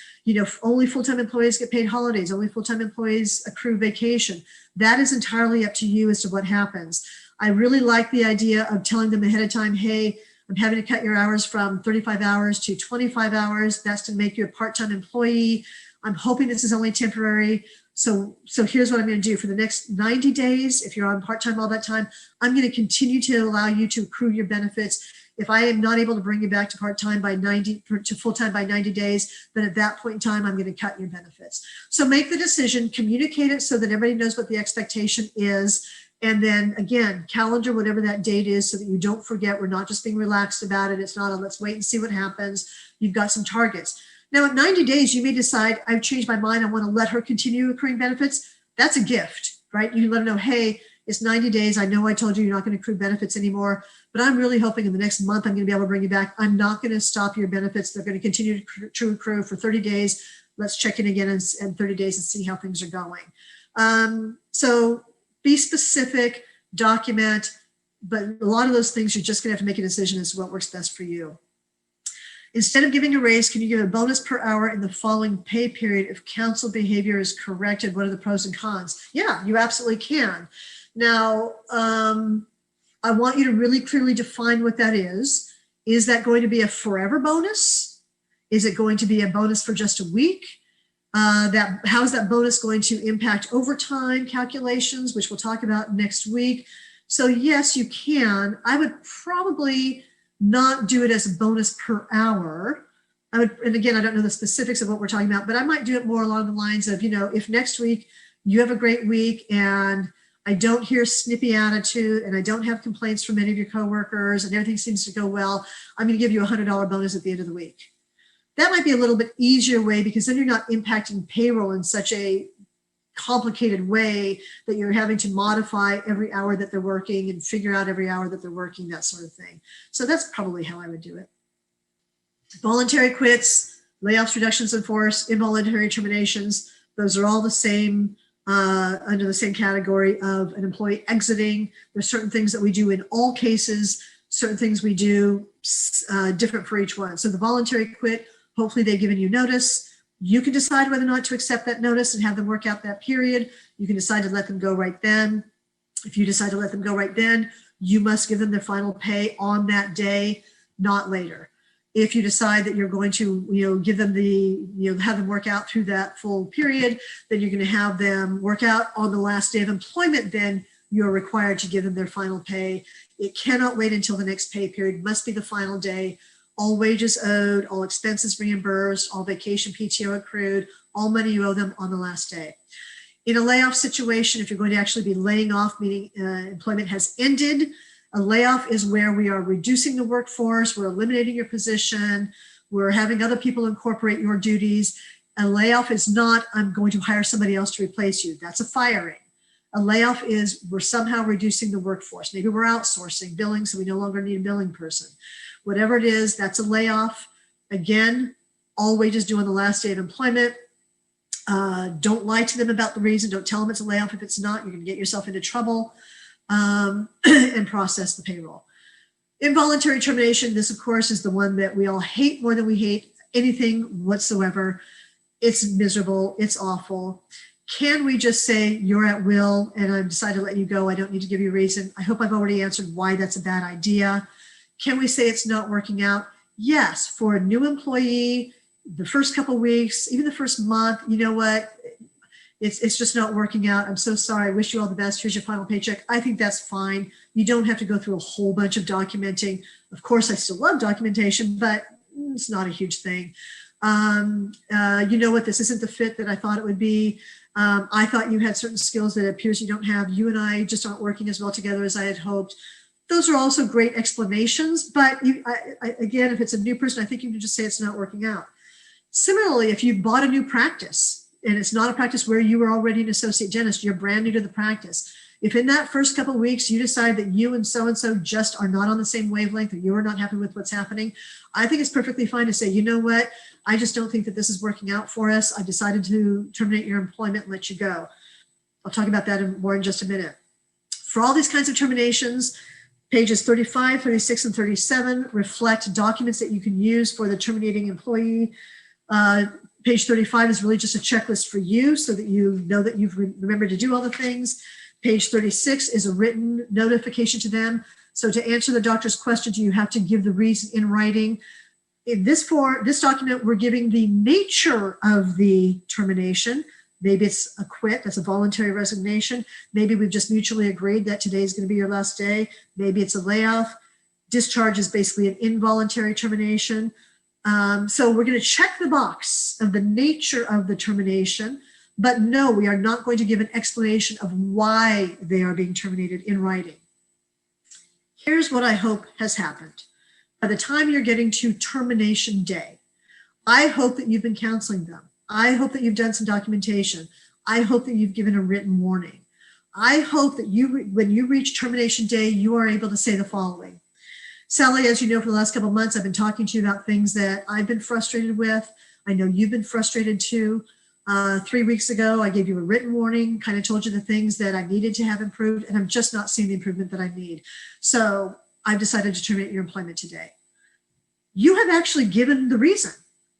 only full-time employees get paid holidays, only full-time employees accrue vacation. That is entirely up to you as to what happens. I really like the idea of telling them ahead of time, hey, I'm having to cut your hours from 35 hours to 25 hours. That's to make you a part-time employee. I'm hoping this is only temporary. So here's what I'm going to do for the next 90 days. If you're on part-time all that time, I'm going to continue to allow you to accrue your benefits. If I am not able to bring you back to part-time to full-time by 90 days, then at that point in time, I'm going to cut your benefits. So make the decision, communicate it so that everybody knows what the expectation is. And then again, calendar whatever that date is so that you don't forget. We're not just being relaxed about it. It's not a let's wait and see what happens. You've got some targets. Now at 90 days, you may decide I've changed my mind. I want to let her continue accruing benefits. That's a gift, right? You let her know, hey, it's 90 days. I know I told you you're not going to accrue benefits anymore, but I'm really hoping in the next month I'm going to be able to bring you back. I'm not going to stop your benefits. They're going to continue to accrue for 30 days. Let's check in again in 30 days and see how things are going. So be specific, document, but a lot of those things you're just going to have to make a decision as to what works best for you. Instead of giving a raise, can you give a bonus per hour in the following pay period if council behavior is corrected? What are the pros and cons? Yeah, you absolutely can. Now, I want you to really clearly define what that is. Is that going to be a forever bonus? Is it going to be a bonus for just a week? How is that bonus going to impact overtime calculations, which we'll talk about next week? So yes, you can. I would probably not do it as a bonus per hour. And again, I don't know the specifics of what we're talking about, but I might do it more along the lines of, if next week you have a great week and I don't hear snippy attitude and I don't have complaints from any of your coworkers and everything seems to go well, I'm going to give you a $100 bonus at the end of the week. That might be a little bit easier way because then you're not impacting payroll in such a complicated way that you're having to modify every hour that they're working and figure out every hour that they're working, that sort of thing. So that's probably how I would do it. Voluntary quits, layoffs, reductions in force, involuntary terminations, those are all the same, under the same category of an employee exiting. There's certain things that we do in all cases, certain things we do different for each one. So the voluntary quit, hopefully they've given you notice. You can decide whether or not to accept that notice and have them work out that period. You can decide to let them go right then. If you decide to let them go right then, you must give them their final pay on that day, not later. If you decide that you're going to, give them have them work out through that full period, then you're going to have them work out on the last day of employment, then you're required to give them their final pay. It cannot wait until the next pay period, must be the final day. All wages owed, all expenses reimbursed, all vacation PTO accrued, all money you owe them on the last day. In a layoff situation, if you're going to actually be laying off, meaning employment has ended, A layoff is where we are reducing the workforce, we're eliminating your position, we're having other people incorporate your duties. A layoff is not, I'm going to hire somebody else to replace you. That's a firing. A layoff is we're somehow reducing the workforce. Maybe we're outsourcing billing, so we no longer need a billing person. Whatever it is, that's a layoff. Again, all wages due on the last day of employment. Don't lie to them about the reason. Don't tell them it's a layoff. If it's not, you're going to get yourself into trouble, and process the payroll. Involuntary termination, this of course is the one that we all hate more than we hate anything whatsoever. It's miserable, it's awful. Can we just say you're at will and I've decided to let you go, I don't need to give you a reason? I hope I've already answered why that's a bad idea. Can we say it's not working out? Yes, for a new employee, the first couple of weeks, even the first month, you know what? It's just not working out. I'm so sorry. I wish you all the best. Here's your final paycheck. I think that's fine. You don't have to go through a whole bunch of documenting. Of course, I still love documentation, but it's not a huge thing. You know what? This isn't the fit that I thought it would be. I thought you had certain skills that it appears you don't have. You and I just aren't working as well together as I had hoped. Those are also great explanations. But again, if it's a new person, I think you can just say it's not working out. Similarly, if you've bought a new practice, and it's not a practice where you were already an associate dentist, you're brand new to the practice. If in that first couple of weeks you decide that you and so just are not on the same wavelength, or you are not happy with what's happening, I think it's perfectly fine to say, you know what, I just don't think that this is working out for us. I decided to terminate your employment and let you go. I'll talk about that more in just a minute. For all these kinds of terminations, pages 35, 36, and 37 reflect documents that you can use for the terminating employee. Page 35 is really just a checklist for you so that you know that you've remembered to do all the things. Page 36 is a written notification to them. So to answer the doctor's question, do you have to give the reason in writing? In this document, we're giving the nature of the termination. Maybe it's a quit, that's a voluntary resignation. Maybe we've just mutually agreed that today is going to be your last day. Maybe it's a layoff. Discharge is basically an involuntary termination. So we're going to check the box of the nature of the termination, but no, we are not going to give an explanation of why they are being terminated in writing. Here's what I hope has happened. By the time you're getting to termination day, I hope that you've been counseling them. I hope that you've done some documentation. I hope that you've given a written warning. I hope that when you reach termination day, you are able to say the following. Sally, as you know, for the last couple of months, I've been talking to you about things that I've been frustrated with. I know you've been frustrated too. 3 weeks ago, I gave you a written warning, kind of told you the things that I needed to have improved, and I'm just not seeing the improvement that I need. So I've decided to terminate your employment today. You have actually given the reason.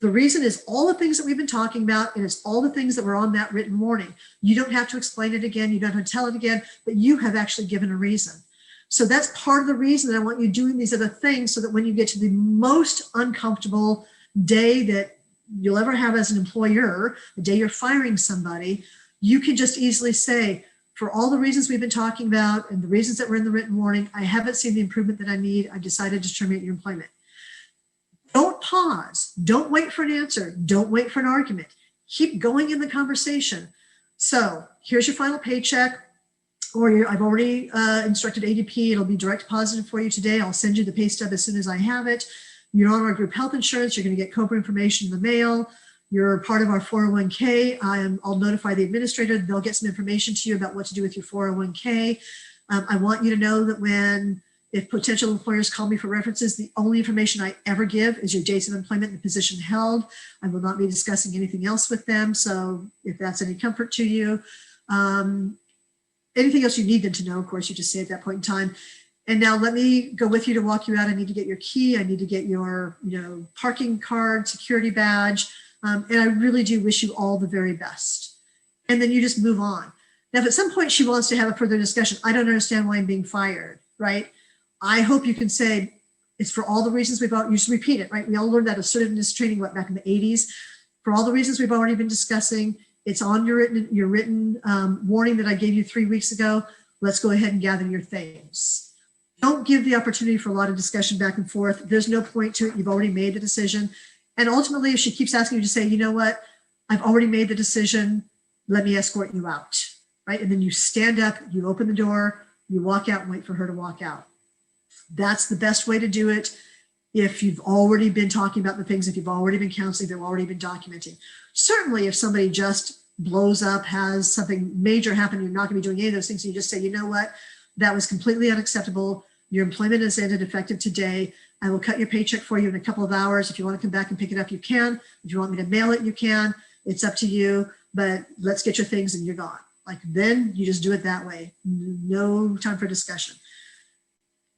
The reason is all the things that we've been talking about, and it's all the things that were on that written warning. You don't have to explain it again. You don't have to tell it again, but you have actually given a reason. So that's part of the reason that I want you doing these other things, so that when you get to the most uncomfortable day that you'll ever have as an employer, the day you're firing somebody, you can just easily say, for all the reasons we've been talking about and the reasons that were in the written warning, I haven't seen the improvement that I need. I've decided to terminate your employment. Don't pause. Don't wait for an answer. Don't wait for an argument. Keep going in the conversation. So here's your final paycheck. Or I've already instructed ADP. It'll be direct deposited for you today. I'll send you the pay stub as soon as I have it. You're on our group health insurance. You're going to get COBRA information in the mail. You're part of our 401k. I'll notify the administrator. They'll get some information to you about what to do with your 401k. I want you to know that if potential employers call me for references, the only information I ever give is your dates of employment and the position held. I will not be discussing anything else with them. So if that's any comfort to you, anything else you need them to know, of course, you just say at that point in time. And now let me go with you to walk you out. I need to get your key. I need to get your parking card, security badge. And I really do wish you all the very best. And then you just move on. Now, if at some point she wants to have a further discussion, I don't understand why I'm being fired, right? I hope you can say, it's for all the reasons you just repeat it, right? We all learned that assertiveness training, back in the 80s. For all the reasons we've already been discussing, it's on your written warning that I gave you 3 weeks ago. Let's go ahead and gather your things. Don't give the opportunity for a lot of discussion back and forth. There's no point to it. You've already made the decision. And ultimately, if she keeps asking you to say, you know what, I've already made the decision, let me escort you out, right? And then you stand up, you open the door, you walk out and wait for her to walk out. That's the best way to do it. If you've already been talking about the things, if you've already been counseling, they've already been documenting. Certainly, if somebody just blows up, has something major happen, you're not going to be doing any of those things. You just say, you know what, that was completely unacceptable. Your employment has ended effective today. I will cut your paycheck for you in a couple of hours. If you want to come back and pick it up, you can. If you want me to mail it, you can. It's up to you, but let's get your things and you're gone. Like, then you just do it that way. No time for discussion.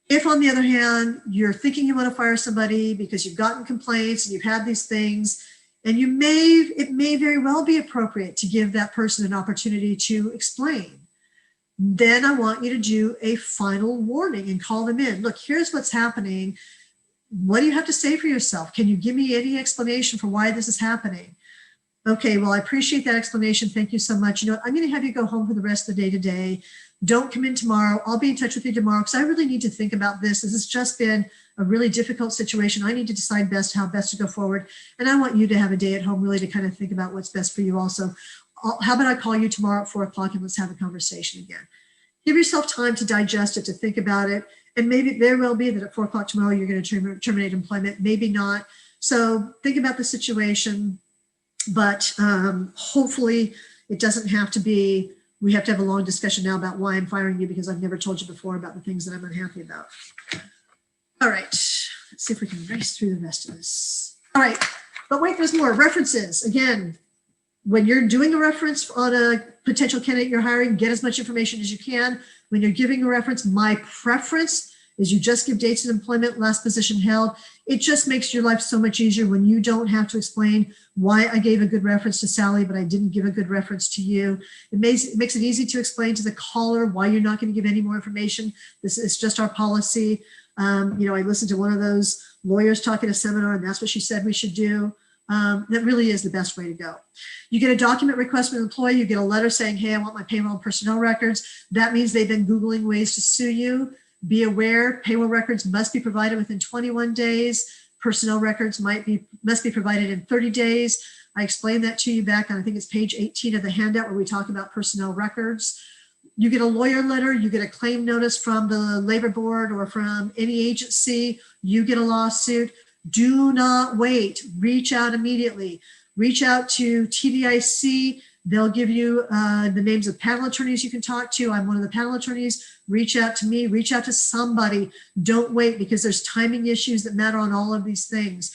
If, on the other hand, you're thinking you want to fire somebody because you've gotten complaints and you've had these things, and it may very well be appropriate to give that person an opportunity to explain, then I want you to do a final warning and call them in. Look, here's what's happening. What do you have to say for yourself? Can you give me any explanation for why this is happening? Okay, well, I appreciate that explanation. Thank you so much. You know what? I'm going to have you go home for the rest of the day today. Don't come in tomorrow. I'll be in touch with you tomorrow because I really need to think about this. This has just been a really difficult situation. I need to decide how best to go forward. And I want you to have a day at home really to kind of think about what's best for you also. How about I call you tomorrow at 4 o'clock and let's have a conversation again. Give yourself time to digest it, to think about it. And maybe there will be that at 4 o'clock tomorrow, you're going to terminate employment, maybe not. So think about the situation, but hopefully it doesn't have to be, we have to have a long discussion now about why I'm firing you because I've never told you before about the things that I'm unhappy about. All right, let's see if we can race through the rest of this. All right, but wait, there's more. References. Again, when you're doing a reference on a potential candidate you're hiring, get as much information as you can. When you're giving a reference, my preference is you just give dates of employment, last position held. It just makes your life so much easier when you don't have to explain why I gave a good reference to Sally, but I didn't give a good reference to you. It makes it easy to explain to the caller why you're not going to give any more information. This is just our policy. I listened to one of those lawyers talk at a seminar, and that's what she said we should do. That really is the best way to go. You get a document request from an employee, you get a letter saying, hey, I want my payroll and personnel records. That means they've been Googling ways to sue you. Be aware, payroll records must be provided within 21 days. Personnel records must be provided in 30 days. I explained that to you back on, I think it's page 18 of the handout where we talk about personnel records. You get a lawyer letter, you get a claim notice from the labor board or from any agency, you get a lawsuit. Do not wait, reach out immediately. Reach out to TDIC. They'll give you the names of panel attorneys you can talk to. I'm one of the panel attorneys. Reach out to me, reach out to somebody. Don't wait because there's timing issues that matter on all of these things.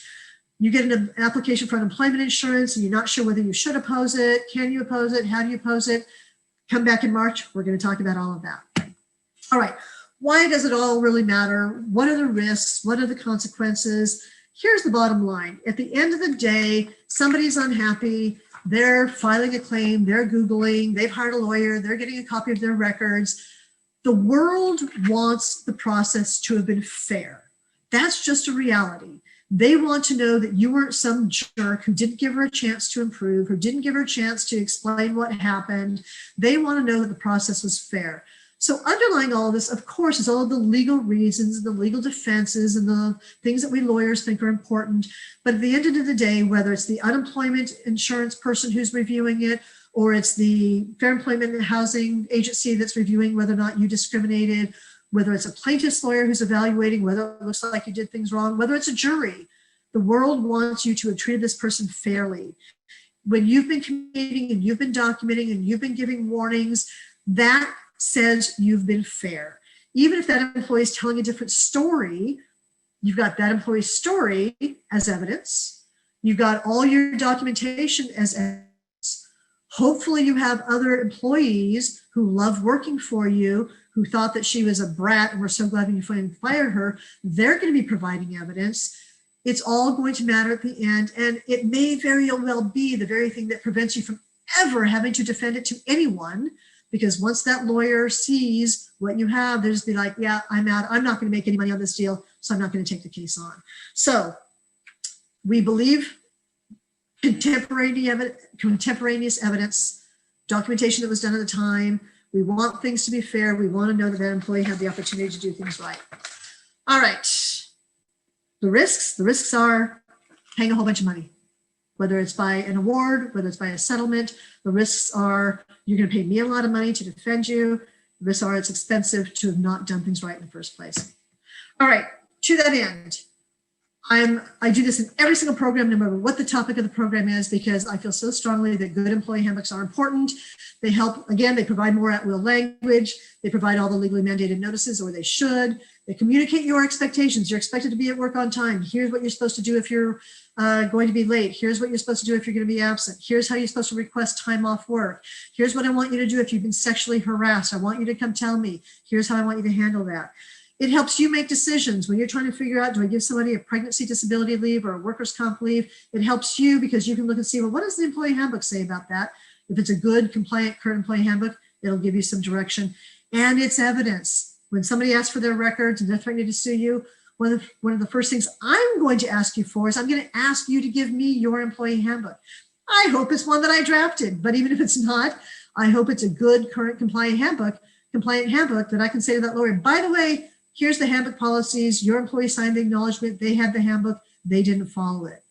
You get an application for unemployment insurance and you're not sure whether you should oppose it. Can you oppose it? How do you oppose it? Come back in March. We're going to talk about all of that. All right. Why does it all really matter? What are the risks? What are the consequences? Here's the bottom line. At the end of the day, somebody's unhappy. They're filing a claim. They're Googling. They've hired a lawyer. They're getting a copy of their records. The world wants the process to have been fair. That's just a reality. They want to know that you weren't some jerk who didn't give her a chance to improve, who didn't give her a chance to explain what happened. They want to know that the process was fair. So underlying all of this, of course, is all of the legal reasons, the legal defenses, and the things that we lawyers think are important. But at the end of the day, whether it's the unemployment insurance person who's reviewing it, or it's the Fair Employment and Housing Agency that's reviewing whether or not you discriminated, whether it's a plaintiff's lawyer who's evaluating whether it looks like you did things wrong, whether it's a jury, the world wants you to have treated this person fairly. When you've been communicating and you've been documenting and you've been giving warnings, that says you've been fair. Even if that employee is telling a different story, you've got that employee's story as evidence. You've got all your documentation as evidence. Hopefully you have other employees who love working for you, who thought that she was a brat and we're so glad when you finally fired her. They're going to be providing evidence. It's all going to matter at the end. And it may very well be the very thing that prevents you from ever having to defend it to anyone. Because once that lawyer sees what you have, they'll just be like, yeah, I'm out. I'm not going to make any money on this deal, so I'm not going to take the case on. So we believe contemporaneous evidence, documentation that was done at the time. We want things to be fair. We want to know that that employee had the opportunity to do things right. All right. The risks are paying a whole bunch of money, whether it's by an award, whether it's by a settlement. The risks are you're going to pay me a lot of money to defend you. The risks are it's expensive to have not done things right in the first place. All right, to that end, I do this in every single program, no matter what the topic of the program is, because I feel so strongly that good employee handbooks are important. They help, again, they provide more at-will language. They provide all the legally mandated notices, or they should. They communicate your expectations. You're expected to be at work on time. Here's what you're supposed to do if you're going to be late. Here's what you're supposed to do if you're going to be absent. Here's how you're supposed to request time off work. Here's what I want you to do if you've been sexually harassed. I want you to come tell me. Here's how I want you to handle that. It helps you make decisions when you're trying to figure out, do I give somebody a pregnancy disability leave or a workers' comp leave? It helps you because you can look and see, well, what does the employee handbook say about that? If it's a good, compliant, current employee handbook, it'll give you some direction. And it's evidence. When somebody asks for their records and they're threatening to sue you, one of the first things I'm going to ask you for is I'm going to ask you to give me your employee handbook. I hope it's one that I drafted, but even if it's not, I hope it's a good, current, compliant handbook that I can say to that lawyer, by the way, here's the handbook policies. Your employee signed the acknowledgement. They had the handbook. They didn't follow it.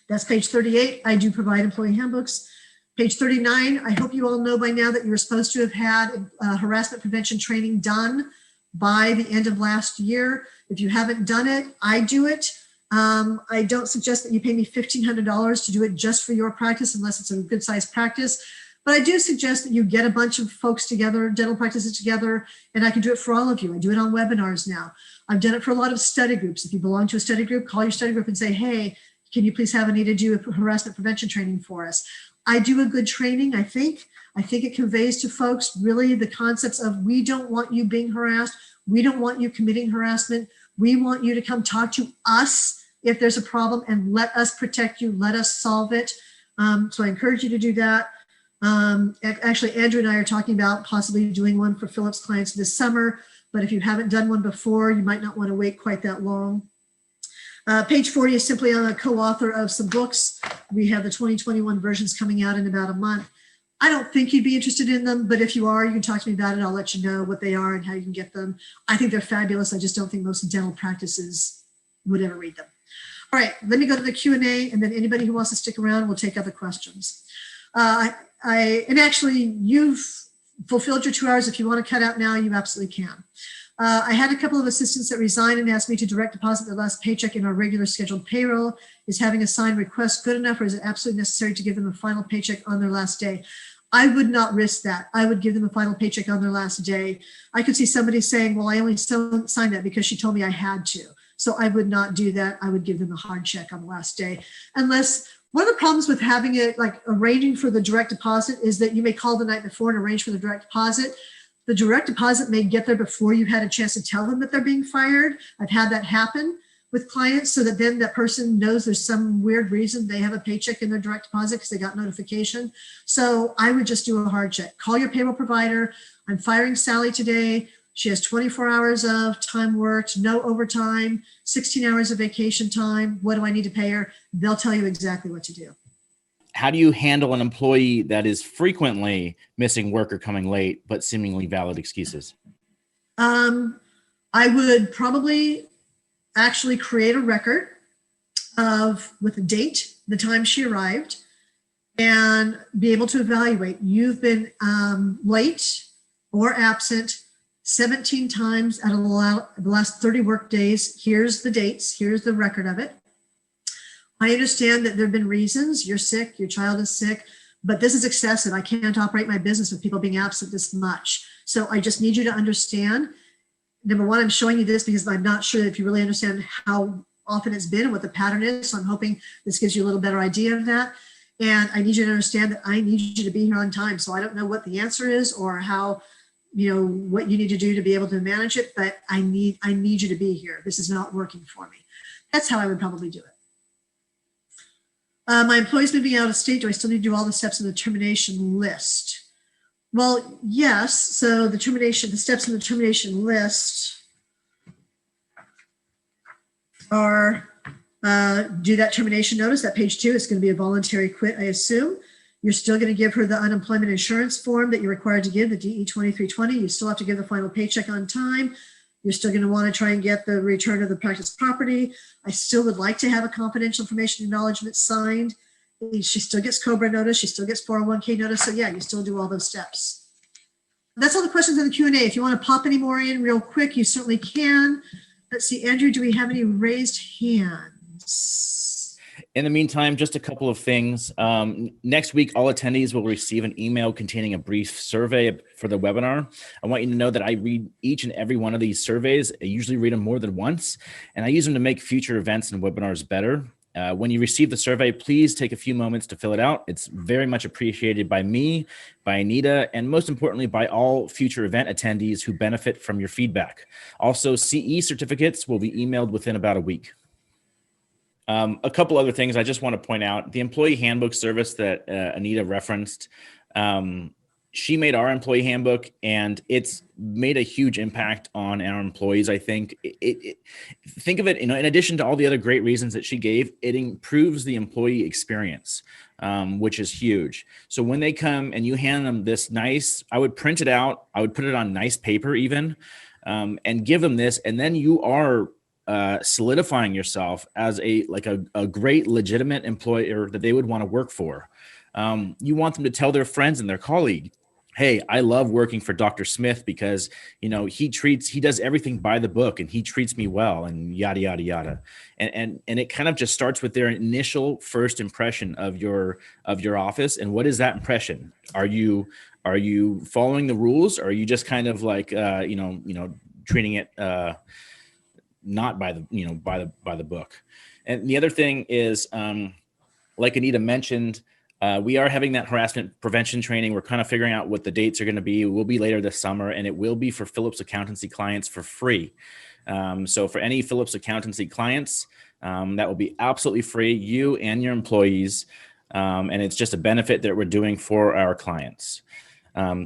That's page 38. I do provide employee handbooks. Page 39, I hope you all know by now that you were supposed to have had harassment prevention training done by the end of last year. If you haven't done it, I do it. I don't suggest that you pay me $1,500 to do it just for your practice unless it's a good sized practice. But I do suggest that you get a bunch of folks together, dental practices together, and I can do it for all of you. I do it on webinars now. I've done it for a lot of study groups. If you belong to a study group, call your study group and say, hey, can you please have Anita do a harassment prevention training for us? I do a good training, I think. I think it conveys to folks really the concepts of we don't want you being harassed. We don't want you committing harassment. We want you to come talk to us if there's a problem and let us protect you, let us solve it. So I encourage you to do that. Actually, Andrew and I are talking about possibly doing one for Philip's clients this summer, but if you haven't done one before, you might not want to wait quite that long. Page 40 is simply on a co-author of some books. We have the 2021 versions coming out in about a month. I don't think you'd be interested in them, but if you are, you can talk to me about it. I'll let you know what they are and how you can get them. I think they're fabulous. I just don't think most dental practices would ever read them. All right, let me go to the Q&A, and then anybody who wants to stick around will take other questions. And actually, you've fulfilled your 2 hours. If you want to cut out now, you absolutely can. I had a couple of assistants that resigned and asked me to direct deposit their last paycheck in our regular scheduled payroll. Is having a signed request good enough, or is it absolutely necessary to give them a final paycheck on their last day? I would not risk that. I would give them a final paycheck on their last day. I could see somebody saying, well, I only signed that because she told me I had to. So I would not do that. I would give them a hard check on the last day. Unless, one of the problems with having it, like arranging for the direct deposit, is that you may call the night before and arrange for the direct deposit. The direct deposit may get there before you had a chance to tell them that they're being fired. I've had that happen with clients, so that then that person knows there's some weird reason they have a paycheck in their direct deposit because they got notification. So I would just do a hard check. Call your payroll provider. I'm firing Sally today. She has 24 hours of time worked, no overtime, 16 hours of vacation time. What do I need to pay her? They'll tell you exactly what to do. How do you handle an employee that is frequently missing work or coming late, but seemingly valid excuses? I would probably actually create a record with a date, the time she arrived, and be able to evaluate. You've been late or absent 17 times out of the last 30 work days. Here's the dates. Here's the record of it. I understand that there have been reasons. You're sick, your child is sick, but this is excessive. I can't operate my business with people being absent this much. So I just need you to understand. Number one, I'm showing you this because I'm not sure if you really understand how often it's been and what the pattern is. So I'm hoping this gives you a little better idea of that. And I need you to understand that I need you to be here on time. So I don't know what the answer is or how, what you need to do to be able to manage it, but I need you to be here. This is not working for me. That's how I would probably do it. My employee's moving out of state. Do I still need to do all the steps in the termination list? Well, yes. So the steps in the termination list are do that termination notice. That page 2 is going to be a voluntary quit, I assume. You're still going to give her the unemployment insurance form that you're required to give, the DE 2320. You still have to give the final paycheck on time. You're still going to want to try and get the return of the practice property. I still would like to have a confidential information acknowledgement signed. She still gets COBRA notice. She still gets 401k notice. So yeah, you still do all those steps. That's all the questions in the Q&A. If you want to pop any more in real quick, you certainly can. Let's see, Andrew, do we have any raised hands? In the meantime, just a couple of things. Next week, all attendees will receive an email containing a brief survey for the webinar. I want you to know that I read each and every one of these surveys. I usually read them more than once, and I use them to make future events and webinars better. When you receive the survey, please take a few moments to fill it out. It's very much appreciated by me, by Anita, and most importantly, by all future event attendees who benefit from your feedback. Also, CE certificates will be emailed within about a week. A couple other things I just want to point out. The employee handbook service that Anita referenced, she made our employee handbook, and it's made a huge impact on our employees. I think think of it, in addition to all the other great reasons that she gave, it improves the employee experience, which is huge. So when they come and you hand them this nice, I would print it out, I would put it on nice paper even, and give them this, and then you are solidifying yourself as a great legitimate employer that they would want to work for. You want them to tell their friends and their colleague, hey, I love working for Dr. Smith because, he does everything by the book and he treats me well, and yada, yada, yada. And it kind of just starts with their initial first impression of your office. And what is that impression? Are you following the rules? Or are you just kind of like, treating it, not by the book? And the other thing is, like Anita mentioned, we are having that harassment prevention training. We're kind of figuring out what the dates are going to be. It will be later this summer, and it will be for Phillips Accountancy clients for free. So for any Phillips Accountancy clients, that will be absolutely free, you and your employees. And it's just a benefit that we're doing for our clients.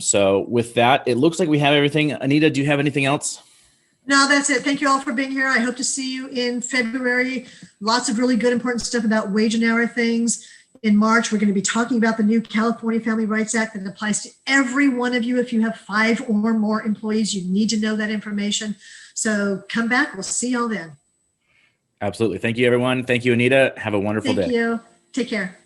So with that, it looks like we have everything. Anita, do you have anything else? No, that's it. Thank you all for being here. I hope to see you in February. Lots of really good, important stuff about wage and hour things. In March, we're going to be talking about the new California Family Rights Act that applies to every one of you. If you have 5 or more employees, you need to know that information. So come back. We'll see y'all then. Absolutely. Thank you, everyone. Thank you, Anita. Have a wonderful day. Thank you. Take care.